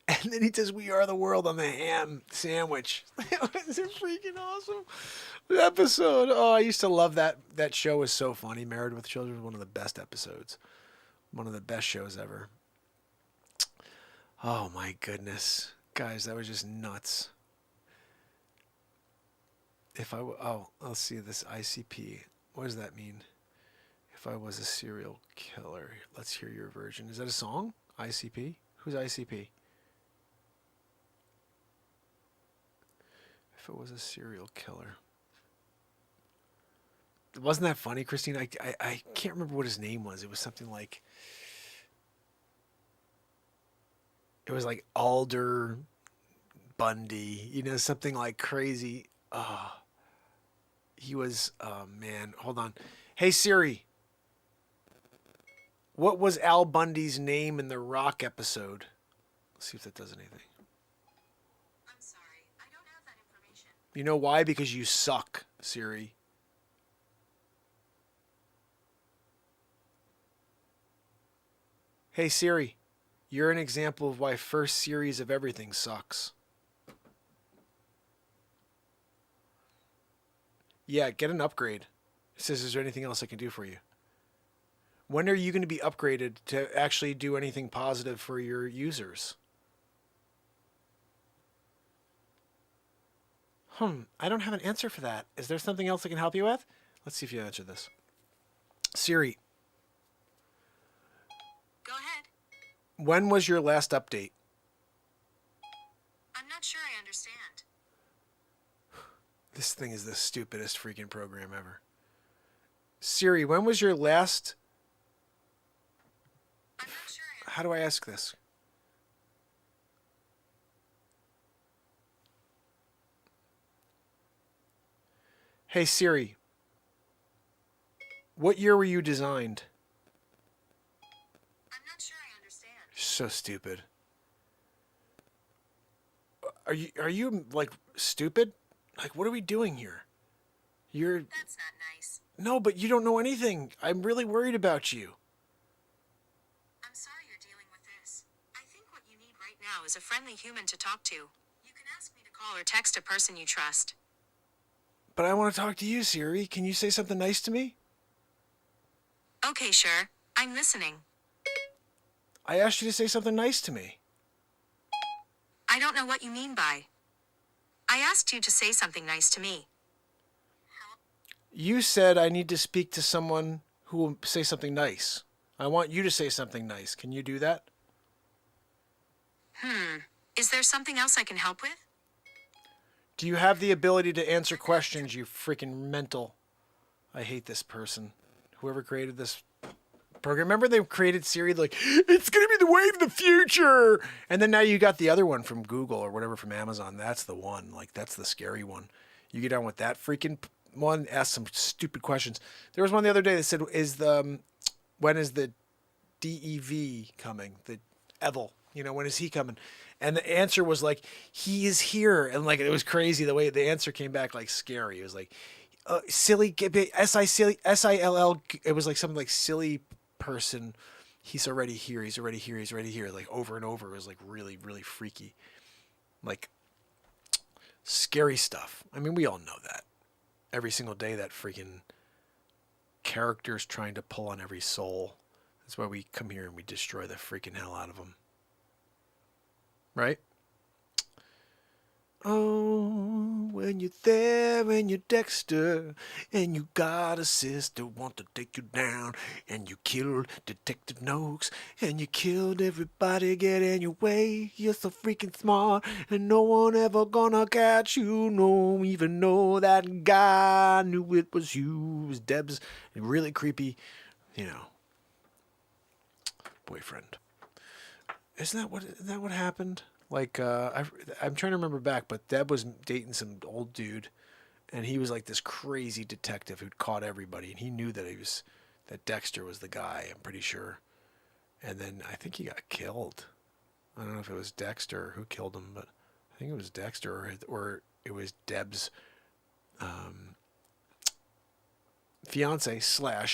and then he says, "We are the world" on the ham sandwich. It was a freaking awesome episode. Oh, I used to love that. That show was so funny. Married with Children was one of the best episodes. One of the best shows ever. Oh my goodness. Guys, that was just nuts. Let's see this ICP. What does that mean? If I was a serial killer. Let's hear your version. Is that a song? ICP? Who's ICP? If it was a serial killer. Wasn't that funny, Christine? I can't remember what his name was. It was something like... It was like Alder Bundy. You know, something like crazy. He was... Oh, man. Hold on. Hey, Siri. What was Al Bundy's name in the Rock episode? Let's see if that does anything. You know why? Because you suck, Siri. Hey, Siri. You're an example of why first series of everything sucks. Yeah, get an upgrade. It says, is there anything else I can do for you? When are you going to be upgraded to actually do anything positive for your users? I don't have an answer for that. Is there something else I can help you with? Let's see if you answer this. Siri. Go ahead. When was your last update? I'm not sure I understand. This thing is the stupidest freaking program ever. Siri, when was your last... I'm not sure I How do I ask this? Hey Siri, what year were you designed? I'm not sure I understand. So stupid. Are you like stupid? Like what are we doing here? That's not nice. No, but you don't know anything. I'm really worried about you. I'm sorry you're dealing with this. I think what you need right now is a friendly human to talk to. You can ask me to call or text a person you trust. But I want to talk to you, Siri. Can you say something nice to me? Okay, sure. I'm listening. I asked you to say something nice to me. I don't know what you mean by. I asked you to say something nice to me. You said I need to speak to someone who will say something nice. I want you to say something nice. Can you do that? Is there something else I can help with? Do you have the ability to answer questions, you freaking mental? I hate this person. Whoever created this program. Remember they created Siri like, it's going to be the wave of the future. And then now you got the other one from Google or whatever from Amazon. That's the one. Like, that's the scary one. You get on with that freaking one, ask some stupid questions. There was one the other day that said, when is the DEV coming? The Evil. You know, when is he coming? And the answer was like, he is here. And like, it was crazy the way the answer came back, like scary. It was like, silly, S-I-L-L. It was like something like silly person. He's already here. He's already here. He's already here. Like over and over. It was like really, really freaky. Like scary stuff. I mean, we all know that. Every single day that freaking character's trying to pull on every soul. That's why we come here and we destroy the freaking hell out of them. Right? Oh, when you're there and you're Dexter, and you got a sister want to take you down, and you killed Detective Noakes, and you killed everybody getting in your way. You're so freaking smart, and no one ever gonna catch you. No, even though that guy knew it was you. It was Deb's really creepy, boyfriend. Isn't that what happened? Like, I'm trying to remember back, but Deb was dating some old dude, and he was like this crazy detective who'd caught everybody, and he knew that that Dexter was the guy, I'm pretty sure. And then I think he got killed. I don't know if it was Dexter who killed him, but I think it was Dexter, or it was Deb's fiance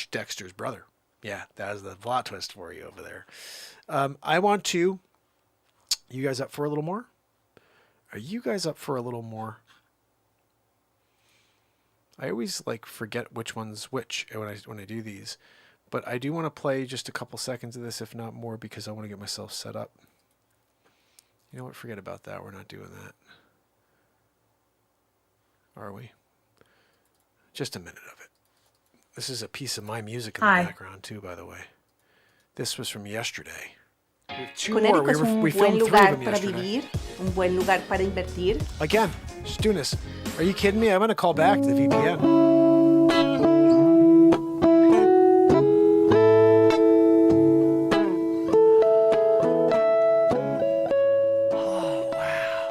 / Dexter's brother. Yeah, that was the plot twist for you over there. I want to... You guys up for a little more? Are you guys up for a little more? I always forget which one's which when I do these, but I do want to play just a couple seconds of this, if not more, because I want to get myself set up. You know what? Forget about that. We're not doing that. Are we? Just a minute of it. This is a piece of my music in the background too, by the way. This was from yesterday. Connecticut es un buen lugar para vivir, un buen lugar para invertir. Again, just doing this. Are you kidding me? I'm going to call back to the VPN. Oh, wow.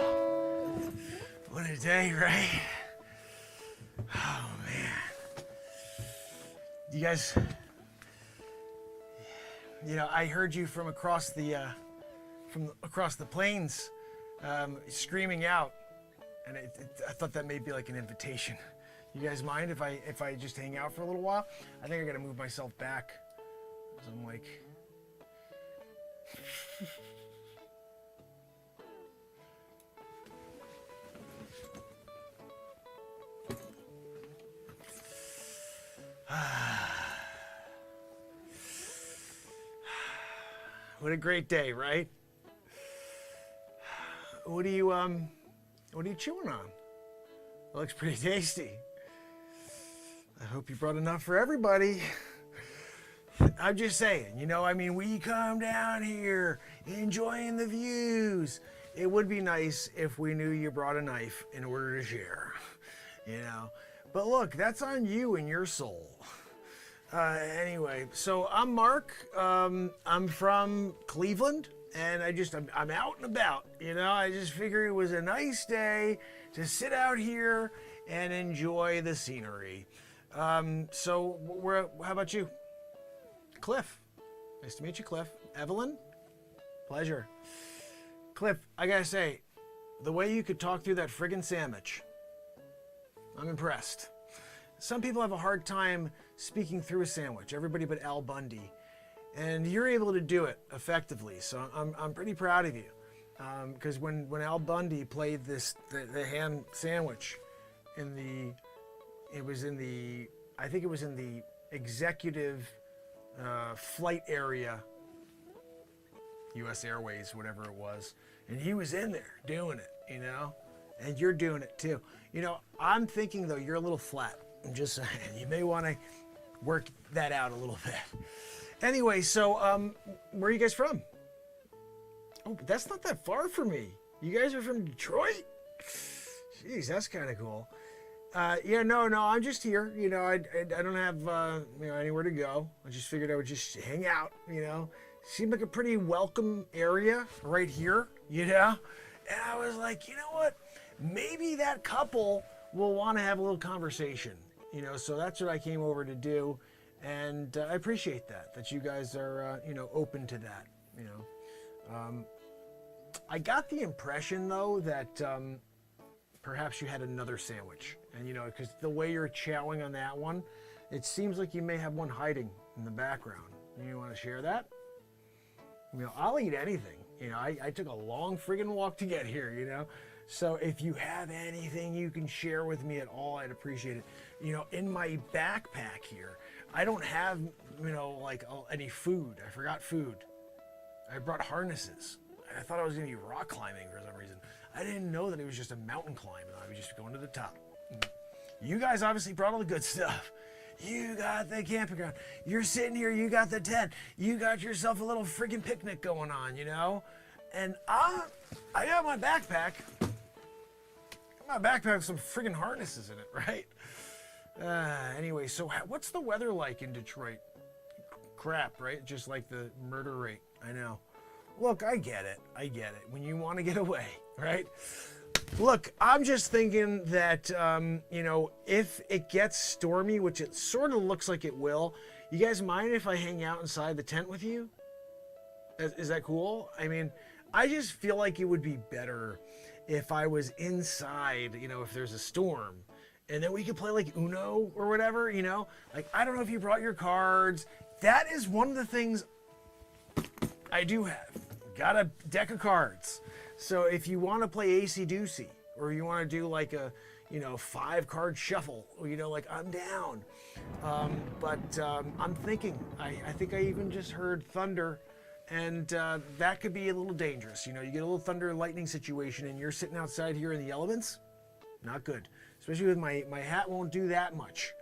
What a day, right? Oh, man. You guys... I heard you from across the plains, screaming out, and I thought that may be like an invitation. You guys mind if I just hang out for a little while? I think I gotta move myself back. So I'm like, what a great day, right? What are you chewing on? It looks pretty tasty. I hope you brought enough for everybody. I'm just saying, we come down here enjoying the views. It would be nice if we knew you brought a knife in order to share, But look, that's on you and your soul. Anyway, so I'm Mark. I'm from Cleveland, and I'm out and about. I just figured it was a nice day to sit out here and enjoy the scenery. So how about you? Cliff. Nice to meet you, Cliff. Evelyn? Pleasure. Cliff, I gotta say, the way you could talk through that friggin' sandwich, I'm impressed. Some people have a hard time speaking through a sandwich, everybody but Al Bundy. And you're able to do it effectively, so I'm pretty proud of you. Because when Al Bundy played the ham sandwich I think it was in the executive flight area, US Airways, whatever it was, and he was in there doing it, and you're doing it too. I'm thinking though, you're a little flat. I'm just saying, you may want to work that out a little bit. Anyway, so where are you guys from? Oh, but that's not that far from me. You guys are from Detroit? Jeez, that's kind of cool. No, I'm just here. I don't have anywhere to go. I just figured I would just hang out. Seemed like a pretty welcome area right here. And I was like, you know what? Maybe that couple will want to have a little conversation. So that's what I came over to do, and I appreciate that you guys are open to that. I got the impression though that perhaps you had another sandwich, and because the way you're chowing on that one, it seems like you may have one hiding in the background. You want to share that? I'll eat anything. I took a long friggin' walk to get here. So if you have anything you can share with me at all, I'd appreciate it. In my backpack here, I don't have, any food. I forgot food. I brought harnesses. I thought I was going to be rock climbing for some reason. I didn't know that it was just a mountain climb and I was just going to the top. You guys obviously brought all the good stuff. You got the campground. You're sitting here, you got the tent. You got yourself a little freaking picnic going on, you know? And I got my backpack. My backpack with some friggin' harnesses in it, right? Anyway, so what's the weather like in Detroit? Crap, right? Just like the murder rate. I know. Look, I get it. When you want to get away, right? Look, I'm just thinking that, you know, if it gets stormy, which it sort of looks like it will, you guys mind if I hang out inside the tent with you? Is that cool? I mean, I just feel like it would be better if I was inside, you know, if there's a storm. And then we could play like Uno or whatever, you know? Like, I don't know if you brought your cards. That is one of the things I do have. Got a deck of cards. So if you want to play AC-Doocy, or you want to do like a, you know, 5-card shuffle, or, you know, like, I'm down. But I'm thinking, I think I even just heard thunder, and that could be a little dangerous. You know, you get a little thunder and lightning situation, and you're sitting outside here in the elements. Not good. Especially with my hat won't do that much.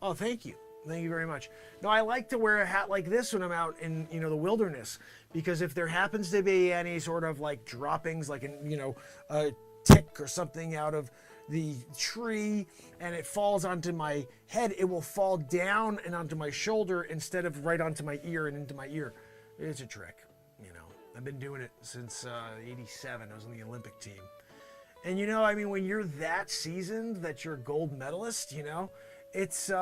Oh, thank you. Thank you very much. No, I like to wear a hat like this when I'm out in, you know, the wilderness, because if there happens to be any sort of like droppings, like, you know, a tick or something out of the tree and it falls onto my head, it will fall down and onto my shoulder instead of right onto my ear and into my ear. It's a trick, you know. I've been doing it since '87. I was on the Olympic team. And, you know, I mean, when you're that seasoned that you're a gold medalist, you know, it's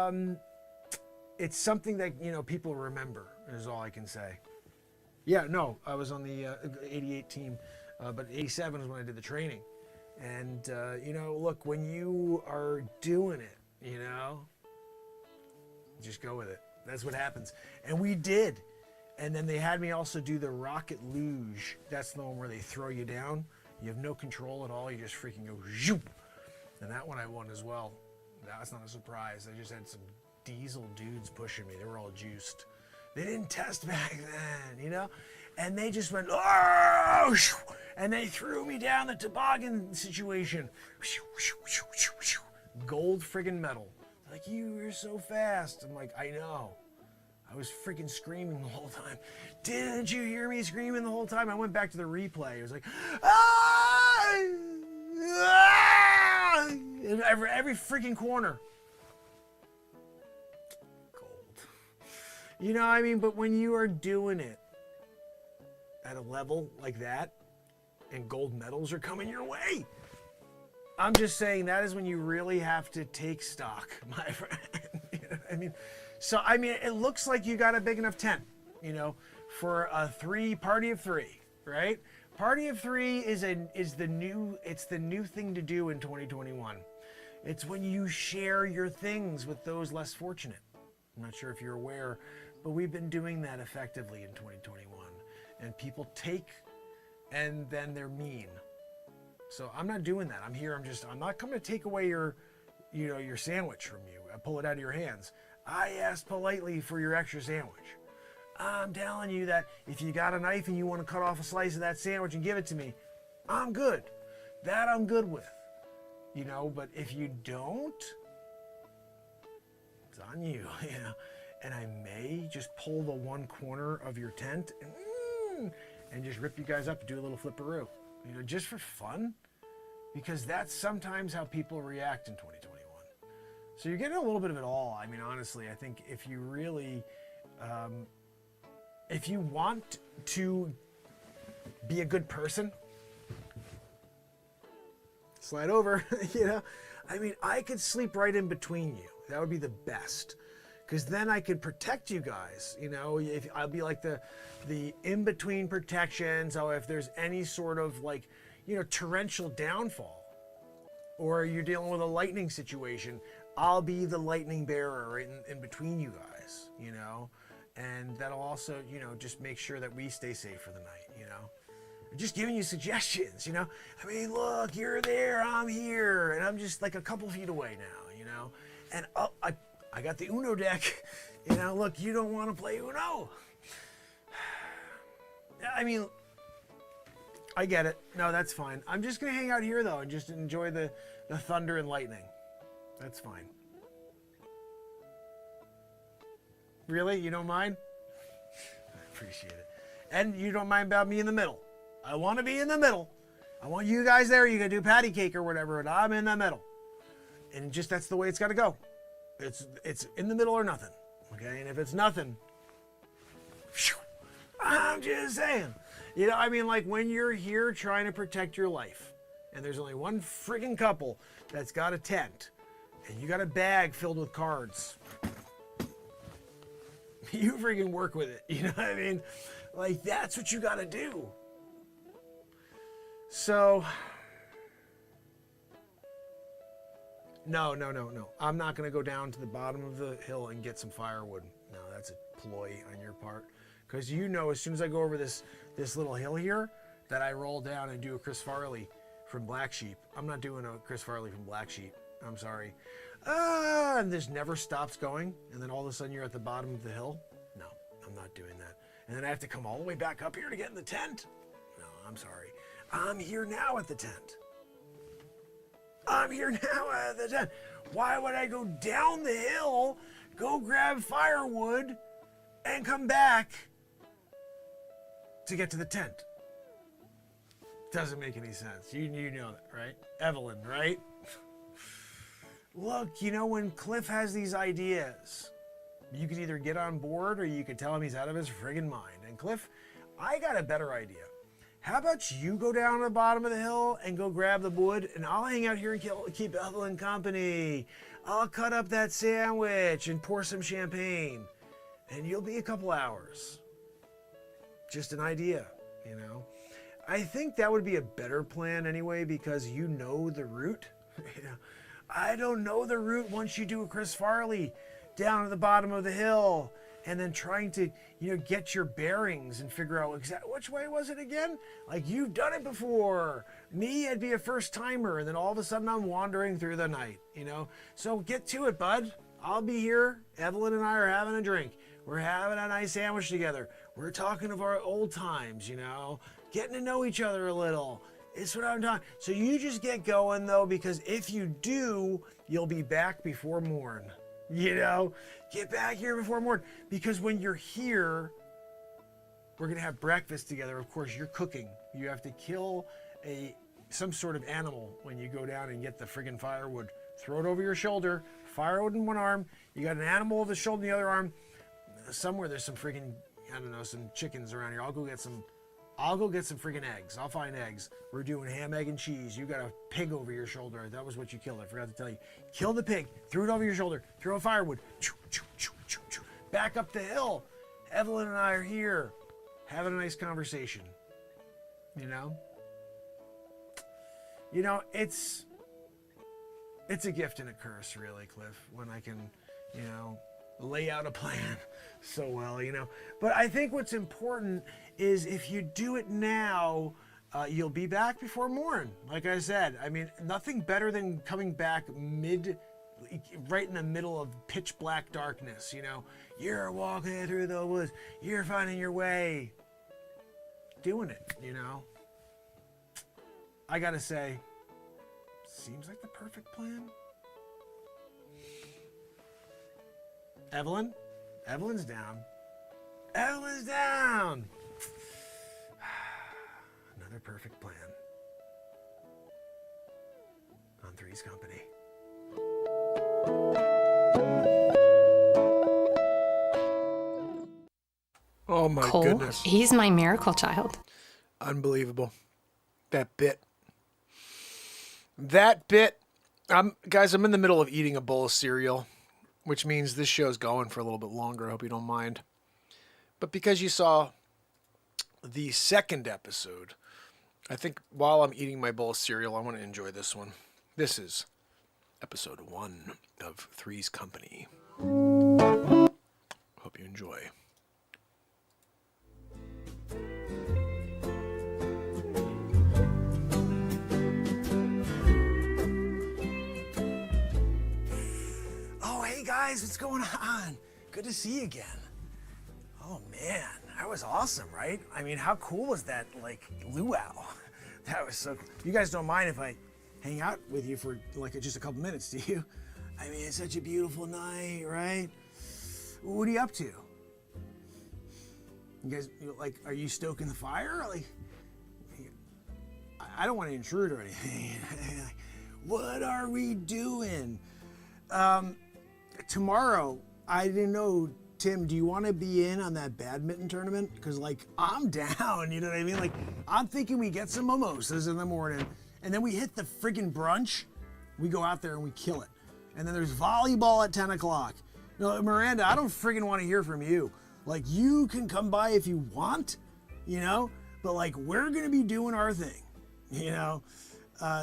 something that, you know, people remember, is all I can say. Yeah, no, I was on the 88 team, but 87 is when I did the training. And, you know, look, when you are doing it, you know, just go with it. That's what happens. And we did. And then they had me also do the rocket luge. That's the one where they throw you down. You have no control at all. You just freaking go zoop. And that one I won as well. That's not a surprise. I just had some diesel dudes pushing me. They were all juiced. They didn't test back then, you know? And they just went, oh! And they threw me down the toboggan situation. Gold friggin' medal. Like, you're so fast. I'm like, I know. I was freaking screaming the whole time. Didn't you hear me screaming the whole time? I went back to the replay. It was like, ah! Ah! In every freaking corner. Gold. You know, I mean, but when you are doing it at a level like that, and gold medals are coming your way, I'm just saying that is when you really have to take stock, my friend. You know what I mean? So, I mean, it looks like you got a big enough tent, you know, for a party of three, right? Party of three is the new thing to do in 2021. It's when you share your things with those less fortunate. I'm not sure if you're aware, but we've been doing that effectively in 2021. And people take, and then they're mean. So I'm not doing that. I'm not coming to take away your sandwich from you. I pull it out of your hands. I asked politely for your extra sandwich. I'm telling you that if you got a knife and you want to cut off a slice of that sandwich and give it to me, I'm good. That I'm good with. You know, but if you don't, it's on you, you know. And I may just pull the one corner of your tent and just rip you guys up and do a little flipperoo. You know, just for fun. Because that's sometimes how people react in 2021. So you're getting a little bit of it all. I mean, honestly, I think if you really, if you want to be a good person, slide over, you know. I mean, I could sleep right in between you. That would be the best. Because then I could protect you guys, you know. If I'll be like the in-between protection. So if there's any sort of like, you know, torrential downfall, or you're dealing with a lightning situation, I'll be the lightning bearer right in between you guys, you know. And that'll also, you know, just make sure that we stay safe for the night, you know. Just giving you suggestions, you know. I mean, look, you're there, I'm here, and I'm just like a couple feet away now, you know. And I got the Uno deck, you know. Look, you don't want to play Uno. I mean, I get it. No, that's fine. I'm just gonna hang out here though and just enjoy the thunder and lightning. That's fine. Really? You don't mind? I appreciate it. And you don't mind about me in the middle. I want to be in the middle. I want you guys there. You can do patty cake or whatever, and I'm in the middle. And just that's the way it's got to go. It's in the middle or nothing. Okay? And if it's nothing, I'm just saying. You know, I mean, like when you're here trying to protect your life, and there's only one friggin' couple that's got a tent, and you got a bag filled with cards. You freaking work with it. You know what I mean? Like, that's what you got to do. So, no. I'm not going to go down to the bottom of the hill and get some firewood. No, that's a ploy on your part. Because you know, as soon as I go over this little hill here, that I roll down and do a Chris Farley from Black Sheep. I'm not doing a Chris Farley from Black Sheep. I'm sorry. And this never stops going. And then all of a sudden you're at the bottom of the hill. No, I'm not doing that. And then I have to come all the way back up here to get in the tent. No, I'm sorry. I'm here now at the tent. I'm here now at the tent. Why would I go down the hill, go grab firewood, and come back to get to the tent? Doesn't make any sense. You know that, right? Evelyn, right? Look, you know, when Cliff has these ideas, you can either get on board or you can tell him he's out of his friggin' mind. And Cliff, I got a better idea. How about you go down to the bottom of the hill and go grab the wood, and I'll hang out here and keep Evelyn company. I'll cut up that sandwich and pour some champagne, and you'll be a couple hours. Just an idea, you know. I think that would be a better plan anyway, because you know the route. You know, I don't know the route once you do a Chris Farley down at the bottom of the hill, and then trying to, you know, get your bearings and figure out exactly which way was it again. Like, you've done it before. Me, I'd be a first timer, and then all of a sudden I'm wandering through the night, you know. So get to it, bud. I'll be here. Evelyn and I are having a drink. We're having a nice sandwich together. We're talking of our old times, you know, getting to know each other a little. It's what I'm talking. So you just get going though, because if you do, you'll be back before morn. You know, get back here before morn, because when you're here, we're gonna have breakfast together. Of course, you're cooking. You have to kill some sort of animal when you go down and get the friggin' firewood. Throw it over your shoulder. Firewood in one arm. You got an animal over the shoulder in the other arm. Somewhere there's some friggin', I don't know, some chickens around here. I'll go get some friggin' eggs. I'll find eggs. We're doing ham, egg, and cheese. You got a pig over your shoulder. That was what you killed. I forgot to tell you. Kill the pig. Threw it over your shoulder. Throw a firewood. Back up the hill. Evelyn and I are here, having a nice conversation. You know? You know, it's a gift and a curse, really, Cliff, when I can, you know, lay out a plan so well, you know. But I think what's important is if you do it now, you'll be back before morn. Like I said, I mean, nothing better than coming back right in the middle of pitch black darkness, you know. You're walking through the woods. You're finding your way. Doing it, you know. I gotta say, seems like the perfect plan. Evelyn's down. Evelyn's down. Another perfect plan. On Three's Company. Oh my Cole, goodness. He's my miracle child. Unbelievable. That bit. Guys, I'm in the middle of eating a bowl of cereal, which means this show's going for a little bit longer. I hope you don't mind. But because you saw the second episode, I think while I'm eating my bowl of cereal, I want to enjoy this one. This is episode 1 of Three's Company. Hope you enjoy. Guys, what's going on? Good to see you again. Oh man, that was awesome, right? I mean, how cool was that, like, luau? That was so cool. You guys don't mind if I hang out with you for like just a couple minutes, do you? I mean, it's such a beautiful night, right? What are you up to? You guys, like, are you stoking the fire? Like, I don't want to intrude or anything. What are we doing? Tomorrow, I didn't know, Tim, do you want to be in on that badminton tournament? Because, like, I'm down, you know what I mean? Like, I'm thinking we get some mimosas in the morning, and then we hit the friggin' brunch. We go out there and we kill it. And then there's volleyball at 10 o'clock. No, Miranda, I don't friggin' want to hear from you. Like, you can come by if you want, you know? But, like, we're going to be doing our thing, you know?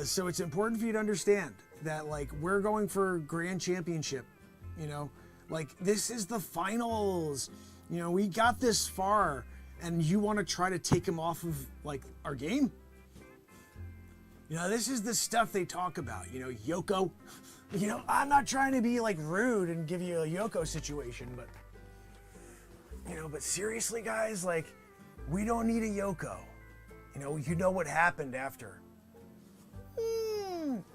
So it's important for you to understand that, like, we're going for grand championship, you know? Like, this is the finals. You know, we got this far, and you want to try to take him off of, like, our game? You know, this is the stuff they talk about, you know, Yoko. You know, I'm not trying to be, like, rude and give you a Yoko situation, but, you know, but seriously, guys, like, we don't need a Yoko. You know what happened after.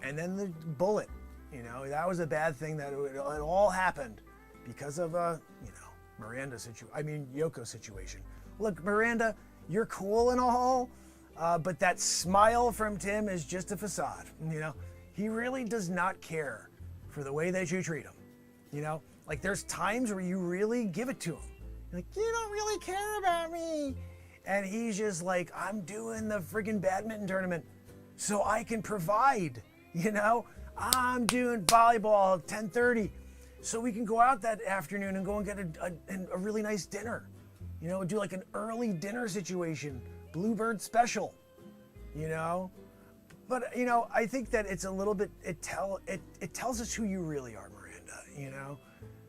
And then the bullet, you know, that was a bad thing that it all happened because of, you know, Yoko situation. Look, Miranda, you're cool and all, but that smile from Tim is just a facade, you know? He really does not care for the way that you treat him, you know? Like, there's times where you really give it to him. You're like, you don't really care about me. And he's just like, I'm doing the friggin' badminton tournament so I can provide, you know? I'm doing volleyball at 10:30 so we can go out that afternoon and go and get a really nice dinner. You know, do like an early dinner situation, Bluebird special, you know? But, you know, I think that it's a little bit, it tells us who you really are, Miranda, you know?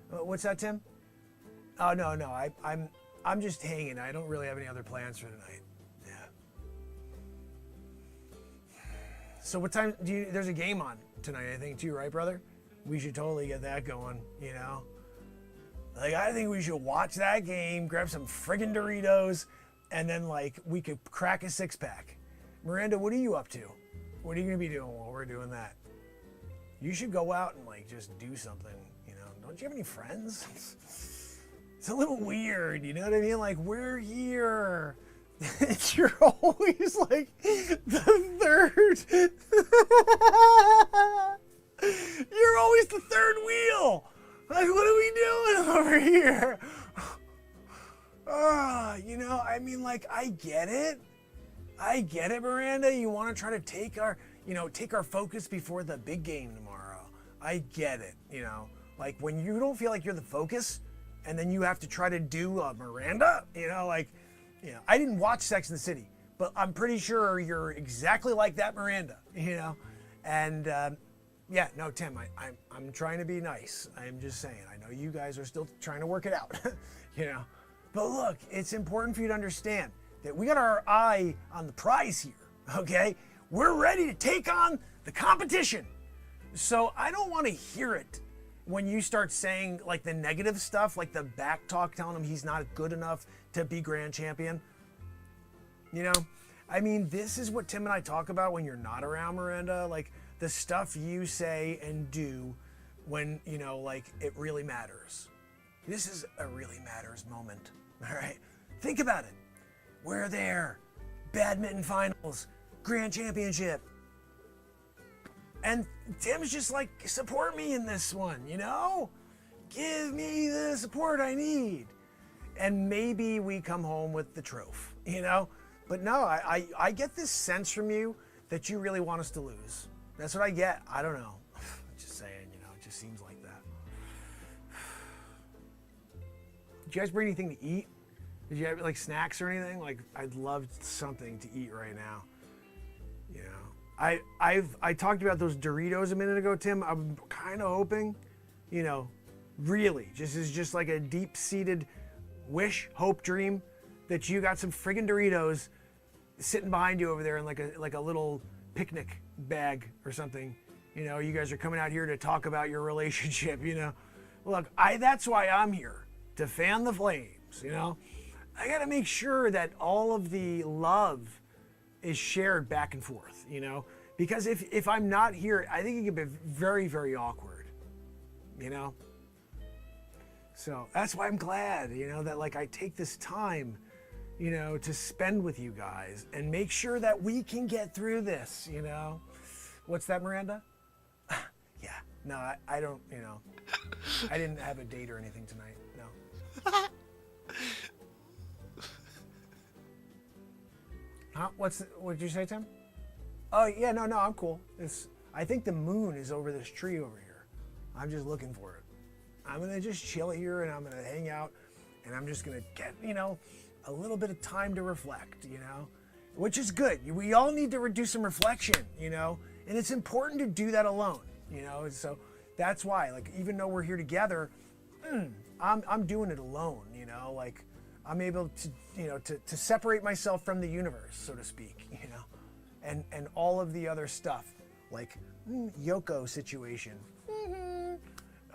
What's that, Tim? Oh, no, I'm just hanging. I don't really have any other plans for tonight. Yeah. So what time there's a game on tonight, I think, too, right, brother? We should totally get that going, you know? Like, I think we should watch that game, grab some friggin' Doritos, and then, like, we could crack a six-pack. Miranda, what are you up to? What are you gonna be doing while we're doing that? You should go out and, like, just do something, you know? Don't you have any friends? It's a little weird, you know what I mean? Like, we're here. You're always, like, the third. You're always the third wheel. Like, what are we doing over here? You know, I mean, like, I get it, Miranda. You want to try to take our focus before the big game tomorrow. I get it, you know. Like, when you don't feel like you're the focus, and then you have to try to do Miranda, you know, like, you know, I didn't watch Sex and the City, but I'm pretty sure you're exactly like that Miranda, you know. And yeah, no, Tim, I'm trying to be nice. I'm just saying, I know you guys are still trying to work it out, you know. But look, it's important for you to understand that we got our eye on the prize here, okay? We're ready to take on the competition. So I don't want to hear it when you start saying, like, the negative stuff, like the back talk telling him he's not good enough to be grand champion. You know? I mean, this is what Tim and I talk about when you're not around, Miranda. Like, the stuff you say and do when, you know, like, it really matters. This is a really matters moment, all right? Think about it. We're there. Badminton finals. Grand championship. And Tim's just like, support me in this one, you know? Give me the support I need. And maybe we come home with the trophy, you know? But no, I get this sense from you that you really want us to lose. That's what I get. I don't know. Just saying, you know, it just seems like that. Did you guys bring anything to eat? Did you have, like, snacks or anything? Like, I'd love something to eat right now, you know? I talked about those Doritos a minute ago, Tim. I'm kind of hoping, you know, really, just like a deep-seated wish, hope, dream that you got some friggin' Doritos sitting behind you over there in like a little picnic bag or something. You know, you guys are coming out here to talk about your relationship, you know. Look, that's why I'm here, to fan the flames, you know. I got to make sure that all of the love is shared back and forth, you know? Because if I'm not here, I think it can be very, very awkward, you know? So that's why I'm glad, you know, that like I take this time, you know, to spend with you guys and make sure that we can get through this, you know? What's that, Miranda? Yeah, no, I don't, you know, I didn't have a date or anything tonight, no. Huh? What'd you say, Tim? Oh, yeah, no, I'm cool. I think the moon is over this tree over here. I'm just looking for it. I'm gonna just chill here and I'm gonna hang out and I'm just gonna get, you know, a little bit of time to reflect, you know, which is good. We all need to do some reflection, you know, and it's important to do that alone, you know, so that's why, like, even though we're here together, I'm doing it alone, you know, like I'm able to, you know, to separate myself from the universe, so to speak, you know, and all of the other stuff, like Yoko situation.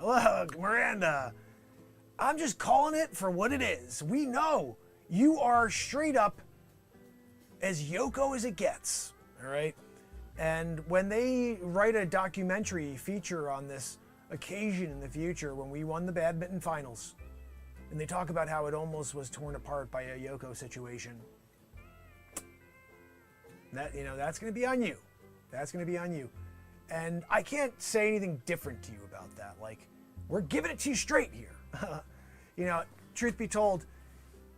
Look, Miranda, I'm just calling it for what it is. We know you are straight up as Yoko as it gets, all right? And when they write a documentary feature on this occasion in the future when we won the badminton finals, and they talk about how it almost was torn apart by a Yoko situation, that, you know, that's going to be on you. That's going to be on you. And I can't say anything different to you about that. Like, we're giving it to you straight here. You know, truth be told,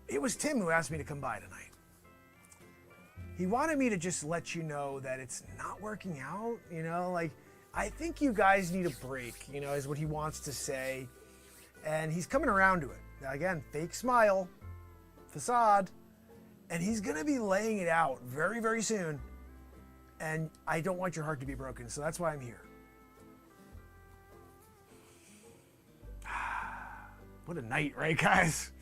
it was Tim who asked me to come by tonight. He wanted me to just let you know that it's not working out, you know, like, I think you guys need a break, you know, is what he wants to say. And he's coming around to it. Now, again, fake smile, facade, and he's going to be laying it out very, very soon. And I don't want your heart to be broken, so that's why I'm here. What a night, right, guys?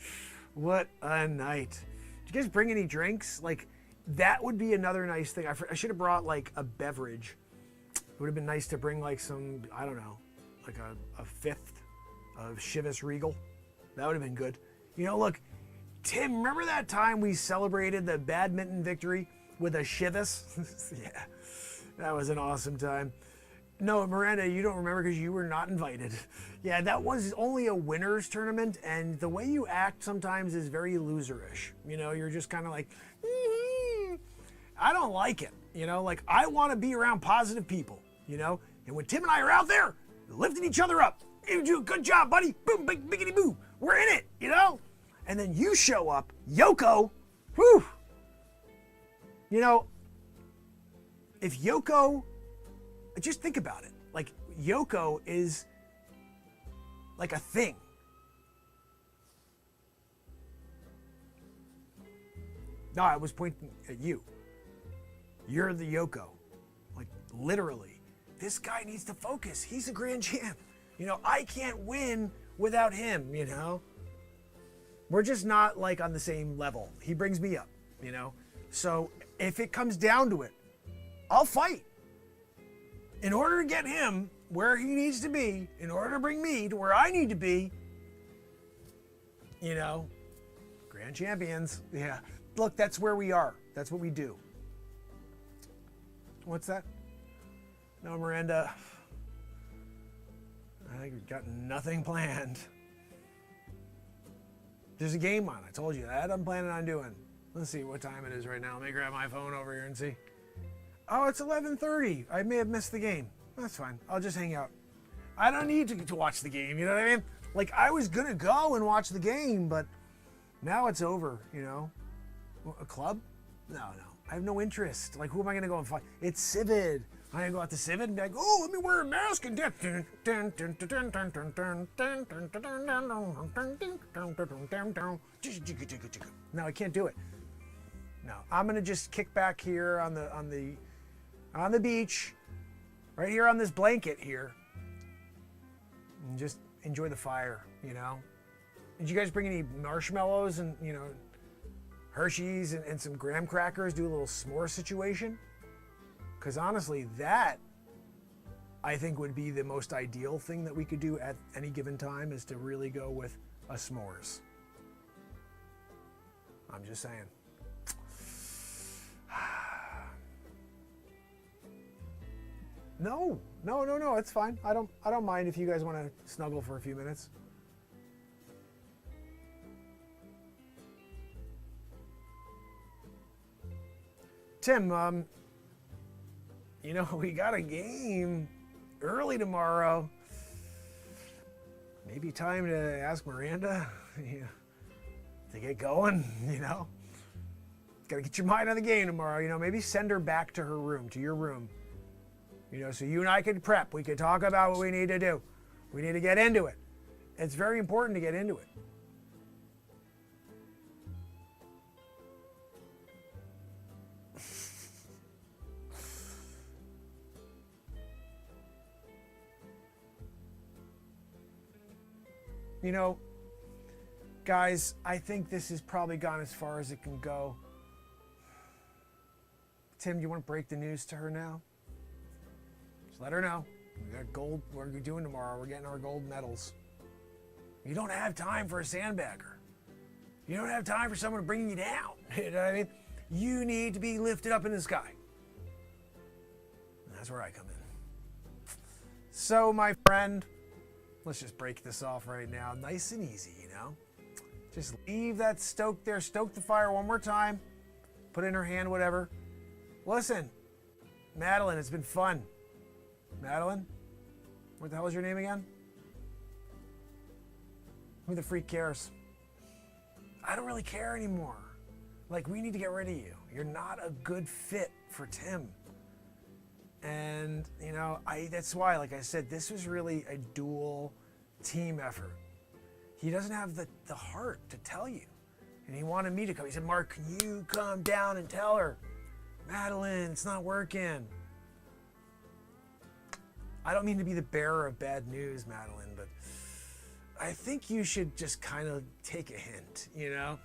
What a night. Did you guys bring any drinks? Like, that would be another nice thing. I should have brought, like, a beverage. It would have been nice to bring, like, some, I don't know, like a fifth of Chivas Regal. That would have been good. You know, look, Tim, remember that time we celebrated the badminton victory with a Chivas? Yeah, that was an awesome time. No, Miranda, you don't remember because you were not invited. Yeah, that was only a winner's tournament, and the way you act sometimes is very loserish. You know, you're just kind of like, I don't like it. You know, like, I want to be around positive people, you know? And when Tim and I are out there lifting each other up, you do a good job, buddy. Boom, big, biggity boo. We're in it, you know? And then you show up, Yoko, whew. You know, if Yoko, just think about it. Like, Yoko is like a thing. No, I was pointing at you. You're the Yoko. Like, literally. This guy needs to focus. He's a grand champ. You know, I can't win without him, you know? We're just not, like, on the same level. He brings me up, you know? So, if it comes down to it, I'll fight. In order to get him where he needs to be, in order to bring me to where I need to be, you know, grand champions. Yeah. Look, that's where we are. That's what we do. What's that? No, Miranda. I think we've got nothing planned. There's a game on. I told you that. I'm planning on doing. Let's see what time it is right now. Let me grab my phone over here and see. Oh, it's 11:30. I may have missed the game. That's fine. I'll just hang out. I don't need to watch the game. You know what I mean? Like, I was going to go and watch the game, but now it's over, you know? A club? No. I have no interest. Like, who am I going to go and fight? It's Civid. I'm going to go out to Civid and be like, oh, let me wear a mask and no, I can't do it. No, I'm going to just kick back here on the beach, right here on this blanket here, and just enjoy the fire, you know? Did you guys bring any marshmallows and, you know, Hershey's and some graham crackers, do a little s'more situation? Because honestly, that, I think, would be the most ideal thing that we could do at any given time, is to really go with a s'mores. I'm just saying. No, it's fine. I don't mind if you guys want to snuggle for a few minutes. Tim, you know, we got a game early tomorrow. Maybe time to ask Miranda to get going, you know. Got to get your mind on the game tomorrow, you know. Maybe send her back to her room, to your room. You know, so you and I could prep. We could talk about what we need to do. We need to get into it. It's very important to get into it. You know, guys, I think this has probably gone as far as it can go. Tim, you want to break the news to her now? Just let her know. We got gold. What are we doing tomorrow? We're getting our gold medals. You don't have time for a sandbagger. You don't have time for someone bringing you down. You know what I mean? You need to be lifted up in the sky. And that's where I come in. So, my friend, let's just break this off right now. Nice and easy, you know? Just leave that stoke there. Stoke the fire one more time. Put it in her hand, whatever. Listen, Madeline, it's been fun. Madeline? What the hell is your name again? Who the freak cares? I don't really care anymore. Like, we need to get rid of you. You're not a good fit for Tim. And, you know, that's why, like I said, this was really a dual team effort. He doesn't have the heart to tell you. And he wanted me to come. He said, Mark, can you come down and tell her? Madeline, it's not working. I don't mean to be the bearer of bad news, Madeline, but I think you should just kind of take a hint, you know?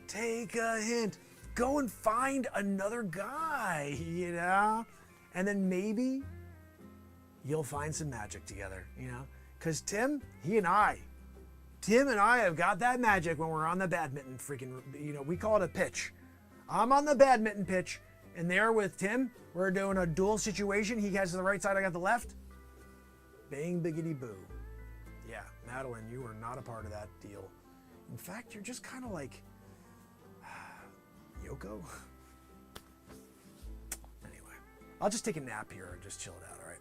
Take a hint. Go and find another guy, you know? And then maybe you'll find some magic together, you know? Because Tim and I have got that magic when we're on the badminton freaking, you know, we call it a pitch. I'm on the badminton pitch, and there with Tim, we're doing a dual situation. He has the right side, I got the left. Bang, biggity boo. Yeah, Madeline, you are not a part of that deal. In fact, you're just kind of like Yoko. Anyway, I'll just take a nap here and just chill it out, all right?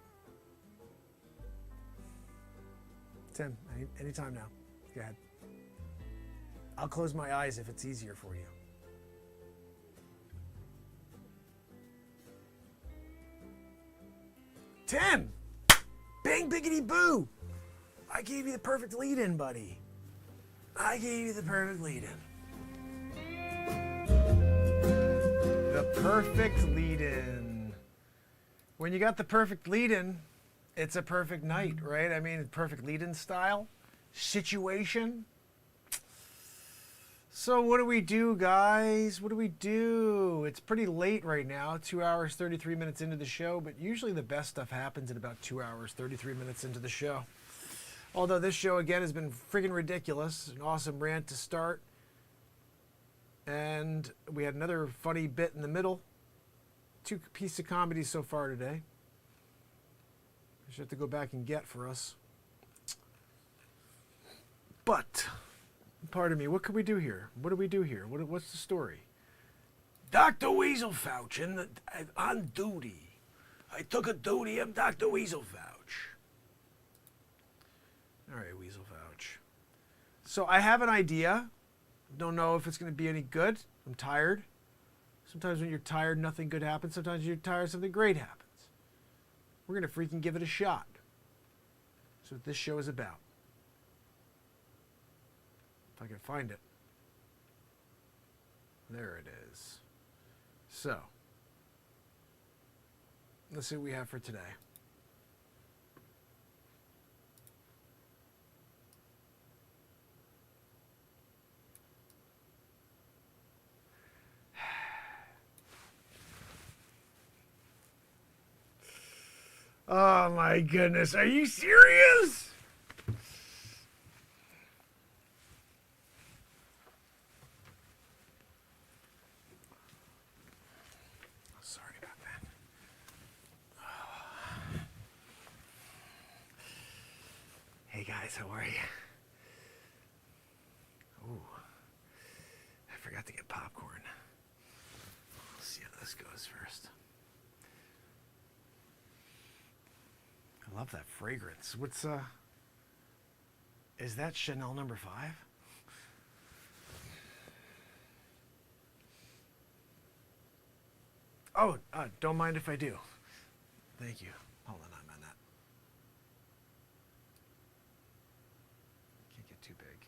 Tim, anytime now. Go ahead. I'll close my eyes if it's easier for you. Tim! Bang, biggity boo! I gave you the perfect lead-in, buddy. I gave you the perfect lead-in. The perfect lead-in. When you got the perfect lead-in, it's a perfect night, right? I mean, perfect lead-in style, situation. So what do we do, guys? What do we do? It's pretty late right now, 2 hours, 33 minutes into the show, but usually the best stuff happens in about 2 hours, 33 minutes into the show. Although this show, again, has been friggin' ridiculous. An awesome rant to start. And we had another funny bit in the middle. 2 pieces of comedy so far today. I should have to go back and get for us. But, pardon me, what could we do here? What do we do here? What's the story? Dr. Weasel Fouch on duty. I took a duty. I'm Dr. Weasel Fouch. All right, Weasel Fouch. So I have an idea. Don't know if it's going to be any good. I'm tired. Sometimes when you're tired, nothing good happens. Sometimes when you're tired, something great happens. We're going to freaking give it a shot. That's what this show is about. If I can find it. There it is. So, let's see what we have for today. Oh my goodness, are you serious? Sorry about that. guys, how are you? Ooh, I forgot to get popcorn. Let's see how this goes first. I love that fragrance. What's is that Chanel number 5? Oh, don't mind if I do. Thank you. Hold on, I'm on that. Can't get too big.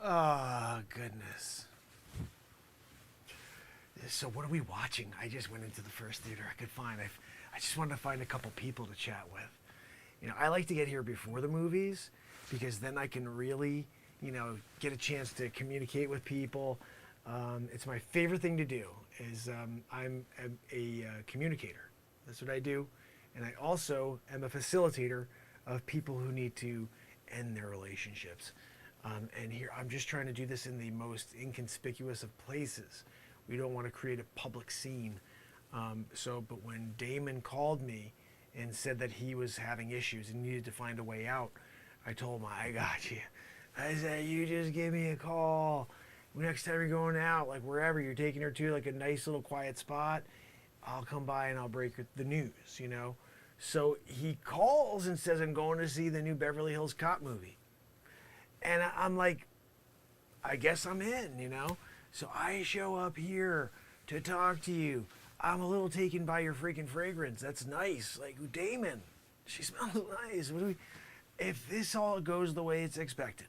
Oh, goodness. So what are we watching? I just went into the first theater I could find. I just wanted to find a couple people to chat with. You know, I like to get here before the movies because then I can really, you know, get a chance to communicate with people. It's my favorite thing to do is I'm a communicator. That's what I do. And I also am a facilitator of people who need to end their relationships. And here, I'm just trying to do this in the most inconspicuous of places. We don't want to create a public scene. But when Damon called me and said that he was having issues and needed to find a way out, I told him, I got you. I said, you just give me a call. Next time you're going out, like wherever you're taking her to, like a nice little quiet spot, I'll come by and I'll break the news, you know? So he calls and says, I'm going to see the new Beverly Hills Cop movie. And I'm like, I guess I'm in, you know? So I show up here to talk to you. I'm a little taken by your freaking fragrance. That's nice. Like, Damon, she smells nice. If this all goes the way it's expected,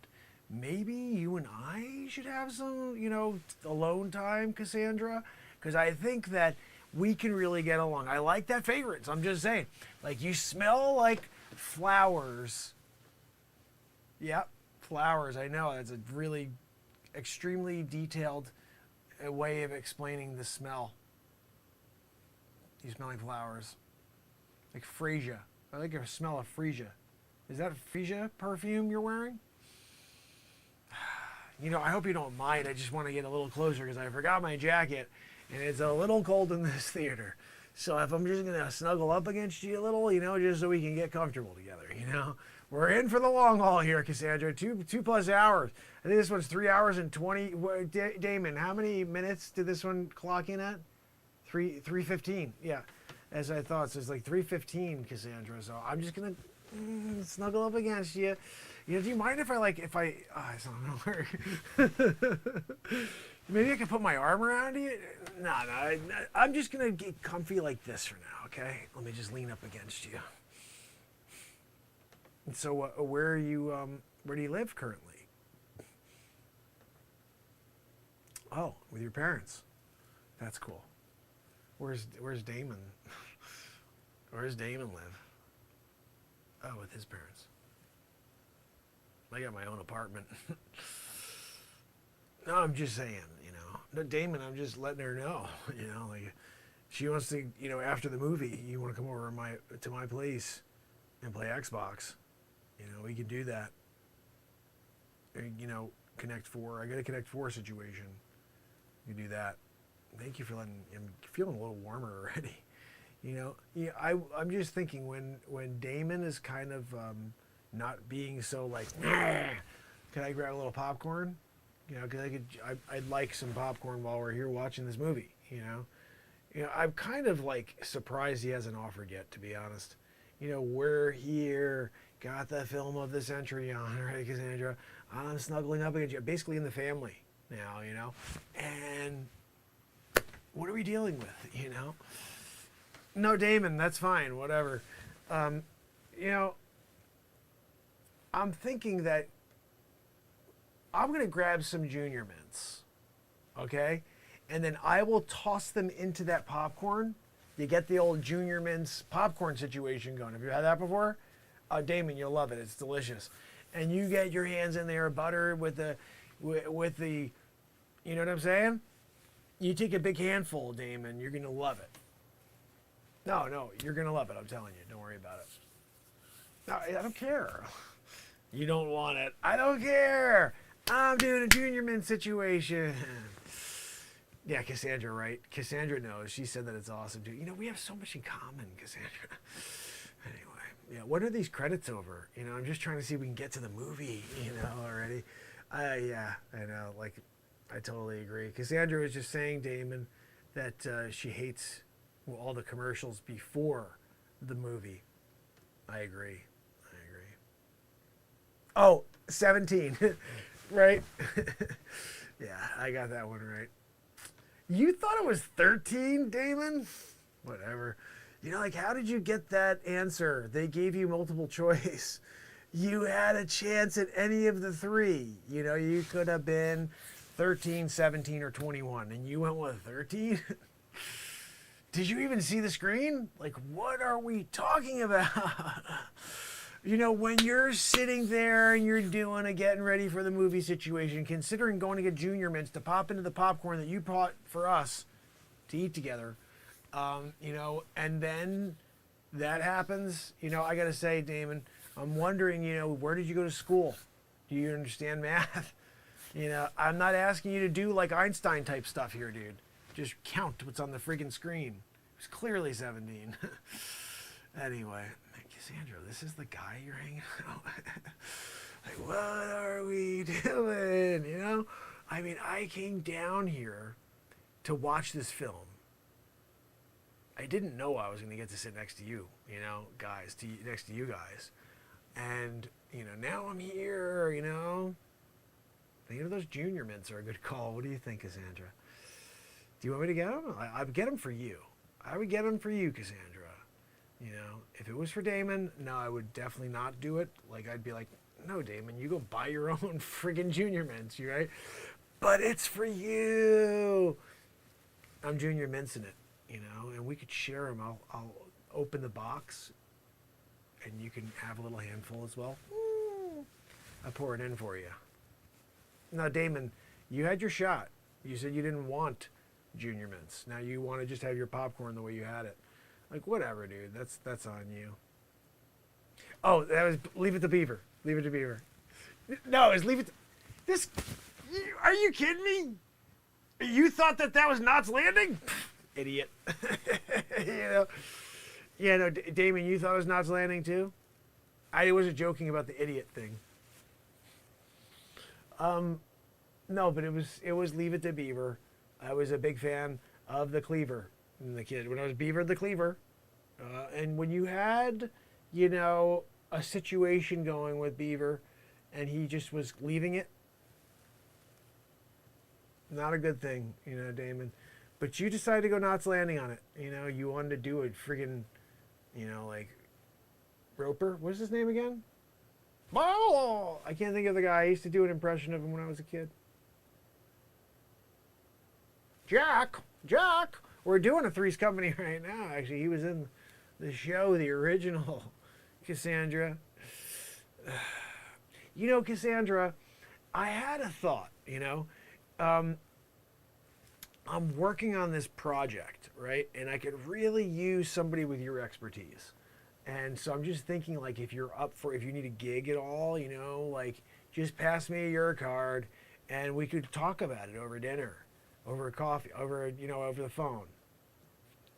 maybe you and I should have some, you know, alone time, Cassandra? Because I think that we can really get along. I like that fragrance. I'm just saying. Like, you smell like flowers. Yep, flowers. I know. That's a really extremely detailed way of explaining the smell. You smelling flowers. Like freesia. I like a smell of freesia. Is that freesia perfume you're wearing? You know, I hope you don't mind. I just want to get a little closer because I forgot my jacket and it's a little cold in this theater. So if I'm just going to snuggle up against you a little, you know, just so we can get comfortable together, you know. We're in for the long haul here, Cassandra. 2+ hours. I think this one's 3 hours and 20. Damon, how many minutes did this one clock in at? 3:15. Yeah, as I thought. So it's like 3:15, Cassandra. So I'm just gonna snuggle up against you. You know, do you mind if I it's not gonna work. Maybe I can put my arm around you. No, I'm just gonna get comfy like this for now. Okay, let me just lean up against you. And so, where do you live currently? Oh, with your parents. That's cool. Where's Damon? Where's Damon live? Oh, with his parents. I got my own apartment. No, I'm just saying, you know. No, Damon, I'm just letting her know, you know, like she wants to, you know, after the movie, you want to come over to my place and play Xbox. You know, we can do that. You know, Connect 4. I got a Connect 4 situation. You can do that. Thank you for letting. I'm feeling a little warmer already. You know, yeah. I'm just thinking when Damon is kind of not being so like, can I grab a little popcorn? You know, because I'd like some popcorn while we're here watching this movie. You know, I'm kind of like surprised he hasn't offered yet, to be honest. You know, we're here, got the film of the century on, right, Cassandra? I'm snuggling up against you, basically in the family now. You know, and what are we dealing with, you know? No, Damon, that's fine, whatever. You know, I'm thinking that I'm going to grab some Junior Mints, okay? And then I will toss them into that popcorn. You get the old Junior Mints popcorn situation going. Have you had that before? Damon, you'll love it. It's delicious. And you get your hands in there, butter with the, you know what I'm saying? You take a big handful, Damon, you're going to love it. No, you're going to love it, I'm telling you. Don't worry about it. No, I don't care. You don't want it. I don't care. I'm doing a Junior Mint situation. Yeah, Cassandra, right? Cassandra knows. She said that it's awesome, too. You know, we have so much in common, Cassandra. Yeah, when are these credits over? You know, I'm just trying to see if we can get to the movie, you know, already. Yeah, I know. Like, I totally agree. Cassandra was just saying, Damon, that she hates all the commercials before the movie. I agree. Oh, 17. Right? Yeah, I got that one right. You thought it was 13, Damon? Whatever. You know, like, how did you get that answer? They gave you multiple choice. You had a chance at any of the three. You know, you could have been 13, 17, or 21, and you went with 13? Did you even see the screen? Like, what are we talking about? You know, when you're sitting there and you're doing a getting ready for the movie situation, considering going to get Junior Mints to pop into the popcorn that you brought for us to eat together, you know, and then that happens, you know, I got to say, Damon, I'm wondering, you know, where did you go to school? Do you understand math? You know, I'm not asking you to do like Einstein type stuff here, dude. Just count what's on the friggin' screen. It's clearly 17. Anyway, Cassandra, this is the guy you're hanging out with. Like, what are we doing? You know? I mean, I came down here to watch this film. I didn't know I was going to get to sit next to you, you know, guys, next to you guys. And, you know, now I'm here, you know. You know, those Junior Mints are a good call. What do you think, Cassandra? Do you want me to get them? I'd get them for you. I would get them for you, Cassandra. You know, if it was for Damon, no, I would definitely not do it. Like, I'd be like, no, Damon, you go buy your own friggin' Junior Mints, you right? But it's for you. I'm Junior Mints in it, you know, and we could share them. I'll open the box, and you can have a little handful as well. I'll pour it in for you. Now, Damon, you had your shot. You said you didn't want Junior Mints. Now you want to just have your popcorn the way you had it. Like, whatever, dude. That's on you. Oh, that was Leave It to Beaver. Leave It to Beaver. No, it's Leave It to... This... Are you kidding me? You thought that was Knots Landing? Idiot. You know? Yeah, no, Damon, you thought it was Knots Landing too? I wasn't joking about the idiot thing. No, but it was Leave It to Beaver. I was a big fan of the Cleaver and the kid. When I was Beaver the Cleaver, and when you had, you know, a situation going with Beaver, and he just was leaving it, not a good thing, you know, Damon. But you decided to go Knots Landing on it. You know, you wanted to do it friggin', you know, like Roper. What's his name again? Oh, I can't think of the guy. I used to do an impression of him when I was a kid. Jack. We're doing a Three's Company right now, actually. He was in the show, the original Cassandra. You know, Cassandra, I had a thought, you know. I'm working on this project, right? And I could really use somebody with your expertise. And so I'm just thinking, like, if you need a gig at all, you know, like, just pass me your card and we could talk about it over dinner, over coffee, over the phone.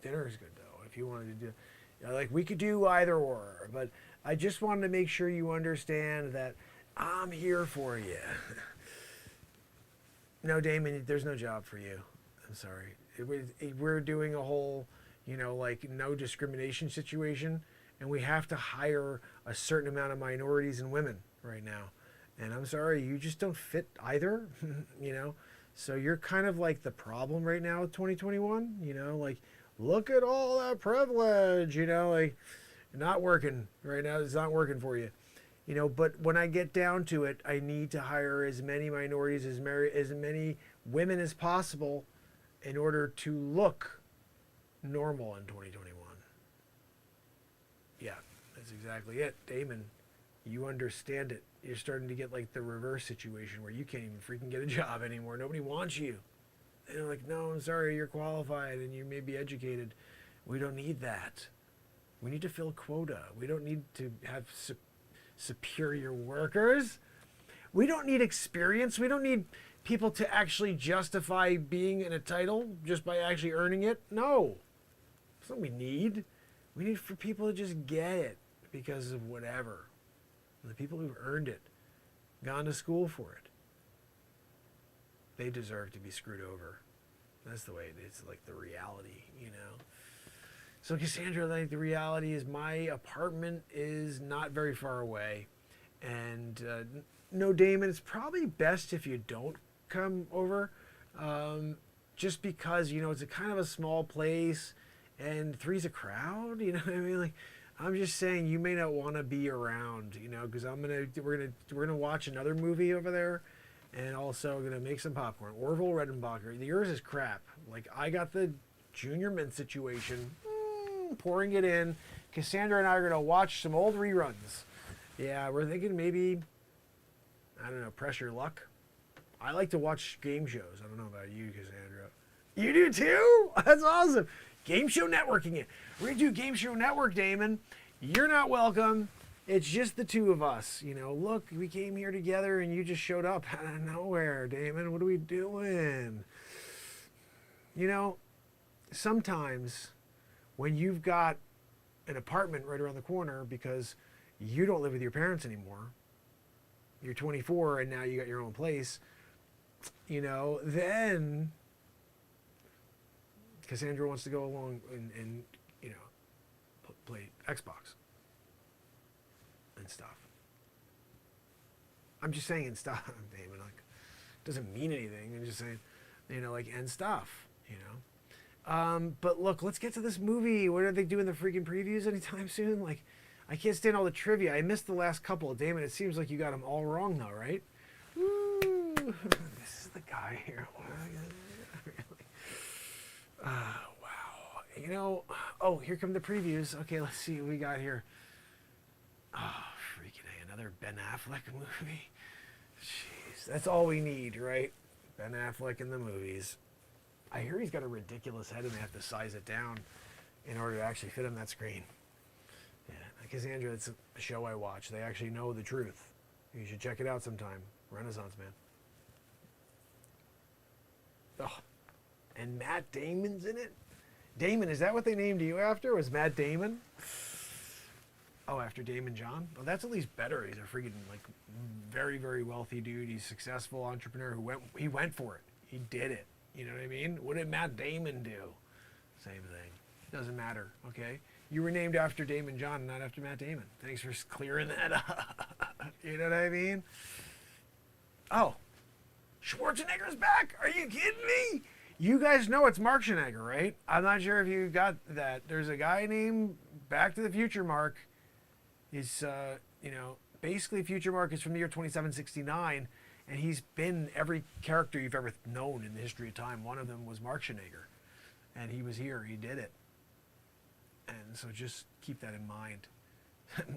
Dinner is good, though, if you wanted to do, you know, like, we could do either or. But I just wanted to make sure you understand that I'm here for you. No, Damon, there's no job for you. I'm sorry. We're doing a whole, you know, like, no discrimination situation. And we have to hire a certain amount of minorities and women right now. And I'm sorry, you just don't fit either, you know? So you're kind of like the problem right now with 2021, you know? Like, look at all that privilege, you know? Like, not working right now. It's not working for you. You know, but when I get down to it, I need to hire as many minorities, as many women as possible in order to look normal in 2021. Yeah, that's exactly it. Damon, you understand it. You're starting to get like the reverse situation where you can't even freaking get a job anymore. Nobody wants you. And they're like, no, I'm sorry, you're qualified and you may be educated. We don't need that. We need to fill quota. We don't need to have superior workers. We don't need experience. We don't need people to actually justify being in a title just by actually earning it. No. That's what we need. We need for people to just get it. because of whatever. The people who've earned it, gone to school for it, they deserve to be screwed over. That's the way it is, like the reality, you know. So Cassandra, like the reality is my apartment is not very far away. And no, Damon, it's probably best if you don't come over. Just because, you know, it's a kind of a small place and 3's a crowd, you know what I mean? Like, I'm just saying you may not want to be around, you know, because we're gonna watch another movie over there, and also gonna make some popcorn. Orville Redenbacher, yours is crap. Like, I got the Junior Mint situation, pouring it in. Cassandra and I are gonna watch some old reruns. Yeah, we're thinking maybe, I don't know, Press Your Luck. I like to watch game shows. I don't know about you, Cassandra. You do too? That's awesome. Game show networking it. We're gonna do Game Show Network, Damon. You're not welcome. It's just the two of us. You know, look, we came here together and you just showed up out of nowhere, Damon. What are we doing? You know, sometimes when you've got an apartment right around the corner because you don't live with your parents anymore, you're 24 and now you got your own place, you know, then Cassandra wants to go along and you know, play Xbox and stuff. I'm just saying stuff, Damon. Like, doesn't mean anything. I'm just saying, you know, like, and stuff, you know. But look, let's get to this movie. What are they doing the freaking previews anytime soon? Like, I can't stand all the trivia. I missed the last couple. Damon, it seems like you got them all wrong though, right? Woo! This is the guy here. Wow. You know, oh, here come the previews. Okay, let's see what we got here. Oh, freaking A, another Ben Affleck movie. Jeez, that's all we need, right? Ben Affleck in the movies. I hear he's got a ridiculous head and they have to size it down in order to actually fit him that screen. Yeah, Cassandra, it's a show I watch. They actually know the truth. You should check it out sometime. Renaissance Man. Oh, and Matt Damon's in it? Damon, is that what they named you after? Was Matt Damon? Oh, after Damon John? Well, that's at least better. He's a freaking, like, very, very wealthy dude. He's a successful entrepreneur who went for it. He did it. You know what I mean? What did Matt Damon do? Same thing. Doesn't matter, okay? You were named after Damon John, not after Matt Damon. Thanks for clearing that up. You know what I mean? Oh, Schwarzenegger's back? Are you kidding me? You guys know it's Mark Schwarzenegger, right? I'm not sure if you got that. There's a guy named Back to the Future Mark. He's, you know, basically Future Mark is from the year 2769, and he's been every character you've ever known in the history of time. One of them was Mark Schwarzenegger, and he was here. He did it. And so just keep that in mind.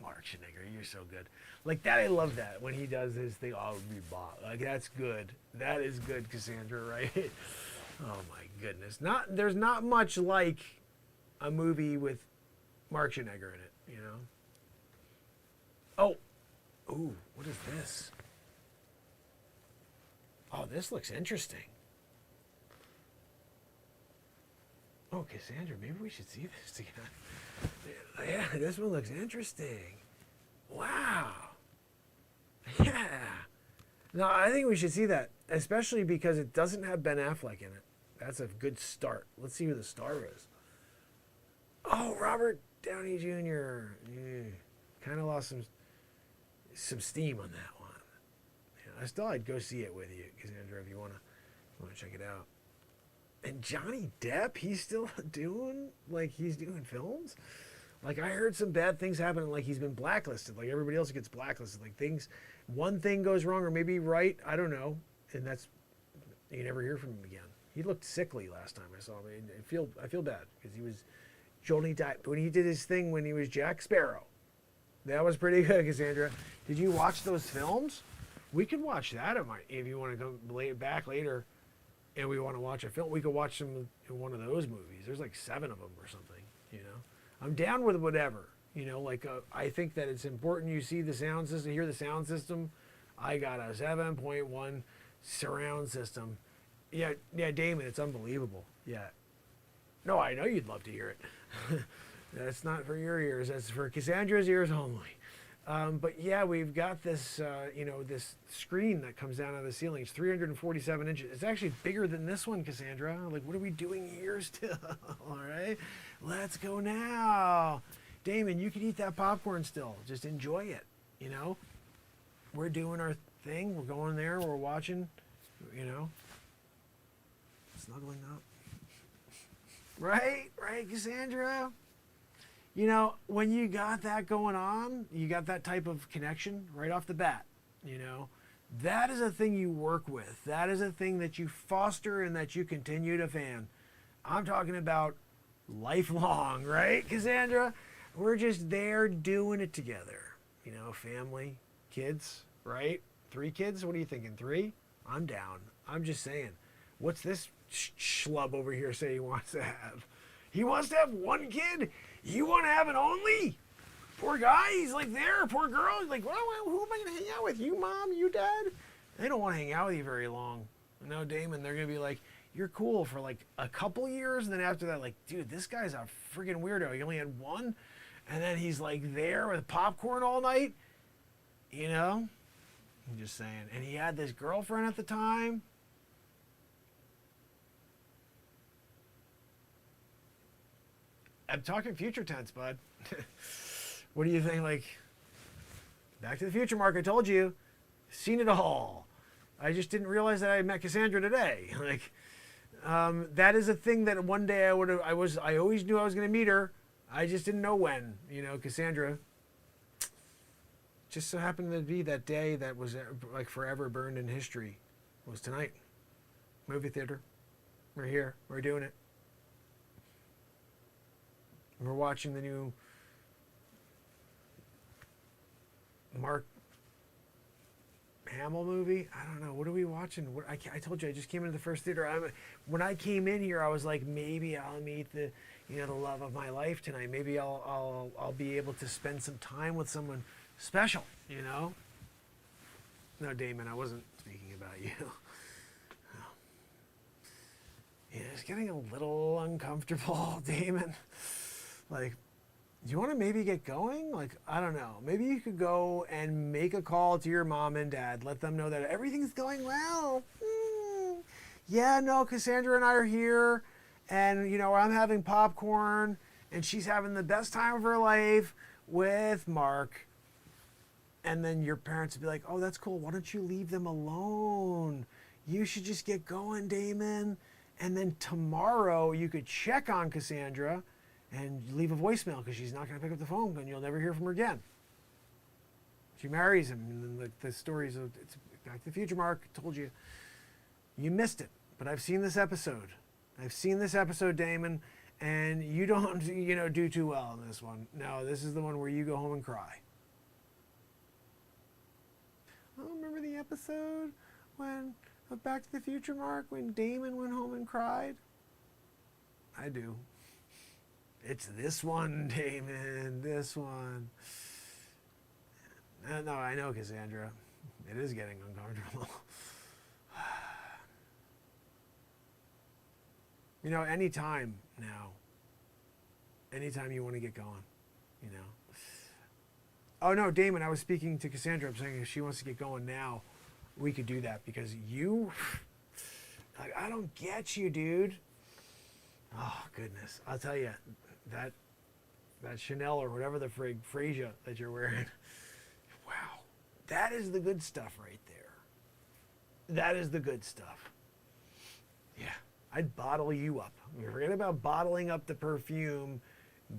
Mark Schwarzenegger, you're so good. Like that, I love that when he does his thing. Oh, be bought. Like that's good. That is good, Cassandra, right? Oh my goodness. There's not much like a movie with Mark Schwarzenegger in it, you know. Oh, ooh, what is this? Oh, this looks interesting. Oh, Cassandra, maybe we should see this together. Yeah, this one looks interesting. Wow. Yeah. No, I think we should see that, especially because it doesn't have Ben Affleck in it. That's a good start. Let's see who the star is. Oh, Robert Downey Jr. Yeah. Kind of lost some steam on that one. Yeah, I'd go see it with you, Cassandra, if you want to check it out. And Johnny Depp, he's still doing films? Like, I heard some bad things happening, like he's been blacklisted, like everybody else gets blacklisted. Like one thing goes wrong, or maybe right, I don't know, and that's, you never hear from him again. He looked sickly last time I saw him. I feel bad, because he was Johnny Depp. When he did his thing when he was Jack Sparrow, that was pretty good, Cassandra. Did you watch those films? We could watch that if you want to come back later and we want to watch a film. We could watch them in one of those movies. There's like 7 of them or something, you know. I'm down with whatever, you know, like I think that it's important you see the sound system, hear the sound system. I got a 7.1 surround system. Yeah, Damon, it's unbelievable. Yeah. No, I know you'd love to hear it. That's not for your ears. That's for Cassandra's ears only. But yeah, we've got this, this screen that comes down out of the ceiling. It's 347 inches. It's actually bigger than this one, Cassandra. Like, what are we doing here still? All right, let's go now. Damon, you can eat that popcorn still. Just enjoy it, We're doing our thing. We're going there. We're watching, snuggling up. Right, Cassandra? When you got that going on, you got that type of connection right off the bat, that is a thing you work with. That is a thing that you foster and that you continue to fan. I'm talking about lifelong, right, Cassandra? We're just there doing it together, family, kids, right? 3 kids? What are you thinking, 3? I'm down. I'm just saying. What's this schlub over here say he wants to have? He wants to have 1 kid? You want to have an only? Poor guy, he's like there. Poor girl, he's like, well, who am I going to hang out with? You, mom, you, dad? They don't want to hang out with you very long. No, Damon, they're going to be like, you're cool for like a couple years. And then after that, like, dude, this guy's a freaking weirdo. He only had 1. And then he's like there with popcorn all night. I'm just saying. And he had this girlfriend at the time. I'm talking future tense, bud. What do you think? Like, Back to the Future, Mark. I told you, seen it all. I just didn't realize that I met Cassandra today. Like, that is a thing that one day I always knew I was going to meet her. I just didn't know when. Cassandra. Just so happened to be that day that was like forever burned in history. It was tonight. Movie theater. We're here. We're doing it. We're watching the new Mark Hamill movie. I don't know. What are we watching? I told you I just came into the first theater. When I came in here, I was like, maybe I'll meet the love of my life tonight. Maybe I'll be able to spend some time with someone special. No, Damon, I wasn't speaking about you. Yeah, it's getting a little uncomfortable, Damon. Like, do you want to maybe get going? Like, I don't know. Maybe you could go and make a call to your mom and dad. Let them know that everything's going well. Yeah, no, Cassandra and I are here. And, I'm having popcorn. And she's having the best time of her life with Mark. And then your parents would be like, oh, that's cool. Why don't you leave them alone? You should just get going, Damon. And then tomorrow you could check on Cassandra and leave a voicemail because she's not going to pick up the phone and you'll never hear from her again. She marries him, and then the stories of it's Back to the Future, Mark. Told you. You missed it, but I've seen this episode. Damon, and you don't, do too well in this one. No, this is the one where you go home and cry. Oh, remember the episode of Back to the Future, Mark, when Damon went home and cried? I do. It's this one, Damon, this one. No, I know, Cassandra. It is getting uncomfortable. Anytime now. Anytime you want to get going, Oh, no, Damon, I was speaking to Cassandra. I'm saying if she wants to get going now, we could do that because I don't get you, dude. Oh, goodness. I'll tell you, that Chanel or whatever the frig, Frasier that you're wearing, wow, that is the good stuff right there. That is the good stuff. Yeah, I'd bottle you up. Forget about bottling up the perfume,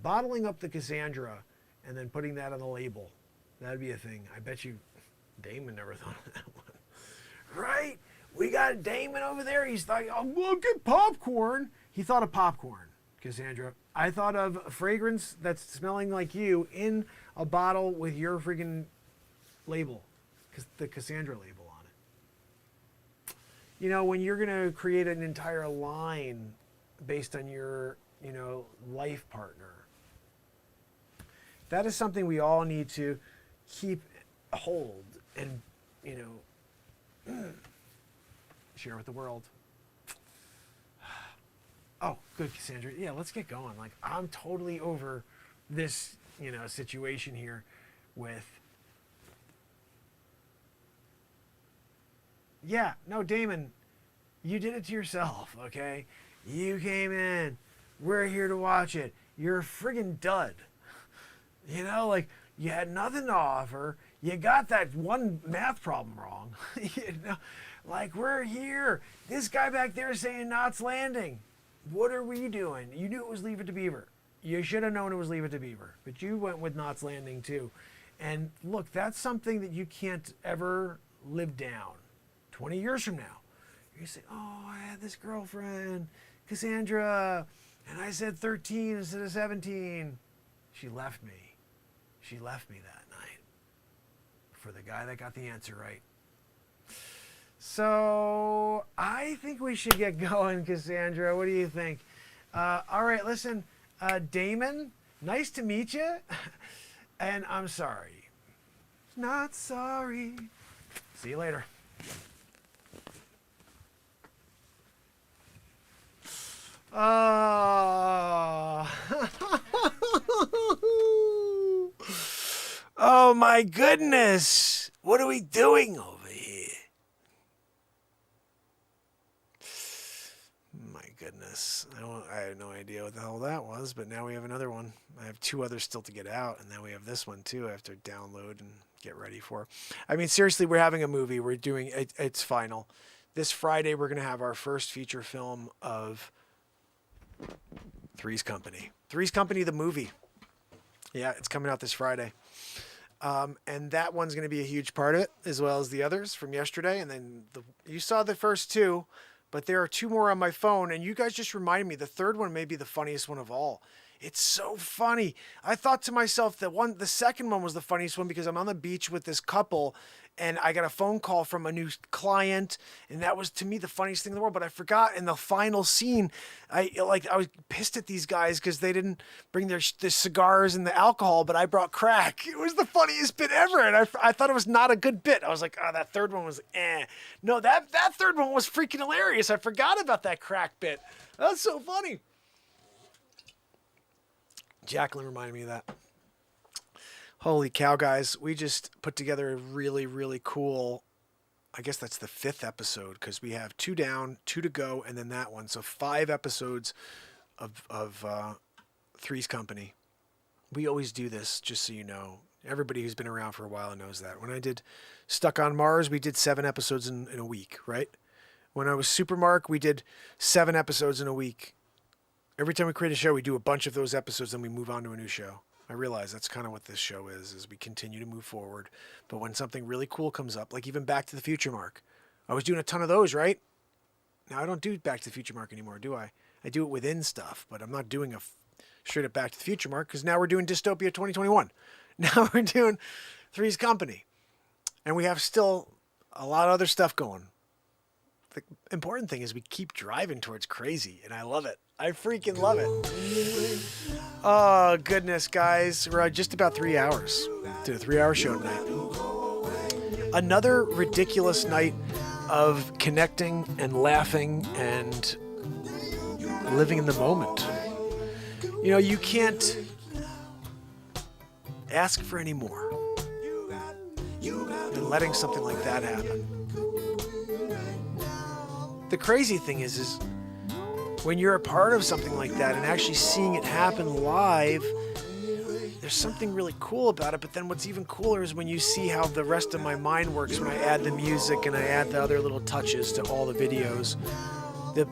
bottling up the Cassandra, and then putting that on the label. That'd be a thing. I bet you Damon never thought of that one. Right? We got Damon over there. He's like, oh, look at popcorn. He thought of popcorn, Cassandra. I thought of a fragrance that's smelling like you in a bottle with your freaking label, the Cassandra label on it. When you're going to create an entire line based on your, life partner, that is something we all need to keep hold and, share with the world. Oh, good, Cassandra. Yeah, let's get going. Like, I'm totally over this, situation here with. Yeah, no, Damon, you did it to yourself, okay? You came in. We're here to watch it. You're a friggin' dud. Like, you had nothing to offer. You got that one math problem wrong. Like, we're here. This guy back there is saying Knots Landing. What are we doing? You knew it was Leave It to Beaver. You should have known it was Leave It to Beaver. But you went with Knots Landing, too. And look, that's something that you can't ever live down. 20 years from now, you say, oh, I had this girlfriend, Cassandra, and I said 13 instead of 17. She left me. She left me that night for the guy that got the answer right. So I think we should get going, Cassandra. What do you think? All right, listen, Damon, nice to meet you. And I'm sorry. Not sorry. See you later. Oh my goodness. What are we doing over here? My goodness. I have no idea what the hell that was, but now we have another one. I have 2 others still to get out, and now we have this one too I have to download and get ready for. I mean, seriously, we're having a movie. We're doing it's final. This Friday, we're going to have our first feature film of Three's Company. Three's Company, the movie. Yeah, it's coming out this Friday. And that one's going to be a huge part of it, as well as the others from yesterday. And then you saw the first 2, but there are 2 more on my phone. And you guys just reminded me, the third one may be the funniest one of all. It's so funny. I thought to myself that the second one was the funniest one because I'm on the beach with this couple and I got a phone call from a new client, and that was to me the funniest thing in the world. But I forgot in the final scene, I was pissed at these guys because they didn't bring their cigars and the alcohol, but I brought crack. It was the funniest bit ever, and I thought it was not a good bit. I was like, oh, that third one was No, that third one was freaking hilarious. I forgot about that crack bit. That's so funny. Jacqueline reminded me of that. Holy cow, guys. We just put together a really, really cool, I guess that's the 5th episode because we have 2 down, 2 to go, and then that one. So 5 episodes of Three's Company. We always do this, just so you know. Everybody who's been around for a while knows that. When I did Stuck on Mars, we did 7 episodes in a week, right? When I was Super Mark, we did 7 episodes in a week. Every time we create a show, we do a bunch of those episodes, then we move on to a new show. I realize that's kind of what this show is we continue to move forward. But when something really cool comes up, like even Back to the Future Mark, I was doing a ton of those, right? Now, I don't do Back to the Future Mark anymore, do I? I do it within stuff, but I'm not doing a straight up Back to the Future Mark because now we're doing Dystopia 2021. Now we're doing Three's Company. And we have still a lot of other stuff going. The important thing is we keep driving towards crazy, and I love it. I freaking love it. Oh, goodness, guys. We're at just about 3 hours. Did a 3-hour show tonight. Another ridiculous night of connecting and laughing and living in the moment. You can't ask for any more than letting something like that happen. The crazy thing is when you're a part of something like that and actually seeing it happen live, there's something really cool about it. But then what's even cooler is when you see how the rest of my mind works when I add the music and I add the other little touches to all the videos. The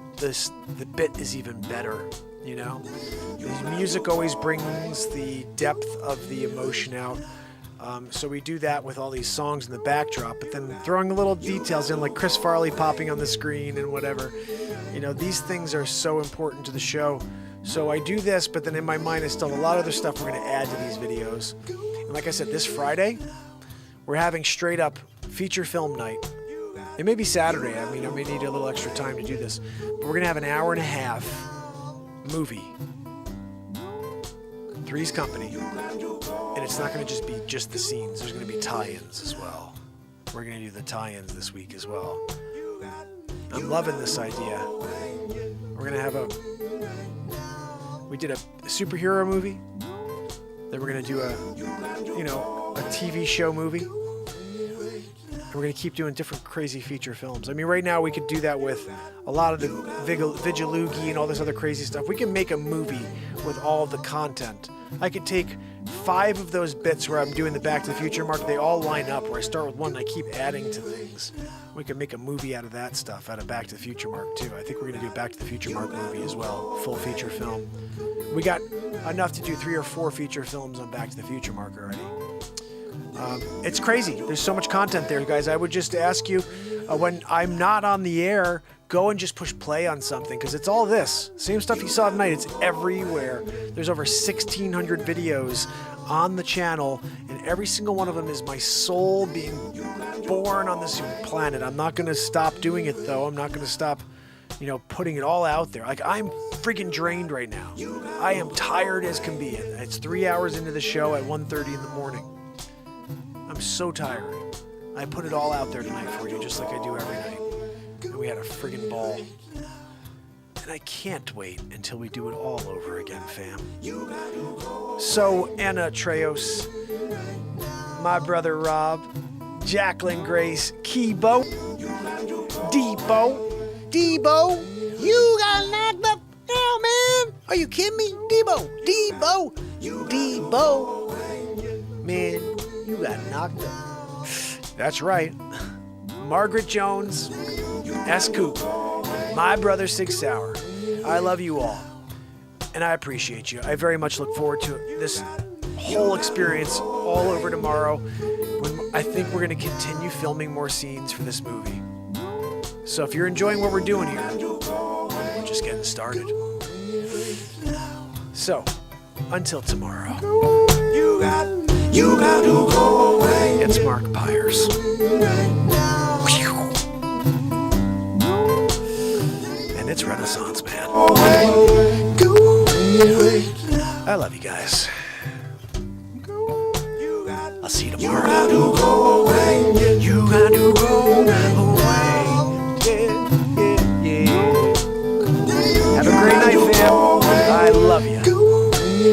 bit is even better, The music always brings the depth of the emotion out. So we do that with all these songs in the backdrop, but then throwing the little details in, like Chris Farley popping on the screen and whatever. These things are so important to the show. So I do this, but then in my mind, I still have a lot of other stuff we're going to add to these videos. And like I said, this Friday, we're having straight up feature film night. It may be Saturday. I may need a little extra time to do this. But we're going to have an hour and a half movie. Three's Company. And it's not going to just be just the scenes. There's going to be tie-ins as well. We're going to do the tie-ins this week as well. I'm loving this idea. We're going to have we did a superhero movie. Then we're gonna do a TV show movie. And we're gonna keep doing different crazy feature films. I mean, right now we could do that with a lot of the Vigilugi and all this other crazy stuff. We can make a movie with all of the content. I could take 5 of those bits where I'm doing the Back to the Future mark. They all line up where I start with one and I keep adding to things. We can make a movie out of that stuff, out of Back to the Future mark too. I think we're gonna do a Back to the Future mark movie as well, full feature film. We got enough to do 3 or 4 feature films on Back to the Future mark already. It's crazy. There's so much content there, guys. I would just ask you, when I'm not on the air, go and just push play on something, because it's all this. Same stuff you saw tonight. It's everywhere. There's over 1,600 videos on the channel, and every single one of them is my soul being born on this planet. I'm not going to stop doing it, though. I'm not going to stop, putting it all out there. Like, I'm freaking drained right now. I am tired as can be. It's 3 hours into the show at 1:30 in the morning. I'm so tired. I put it all out there tonight for you, just like I do every night. And we had a friggin' ball. And I can't wait until we do it all over again, fam. So, Anna Treos, my brother Rob, Jacqueline Grace, Kibo, Debo, you got knocked up now, man. Are you kidding me? Debo, man. You got knocked up. That's right. Margaret Jones, S. Coop, my brother Sig Sauer. I love you all. And I appreciate you. I very much look forward to this whole experience all over tomorrow, when I think we're going to continue filming more scenes for this movie. So if you're enjoying what we're doing here, we're just getting started. So, until tomorrow. You got to go away. It's Mark Pires. And it's Renaissance, man. I love you guys. I'll see you tomorrow.